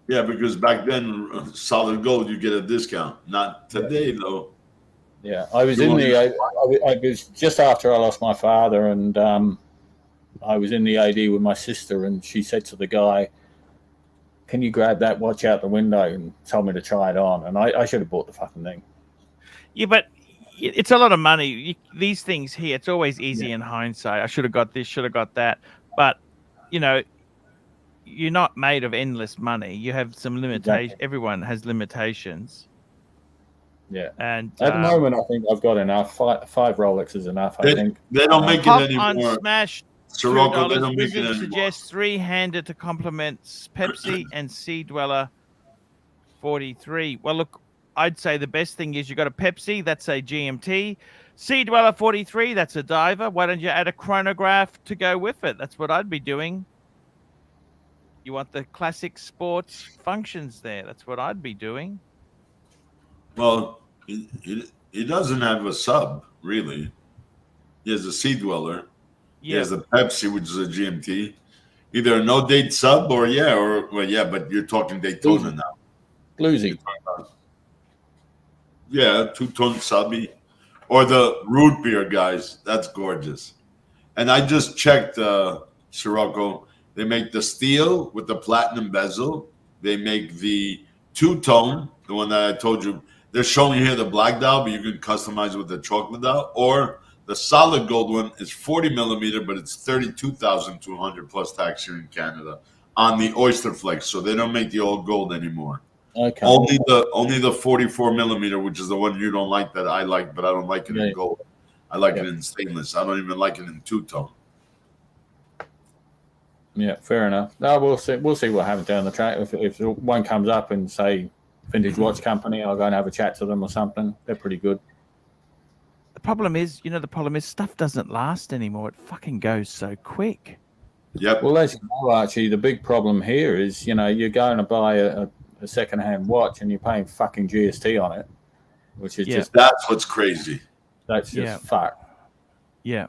Yeah, because back then, solid gold, you get a discount. Not today, though. Yeah, I was I was just after I lost my father, and I was in the AD with my sister, and she said to the guy, "Can you grab that watch out the window?" and told me to try it on, and I should have bought the fucking thing. Yeah, but it's a lot of money. These things here, it's always easy in hindsight. I should have got this, should have got that. But, you're not made of endless money. You have some limitations. Exactly. Everyone has limitations. Yeah. And at the moment, I think I've got enough. Five Rolex is enough, I think. They don't make it anymore. On Smash, Sirocco, they don't make it Wizard anymore. suggests 3-hander to complement Pepsi and Sea Dweller 43. Well, look, I'd say the best thing is you got a Pepsi, that's a GMT. Sea Dweller 43, that's a diver. Why don't you add a chronograph to go with it? That's what I'd be doing. You want the classic sports functions there. That's what I'd be doing. Well, he doesn't have a sub, really. He has a Sea Dweller. He has a Pepsi, which is a GMT. Either a no-date sub or but you're talking Daytona now. Bluesy. Yeah, two-tone subby. Or the root beer, guys. That's gorgeous. And I just checked Sirocco. They make the steel with the platinum bezel. They make the two-tone, the one that I told you. They're showing here the black dial, but you can customize it with the chocolate dial. Or the solid gold one is 40 millimeter, but it's 32,200 plus tax here in Canada on the Oyster Flex. So they don't make the old gold anymore. Okay. Only the 44 millimeter, which is the one you don't like that I like, but I don't like it in gold. I like it in stainless. I don't even like it in two-tone. Yeah, fair enough. No, we'll see. We'll see what happens down the track. If one comes up and say Vintage Watch Company, I'll go and have a chat to them or something. They're pretty good. The problem is, stuff doesn't last anymore. It fucking goes so quick. Yep. Well, as you know, Archie, the big problem here is, you're going to buy a second-hand watch and you're paying fucking GST on it, which is just... That's what's crazy. That's just fucked. Yeah.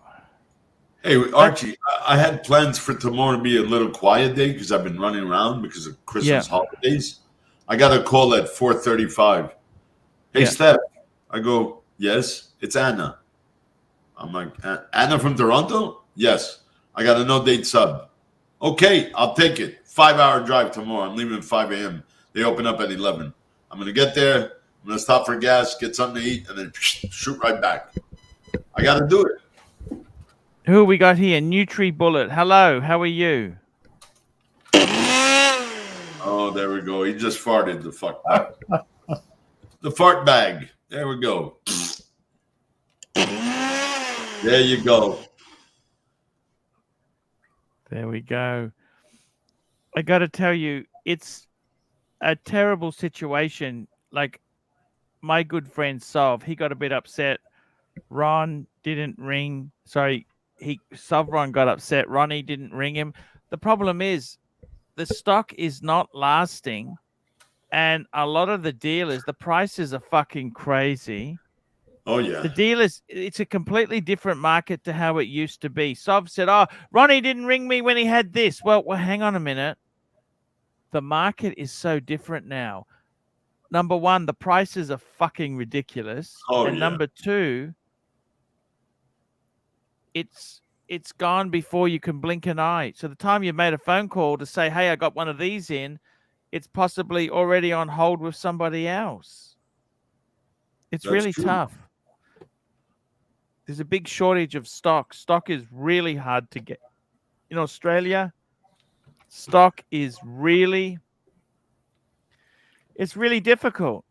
Hey, Archie, I had plans for tomorrow to be a little quiet day because I've been running around because of Christmas holidays. I got a call at 4:35. Hey, Steph. I go, yes, it's Anna. I'm like, Anna from Toronto? Yes. I got a no-date sub. Okay, I'll take it. 5-hour drive tomorrow. I'm leaving at 5 a.m. They open up at 11. I'm going to get there. I'm going to stop for gas, get something to eat, and then shoot right back. I got to do it. Who we got here? Nutri Bullet. Hello, how are you? Oh, there we go. He just farted, the fuck bag. The fart bag. There we go. There you go. There we go. I got to tell you, it's a terrible situation. Like, my good friend Sov, he got a bit upset. Ron didn't ring. Sorry, Sovron got upset. Ronnie didn't ring him. The problem is the stock is not lasting, and a lot of the dealers, the prices are fucking crazy. Oh, yeah. The dealers, it's a completely different market to how it used to be. Sov said, oh, Ronnie didn't ring me when he had this. Well, hang on a minute. The market is so different now. Number one, the prices are fucking ridiculous. Oh, and yeah. number two, it's gone before you can blink an eye. So the time you've made a phone call to say, hey, I got one of these in, it's possibly already on hold with somebody else. It's That's really true. tough. There's a big shortage of stock. Stock is really hard to get. In Australia, stock is really difficult.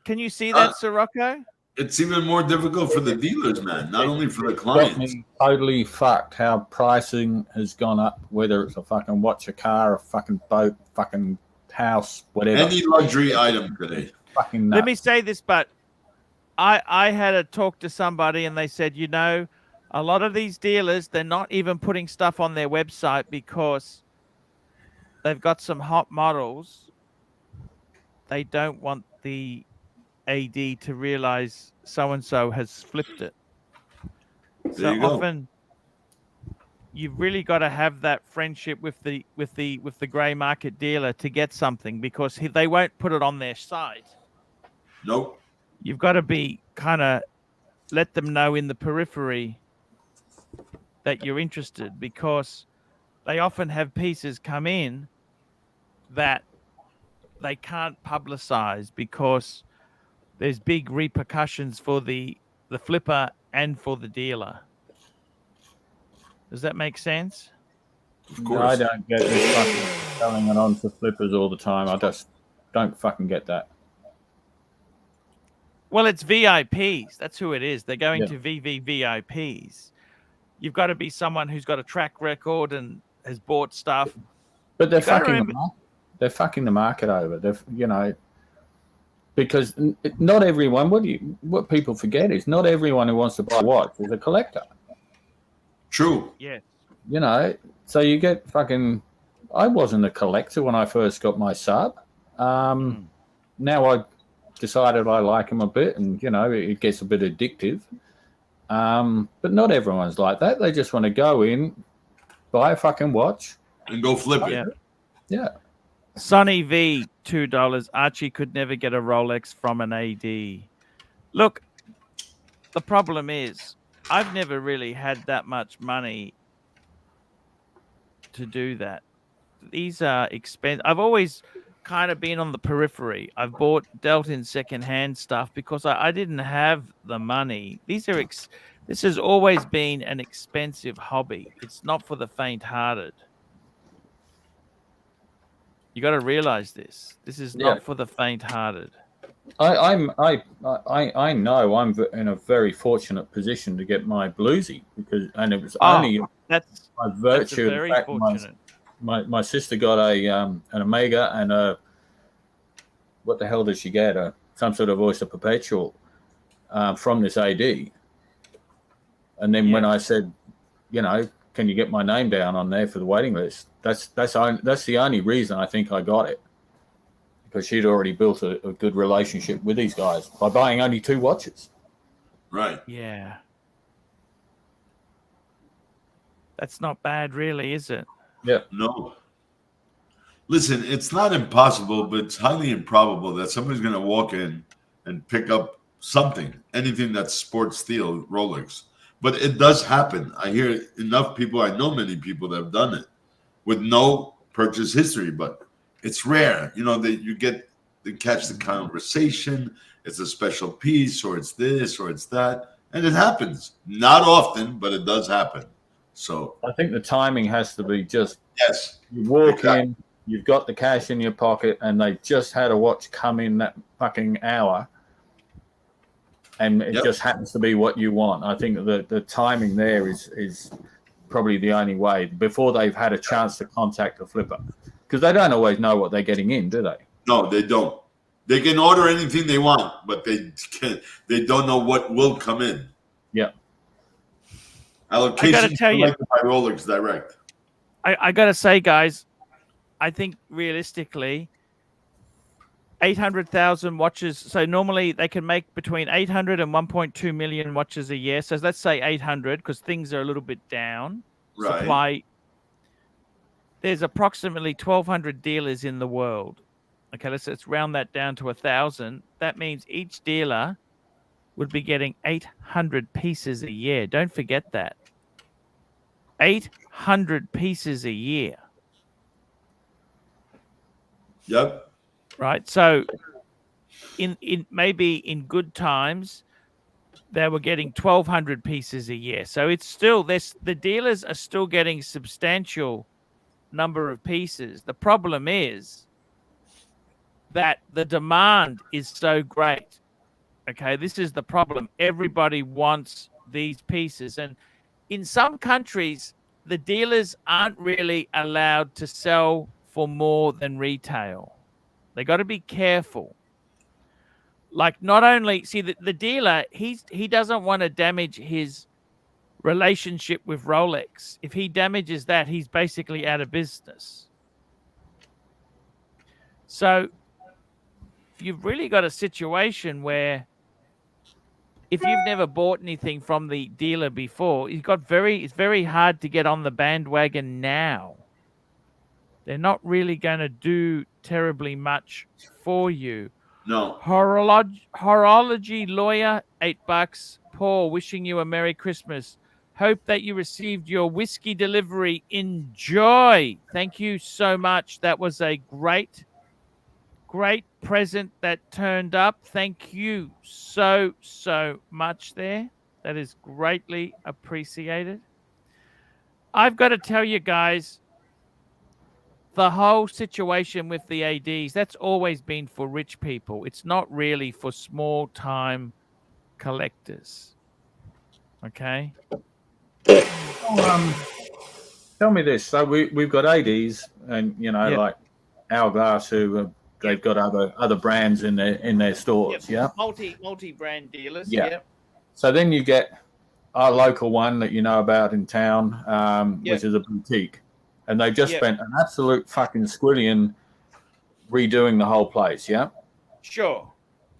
Can you see that, Sirocco? It's even more difficult for the dealers, man, not only for the Got clients. me totally fucked how pricing has gone up, whether it's a fucking watch, a car, a fucking boat, fucking house, whatever. Any luxury item today. Fucking nuts. Let me say this, but I had a talk to somebody and they said, you know, a lot of these dealers, they're not even putting stuff on their website because they've got some hot models. They don't want the AD to realize so-and-so has flipped it. There you So go. often you've really got to have that friendship with the gray market dealer to get something, because they won't put it on their site. Nope. You've got to be kind of let them know in the periphery that you're interested, because they often have pieces come in that they can't publicize because there's big repercussions for the flipper and for the dealer. Does that make sense? Of No, I course. don't get this fucking selling it on to flippers all the time. I just don't fucking get that. Well, it's VIPs. That's who it is. They're going Yeah. to VVVIPs. You've got to be someone who's got a track record and has bought stuff. But they're You gotta fucking the remember- market. They're fucking the market over. They're, you know, because not everyone. What people forget is not everyone who wants to buy a watch is a collector. True. Yeah. You know, so you get fucking. I wasn't a collector when I first got my sub. Now I decided I like them a bit, and you know it gets a bit addictive. But not everyone's like that. They just want to go in, buy a fucking watch, and go flip it. Yeah. Yeah. Sonny V, $2. Archie could never get a Rolex from an AD. Look, the problem is I've never really had that much money to do that. These are expensive. I've always kind of been on the periphery. I've dealt in secondhand stuff because I didn't have the money. This has always been an expensive hobby. It's not for the faint-hearted. You got to realize this. This is not for the faint-hearted. I know I'm in a very fortunate position to get my bluesy and it was only by virtue of the fact my sister got an Omega and a, what the hell did she get? Some sort of Oyster Perpetual from this AD. And then when I said, you know, can you get my name down on there for the waiting list? That's the only reason I think I got it, because she'd already built a good relationship with these guys by buying only 2 watches. Right. Yeah. That's not bad, really, is it? Yeah. No. Listen, it's not impossible, but it's highly improbable that somebody's going to walk in and pick up something, anything that's sports steel, Rolex. But it does happen. I hear enough people, I know many people that have done it with no purchase history, but it's rare, you know, that you get to catch the conversation. It's a special piece, or it's this, or it's that. And it happens. Not often, but it does happen. So I think the timing has to be just, yes. You walk in, you've got the cash in your pocket, and they just had a watch come in that fucking hour, and it just happens to be what you want. I think the timing there is probably the only way before they've had a chance to contact the flipper, because they don't always know what they're getting in, do they? No, they don't. They can order anything they want, but they don't know what will come in. Yeah. Allocation. I gotta tell you, like by Rolex Direct. I gotta say, guys, I think realistically, 800,000 watches. So normally they can make between 800 and 1.2 million watches a year. So let's say 800 because things are a little bit down. Right. Supply. There's approximately 1,200 dealers in the world. Okay, let's round that down to 1,000. That means each dealer would be getting 800 pieces a year. Don't forget that. 800 pieces a year. Yep. Right. So in maybe in good times, they were getting 1,200 pieces a year. So it's still this. The dealers are still getting substantial number of pieces. The problem is that the demand is so great. Okay, this is the problem. Everybody wants these pieces, and in some countries, the dealers aren't really allowed to sell for more than retail. They got to be careful. Like, not only see the dealer, he doesn't want to damage his relationship with Rolex. If he damages that, he's basically out of business. So you've really got a situation where if you've never bought anything from the dealer before, it's very hard to get on the bandwagon now. They're not really going to do terribly much for you. No. Horology lawyer, $8. Paul, wishing you a Merry Christmas. Hope that you received your whiskey delivery. Enjoy. Thank you so much. That was a great present that turned up. Thank you so much there. That is greatly appreciated. I've got to tell you guys, the whole situation with the ADs, that's always been for rich people. It's not really for small time collectors. Okay? Tell me this. So we've got ADs and, like Hourglass, who they've got other brands in their stores, yeah? Multi-brand dealers, yeah. So then you get our local one that you know about in town, which is a boutique. And they've just spent an absolute fucking squillion redoing the whole place, yeah? Sure.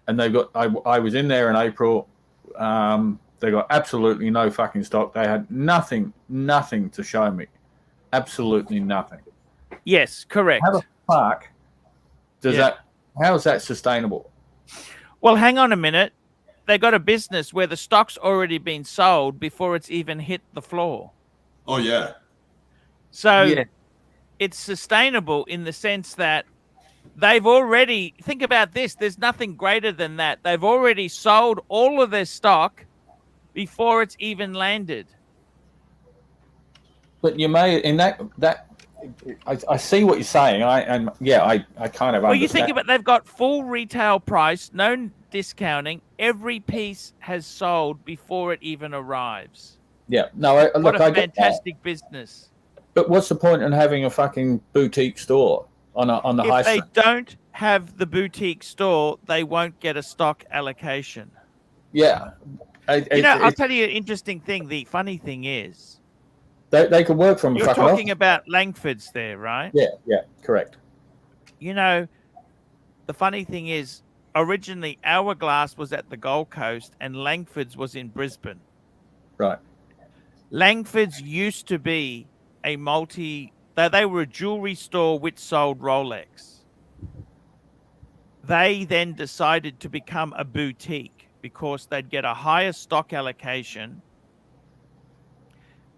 And they've got, I was in there in April. They got absolutely no fucking stock. They had nothing to show me. Absolutely nothing. Yes, correct. How the fuck does how is that sustainable? Well, hang on a minute. They got a business where the stock's already been sold before it's even hit the floor. Oh, yeah. So it's sustainable in the sense that they've already, think about this, there's nothing greater than that. They've already sold all of their stock before it's even landed. But you may, in that I see what you're saying. I kind of understand. Well, you think about, they've got full retail price, no discounting. Every piece has sold before it even arrives. Yeah. No, what a fantastic business. But what's the point in having a fucking boutique store on the high street? If they don't have the boutique store, they won't get a stock allocation. Yeah. I'll tell you an interesting thing. The funny thing is, they could work from. You're talking about Langford's there, right? Yeah, correct. The funny thing is, originally Hourglass was at the Gold Coast and Langford's was in Brisbane. Right. Langford's used to be a they were a jewelry store which sold Rolex. They then decided to become a boutique because they'd get a higher stock allocation,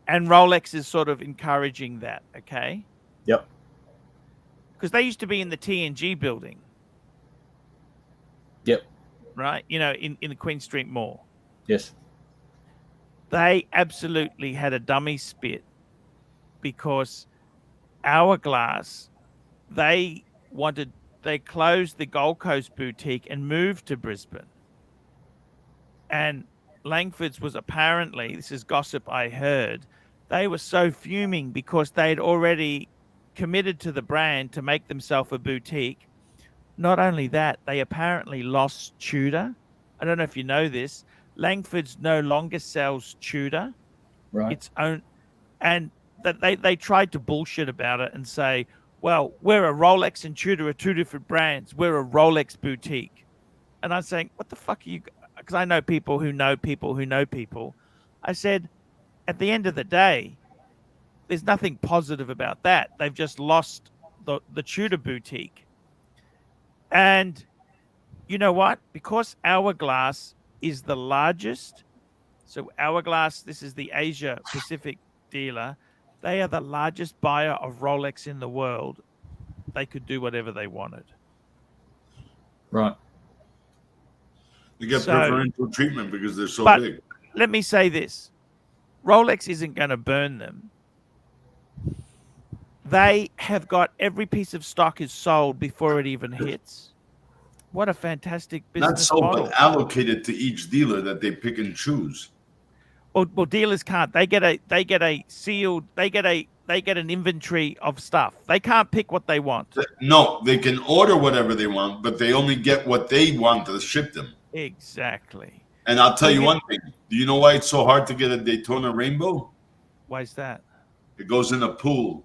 and Rolex is sort of encouraging that, okay? Yep. Because they used to be in the TNG building. Yep. Right? In the Queen Street Mall. Yes. They absolutely had a dummy spit because Hourglass, they closed the Gold Coast boutique and moved to Brisbane. And Langford's was apparently, this is gossip I heard, they were so fuming because they'd already committed to the brand to make themselves a boutique. Not only that, they apparently lost Tudor. I don't know if you know this. Langford's no longer sells Tudor. Right. Its own, and that they tried to bullshit about it and say, well, we're a Rolex and Tudor are two different brands. We're a Rolex boutique. And I'm saying, what the fuck are you? Because I know people who know people who know people. I said, at the end of the day, there's nothing positive about that. They've just lost the Tudor boutique. And you know what? Because Hourglass is the largest, so Hourglass, this is the Asia Pacific dealer, they are the largest buyer of Rolex in the world. They could do whatever they wanted. Right. They get preferential treatment because they're so big. Let me say this. Rolex isn't going to burn them. They have got every piece of stock is sold before it even hits. What a fantastic business model. But allocated to each dealer that they pick and choose. Well, dealers can't. They get a sealed. They get an inventory of stuff. They can't pick what they want. No, they can order whatever they want, but they only get what they want to ship them. Exactly. And I'll tell you one thing. Do you know why it's so hard to get a Daytona Rainbow? Why is that? It goes in a pool.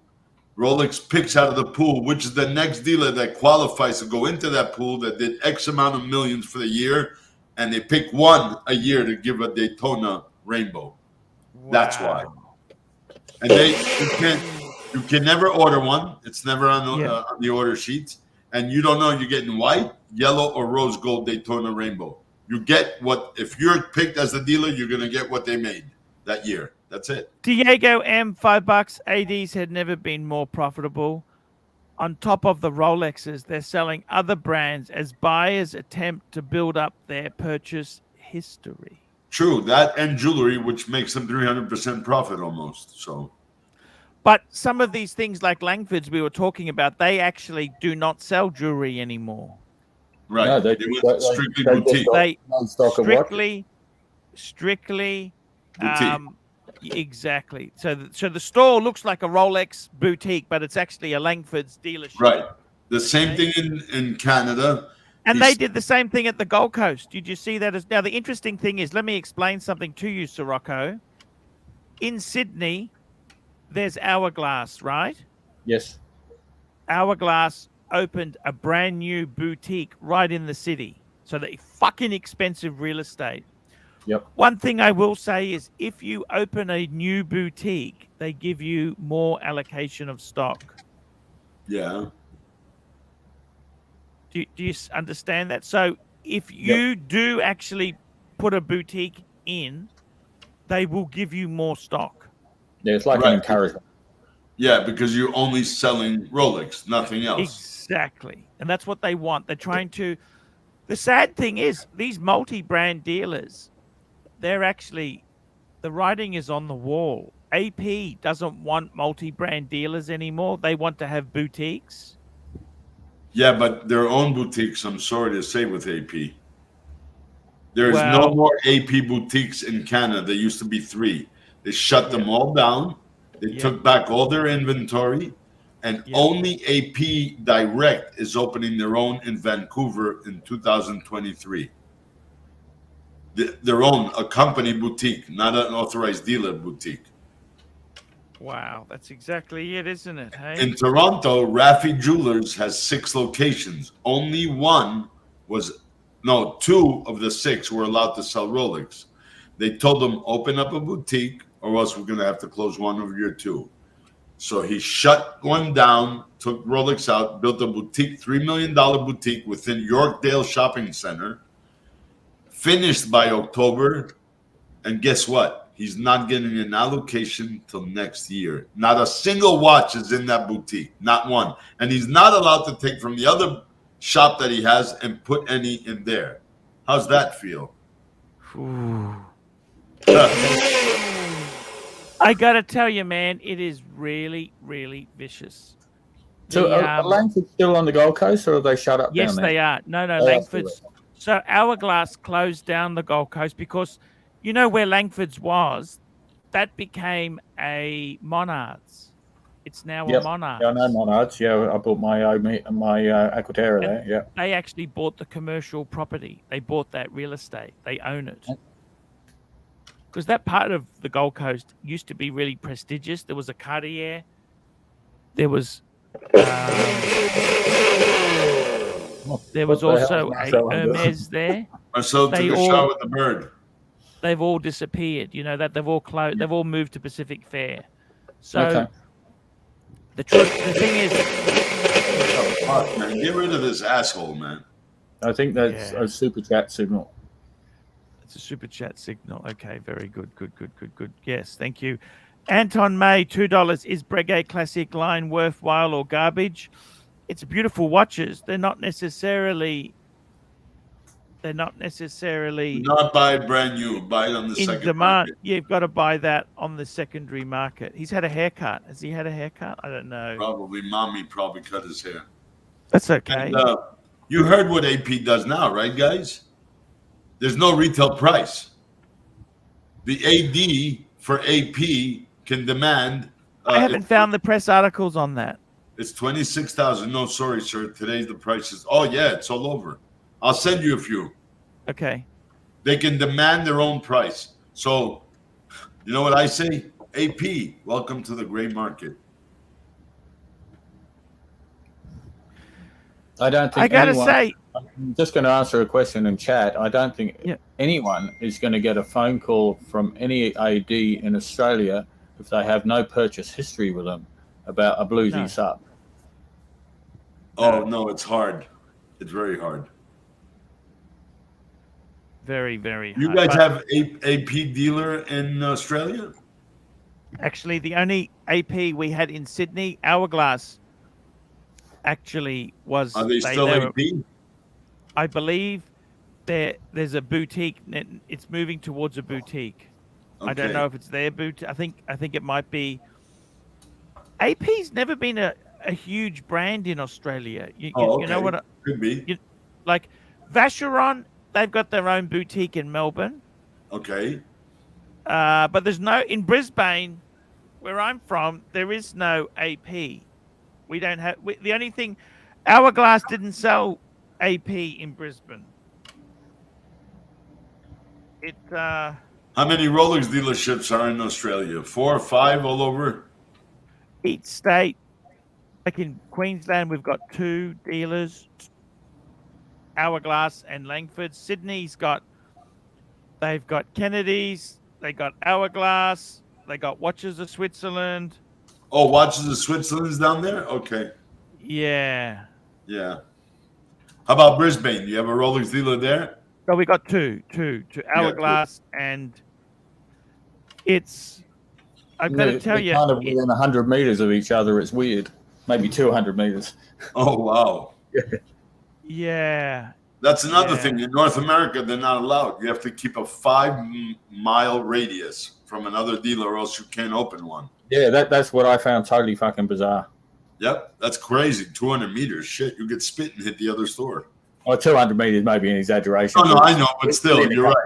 Rolex picks out of the pool, which is the next dealer that qualifies to go into that pool that did X amount of millions for the year, and they pick one a year to give a Daytona Rainbow. Wow. That's why. And you can never order one. It's never on the order sheets. And you don't know you're getting white, yellow, or rose gold Daytona Rainbow. You get what, if you're picked as the dealer, you're going to get what they made that year. That's it. Diego M, $5. ADs had never been more profitable. On top of the Rolexes, they're selling other brands as buyers attempt to build up their purchase history. True, that and jewelry, which makes them 300% profit almost. So, but some of these things like Langford's we were talking about, they actually do not sell jewelry anymore. Right. No, they strictly boutique. They strictly boutique. Exactly. So the store looks like a Rolex boutique, but it's actually a Langford's dealership. Right. The same thing in Canada. And they did the same thing at the Gold Coast. Did you see that? Now, the interesting thing is, let me explain something to you, Sirocco. In Sydney, there's Hourglass, right? Yes. Hourglass opened a brand new boutique right in the city. So they fucking expensive real estate. Yep. One thing I will say is if you open a new boutique, they give you more allocation of stock. Yeah. Do you understand that? So if you do actually put a boutique in, they will give you more stock. Yeah, it's like an encouragement. Yeah, because you're only selling Rolex, nothing else. Exactly. And that's what they want. They're trying to... The sad thing is, these multi-brand dealers, they're actually... The writing is on the wall. AP doesn't want multi-brand dealers anymore. They want to have boutiques. Yeah, but their own boutiques, I'm sorry to say, with AP. There's no more AP boutiques in Canada. There used to be 3. They shut them all down. They took back all their inventory. And only AP Direct is opening their own in Vancouver in 2023. Their own, a company boutique, not an authorized dealer boutique. Wow, that's exactly it, isn't it? Hey? In Toronto, Raffi Jewelers has 6 locations. Only 2 of the 6 were allowed to sell Rolex. They told them, open up a boutique or else we're going to have to close one of your 2. So he shut one down, took Rolex out, built a boutique, $3 million boutique within Yorkdale Shopping Center, finished by October, and guess what? He's not getting an allocation till next year. Not a single watch is in that boutique, not one. And he's not allowed to take from the other shop that he has and put any in there. How's that feel? I got to tell you, man, it is really, really vicious. So are Langford still on the Gold Coast, or are they shut up down there? Yes, they are. No, Langford's... So Hourglass closed down the Gold Coast because... You know where Langford's was? That became a Monards. It's now a Monards. Yeah, I know Monards. Yeah, I bought my Aquaterra there. Yeah. They actually bought the commercial property. They bought that real estate. They own it. Because that part of the Gold Coast used to be really prestigious. There was a Cartier. There was There was also a Hermes there. Marcel took a shot with the bird. They've all disappeared. You know that they've all closed. They've all moved to Pacific Fair. So Okay. the thing is, Fuck, man, get rid of this asshole, man. I think that's a super chat signal. It's a super chat signal. Okay, very good. Good. Yes, thank you. Anton May, $2. Is Breguet Classic line worthwhile or garbage? It's beautiful watches. They're not necessarily. Do not buy it brand new. Buy it on the second demand. market. You've got to buy that on the secondary market. He's had a haircut. Has he had a haircut? I don't know. Probably. Mommy probably cut his hair. That's okay. And, you heard what AP does now, right, guys? There's no retail price. The AD for AP can demand. I haven't found the press articles on that. It's 26,000. No, sorry, sir. Today's the price is. Oh yeah, it's all over. I'll send you a few. Okay. They can demand their own price. So, you know what I say? AP, welcome to the gray market. I don't think. I gotta say, I'm just going to answer a question in chat. I don't think anyone is going to get a phone call from any AD in Australia if they have no purchase history with them about a bluesy sub. Oh no, it's hard. It's very hard. Very, very hard. You guys have AP dealer in Australia? Actually, the only AP we had in Sydney, Hourglass, actually was. Are they still AP? I believe there's a boutique. It's moving towards a boutique. Okay. I don't know if it's their boutique. I think it might be. AP's never been a huge brand in Australia. You know what? Could be. Like Vacheron, they've got their own boutique in Melbourne. Okay. But there's no in Brisbane, where I'm from. There is no AP. We don't have the only thing. Hourglass didn't sell AP in Brisbane. How many Rolex dealerships are in Australia? 4 or 5 all over? Each state. Like in Queensland, we've got 2 dealers, Hourglass and Langford. Sydney's they've got Kennedy's, they got Hourglass, they got Watches of Switzerland. Oh, Watches of Switzerland's down there? Okay. Yeah. Yeah. How about Brisbane? Do you have a Rolex dealer there? Oh, we got two Hourglass, and it's. I've got to tell you, kind of within 100 meters of each other. It's weird. Maybe 200 meters. Oh wow. Yeah. That's another thing. In North America, they're not allowed. You have to keep a 5-mile radius from another dealer, or else you can't open one. Yeah, that's what I found totally fucking bizarre. Yep, that's crazy. 200 meters. Shit, you get spit and hit the other store. Well, 200 meters may be an exaggeration. No, I know, but still, you're right.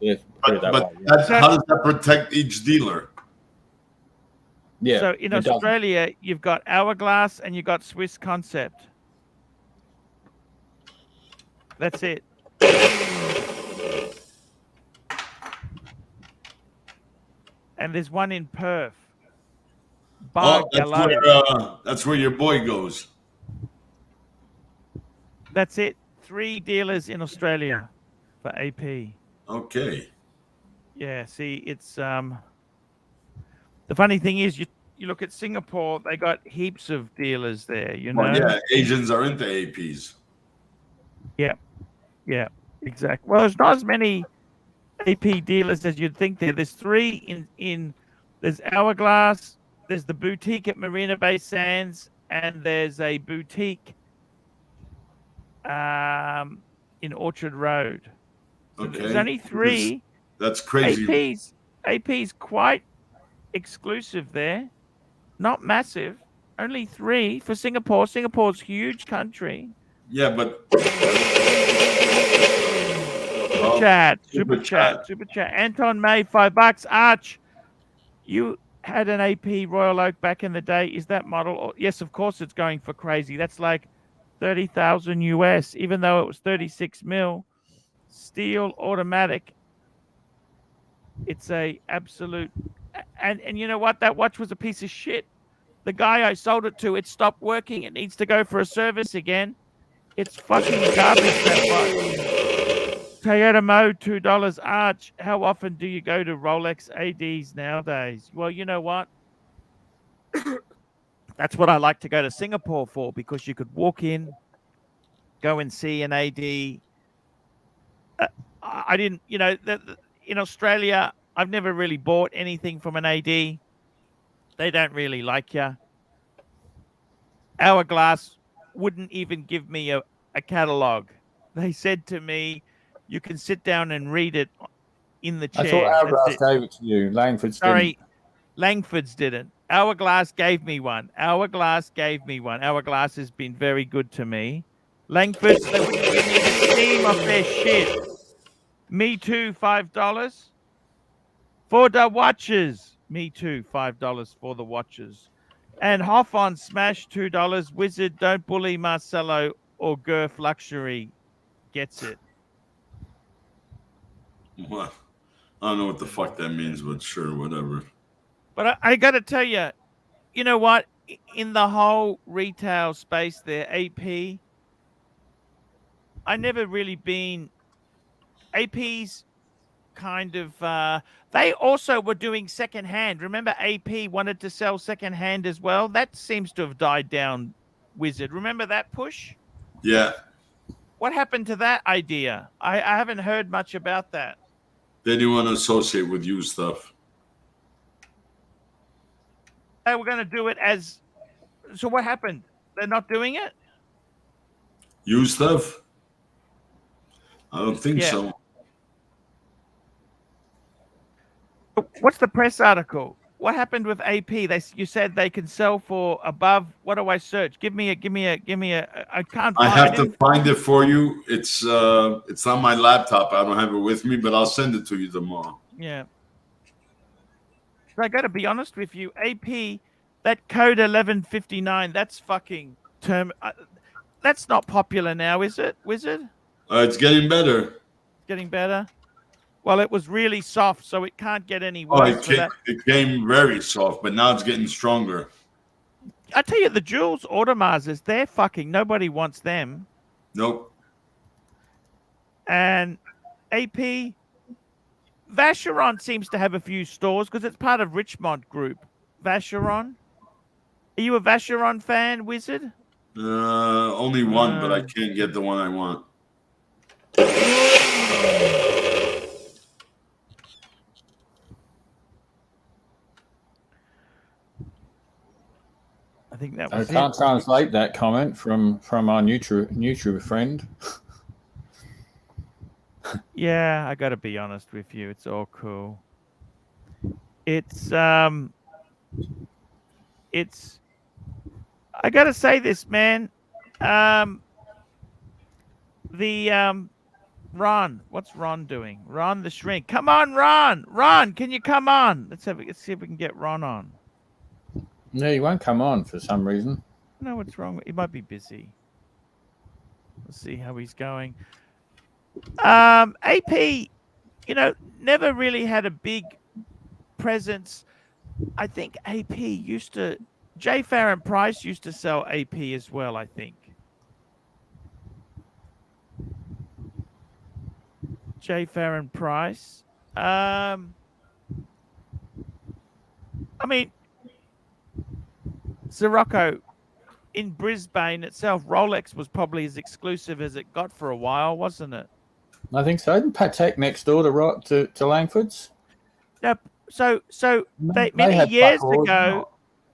Yeah, but how does that protect each dealer? Yeah. So in Australia, you've got Hourglass and you've got Swiss Concept. That's it. And there's one in Perth. That's where your boy goes. That's it. 3 dealers in Australia for AP. Okay. Yeah, see, it's the funny thing is you look at Singapore, they got heaps of dealers there, you know. Well, yeah, Asians are into APs. Yeah, exactly. Well, there's not as many AP dealers as you'd think there. There's 3 in there's Hourglass, there's the boutique at Marina Bay Sands, and there's a boutique in Orchard Road. So Okay. There's only 3. That's crazy. AP's quite exclusive there. Not massive. Only 3 for Singapore. Singapore's huge country. Yeah, but Super chat. Anton May, $5. Arch, you had an AP Royal Oak back in the day. Is that model? Yes, of course it's going for crazy. That's like 30,000 US, even though it was 36 mil. Steel automatic. It's a absolute, and you know what? That watch was a piece of shit. The guy I sold it to, it stopped working. It needs to go for a service again. It's fucking garbage, that watch. Toyota Mode, $2. Arch, how often do you go to Rolex ADs nowadays? Well, you know what? That's what I like to go to Singapore for, because you could walk in, go and see an AD. I didn't, in Australia, I've never really bought anything from an AD. They don't really like you. Hourglass wouldn't even give me a catalog. They said to me, you can sit down and read it in the chair. I thought Hourglass gave it to you. Langford's didn't. Langford's didn't. Hourglass gave me one. Hourglass has been very good to me. Langford's, they wouldn't give me the steam off their shit. Me Too, $5. For the watches. Me Too, $5 for the watches. And Hoff on Smash, $2. Wizard, don't bully Marcelo or Girth Luxury gets it. What? I don't know what the fuck that means, but sure, whatever. But I got to tell you, you know what? In the whole retail space there, AP, I never really been. AP's kind of, they also were doing secondhand. Remember, AP wanted to sell secondhand as well? That seems to have died down, Wizard. Remember that push? Yeah. What happened to that idea? I haven't heard much about that. They didn't want to associate with you stuff. They were going to do it as. So what happened? They're not doing it? You stuff? I don't think so. What's the press article? What happened with AP? You said they can sell for above. What do I search? Give me a. I can't. I have to find it for you. It's on my laptop. I don't have it with me, but I'll send it to you tomorrow. Yeah. I got to be honest with you. AP, that code 1159. That's fucking term. That's not popular now, is it, Wizard? It's getting better. Getting better. Well, it was really soft, so it can't get any worse. It came very soft, but now it's getting stronger. I tell you, the Jules Audemars, they're fucking, nobody wants them. Nope. And AP, Vacheron seems to have a few stores because it's part of Richmond Group. Vacheron? Are you a Vacheron fan, Wizard? Only one, but I can't get the one I want. I think that was I can't translate that comment from our YouTube friend. Yeah, I got to be honest with you. It's all cool. It's I got to say this, man. Ron, what's Ron doing? Ron the Shrink. Come on, Ron. Ron, can you come on? Let's see if we can get Ron on. No, he won't come on for some reason. No, what's wrong? He might be busy. Let's see how he's going. AP, never really had a big presence. I think AP used to. J. Farron Price used to sell AP as well, I think. J. Farron Price. I mean, Sirocco, in Brisbane itself, Rolex was probably as exclusive as it got for a while, wasn't it? I think so. Isn't Patek next door to Langford's? No, so many years ago,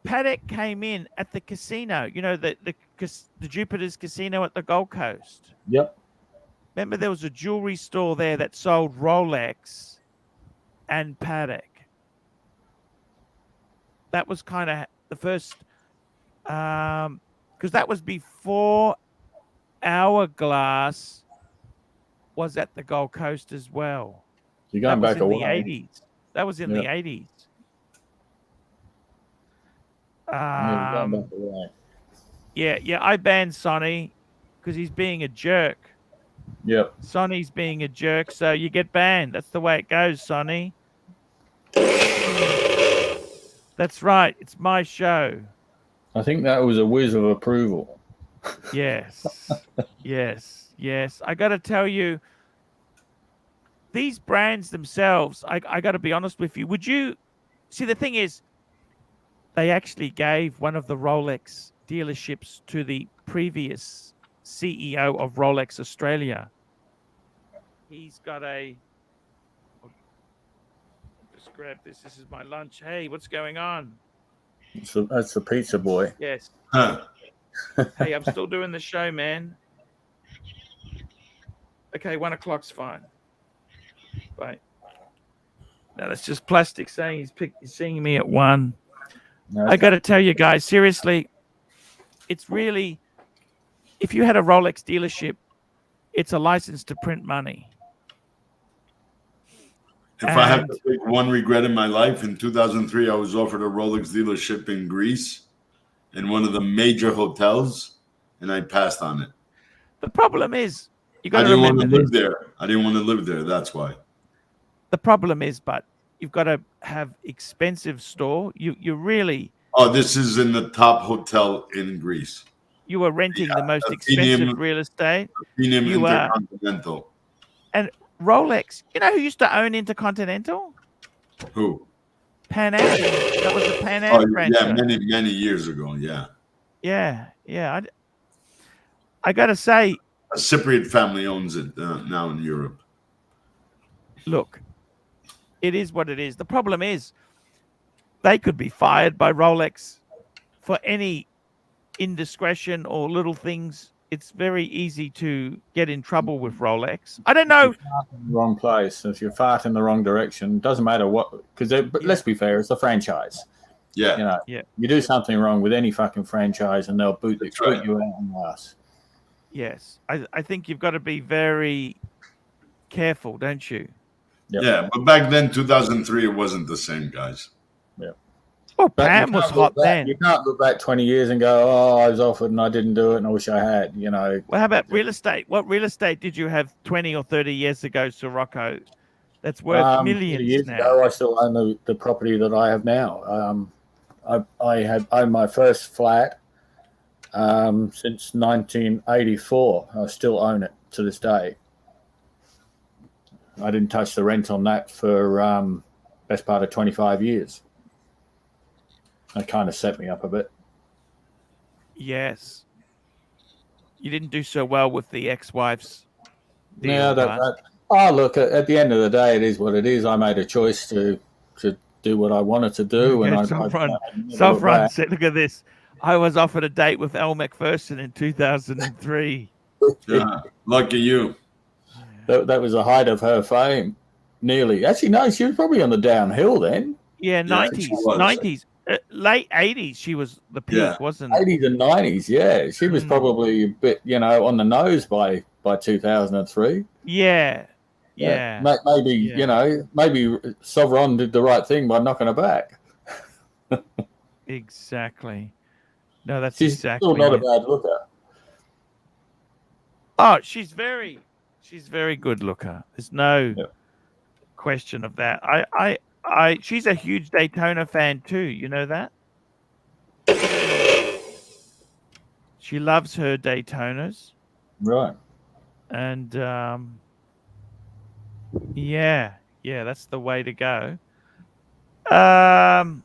Patek came in at the casino. The Jupiter's Casino at the Gold Coast. Yep. Remember, there was a jewelry store there that sold Rolex and Patek. That was kind of the first, because that was before Hourglass was at the Gold Coast as well. You're going back a while. The 80s. That was in the 80s. Yeah, I banned Sonny because he's being a jerk. Yep. Sonny's being a jerk, so you get banned. That's the way it goes, Sonny. That's right. It's my show. I think that was a whiz of approval. Yes, yes. I got to tell you, these brands themselves, I got to be honest with you. Would you see, the thing is, they actually gave one of the Rolex dealerships to the previous CEO of Rolex Australia. He's got a. Just grab this. This is my lunch. Hey, what's going on? So that's the pizza boy. Yes. Huh. Hey, I'm still doing the show, man. Okay, 1 o'clock's fine. Bye. No, that's just plastic saying he's seeing me at 1. No, I got to tell you guys, seriously, it's really, if you had a Rolex dealership, it's a license to print money. If I have to pick one regret in my life, in 2003, I was offered a Rolex dealership in Greece in one of the major hotels, and I passed on it. The problem is, you got I to didn't want remember to this. live there. I didn't want to live there. That's why. The problem is, but you've got to have expensive store. You really. Oh, this is in the top hotel in Greece. You were renting the most expensive real estate. You Intercontinental. And Rolex, you know who used to own Intercontinental? Who? Pan Am. That was the Pan Am franchise. Yeah, many years ago. Yeah. Yeah. I got to say, a Cypriot family owns it now in Europe. Look, it is what it is. The problem is, they could be fired by Rolex for any indiscretion or little things. It's very easy to get in trouble with Rolex. I don't know. If you fart in the wrong place, if you fart in the wrong direction, doesn't matter what. But let's be fair, it's a franchise. Yeah. You do something wrong with any fucking franchise, and they'll boot you out on the ass. Yes, I think you've got to be very careful, don't you? Yep. Yeah, but back then, 2003, it wasn't the same, guys. Yeah. Well, Pam was hot then. You can't look back 20 years and go, "Oh, I was offered and I didn't do it, and I wish I had." Well, how about real estate? What real estate did you have 20 or 30 years ago, Sirocco? That's worth millions 30 years now. ago, I still own the property that I have now. I have owned my first flat since 1984. I still own it to this day. I didn't touch the rent on that for best part of 25 years. That kind of set me up a bit. Yes. You didn't do so well with the ex-wife's deal. Yeah, look, at the end of the day, it is what it is. I made a choice to do what I wanted to do. Okay, And Sofron said, look at this. I was offered a date with Elle Macpherson in 2003. Yeah, lucky you. That was the height of her fame. Nearly. Actually, no, she was probably on the downhill then. Yeah, 90s. Late 80s, she was the peak, wasn't it? 80s and 90s, yeah. She was probably a bit, on the nose by 2003. Yeah. Maybe, maybe Sovron did the right thing by knocking her back. Exactly. No, that's She's exactly still not a bad looker. Oh, she's very good looker. There's no question of that. She's a huge Daytona fan too. You know that? She loves her Daytonas. Right. And yeah, that's the way to go. What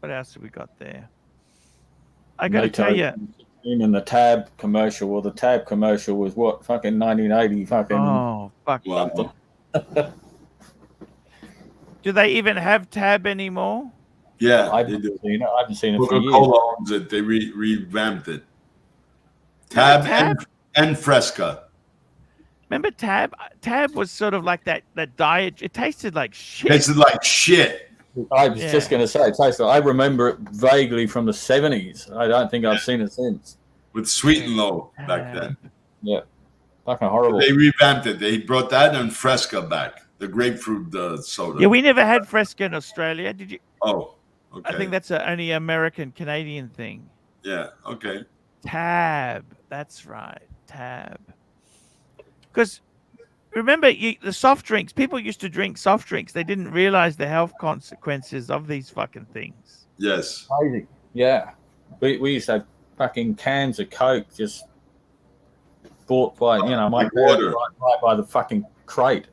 else have we got there? I got to tell you. In the Tab commercial. Well, the Tab commercial was what? Fucking 1980 fucking. Oh, fuck. Wow. Do they even have Tab anymore? Yeah, I haven't seen it for years. Coca-Cola owns it. They revamped it. Tab and Fresca. Remember Tab? Tab was sort of like that diet. It tasted like shit. I was just going to say, I remember it vaguely from the 70s. I don't think I've seen it since. With Sweet and Low back then. Yeah. Fucking horrible. They revamped it. They brought that and Fresca back, the grapefruit soda. Yeah, we never had Fresca in Australia. Did you? Oh, okay. I think that's only American-Canadian thing. Yeah, okay. Tab. That's right. Tab. Because remember, the soft drinks, people used to drink soft drinks. They didn't realize the health consequences of these fucking things. Yes. Crazy. Yeah. We used to have fucking cans of Coke just bought by, you know, my Like water. right by the fucking crate.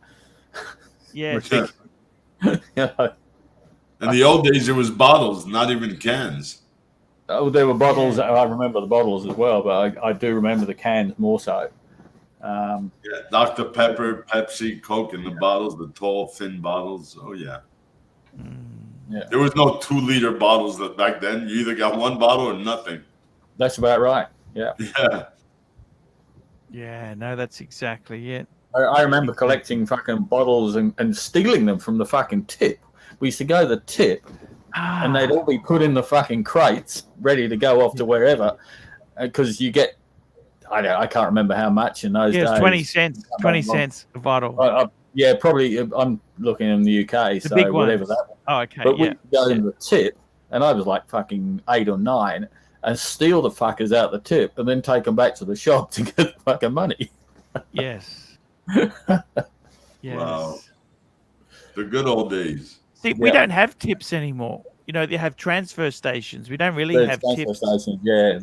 Yes. You know, In the old days, there was bottles, not even cans. oh, there were bottles. I remember the bottles as well, but I do remember the cans more so. Yeah, Dr. Pepper, Pepsi, Coke in the bottles, the tall, thin bottles. Oh, yeah. Yeah. There was no 2-liter bottles that back then. You either got one bottle or nothing. That's about right. Yeah. Yeah. Yeah, no, that's exactly it. I remember collecting fucking bottles and stealing them from the fucking tip. We used to go to the tip and they'd all be put in the fucking crates ready to go off to wherever, because you get, I can't remember how much in those days. 20 cents. 20 cents a bottle. Yeah, probably. I'm looking in the UK, so big whatever ones. that was. Oh, okay. But we'd go to the tip, and I was like fucking 8 or 9, and steal the fuckers out the tip, and then take them back to the shop to get the fucking money. Yes. Yes. Wow. The good old days. See, we don't have tips anymore. You know, they have transfer stations. We don't really have tips. Stations, yeah.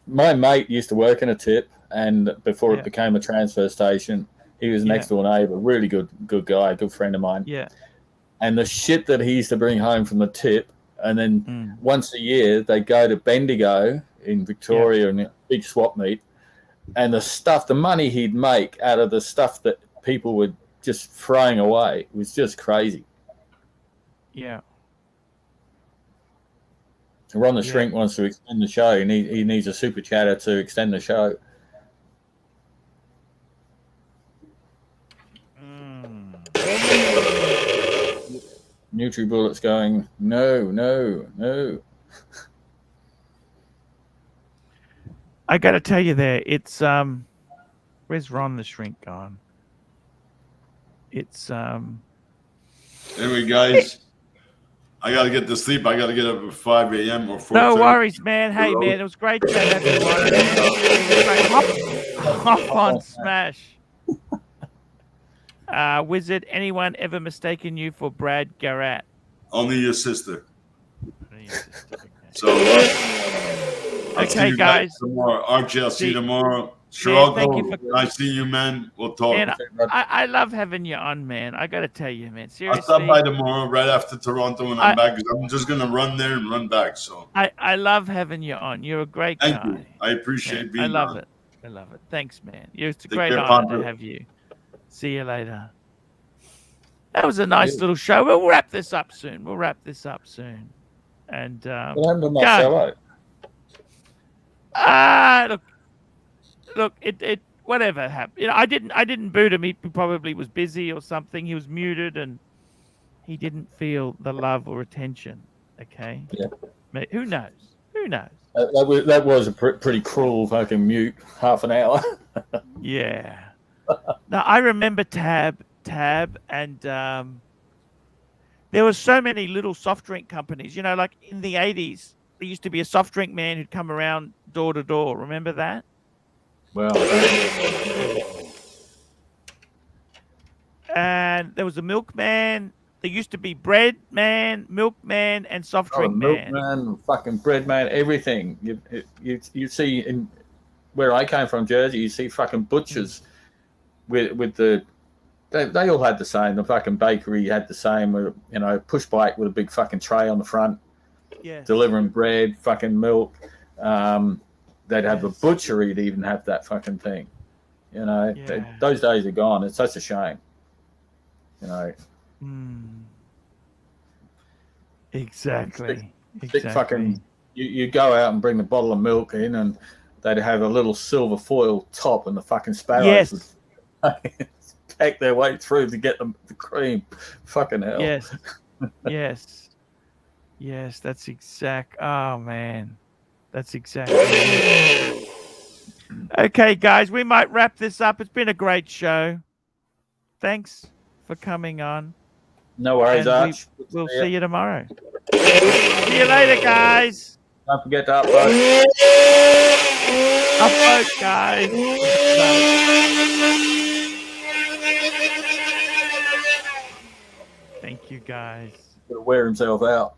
My mate used to work in a tip, and before it became a transfer station, he was next door neighbour, really good guy, good friend of mine. Yeah. And the shit that he used to bring home from the tip, and then once a year they go to Bendigo in Victoria and a big swap meet, and the money he'd make out of the stuff that people were just throwing away was just crazy. Yeah. Ron the Shrink wants to extend the show. He needs a super chatter to extend the show. NutriBullet's going, no. I got to tell you there, it's where's Ron the Shrink gone? It's Anyway, guys, I got to get to sleep. I got to get up at 5 a.m. or 4:30. No worries, man. Hey, man, it was great to have you on. Hop on Smash. Wizard, anyone ever mistaken you for Brad Garrett? Only your sister. So, okay, see you guys. Tomorrow. Archie, I'll see you tomorrow. Thank you for. I see you, man. We'll talk. Man, I love having you on, man. I got to tell you, man. Seriously. I'll stop by tomorrow, right after Toronto, when I'm back. I'm just gonna run there and run back. So I love having you on. You're a great guy. Thank you. I appreciate being on. I love it. I love it. Thanks, man. It's a great honor to have you. See you later. That was a nice little show. We'll wrap this up soon. And look, it whatever happened. You know, I didn't boot him. He probably was busy or something. He was muted and he didn't feel the love or attention. Okay. Yeah. Who knows? That was a pretty cruel fucking mute. Half an hour. Yeah. Now I remember Tab, and there were so many little soft drink companies. You know, like in the 80s, there used to be a soft drink man who'd come around door to door. Remember that? Well. And there was a milkman. There used to be bread man, milkman, and soft drink man. Milkman, fucking bread man, everything. You see in where I came from, Jersey, you see fucking butchers with the. They all had the same. The fucking bakery had the same. You know, push bike with a big fucking tray on the front. Yeah. Delivering bread, fucking milk. They'd have a butchery to even have that fucking thing. You know, those days are gone. It's such a shame. You know. Exactly. Fucking, you go out and bring the bottle of milk in, and they'd have a little silver foil top, and the fucking sparrows would pack their way through to get the cream. Fucking hell. Yes. That's exact. Oh man, that's exactly it. Okay, guys, we might wrap this up. It's been a great show. Thanks for coming on. No worries, Arch. We'll see you tomorrow. See you later, guys. Don't forget to upvote. Upvote, guys. Thank you, guys. He'll wear himself out.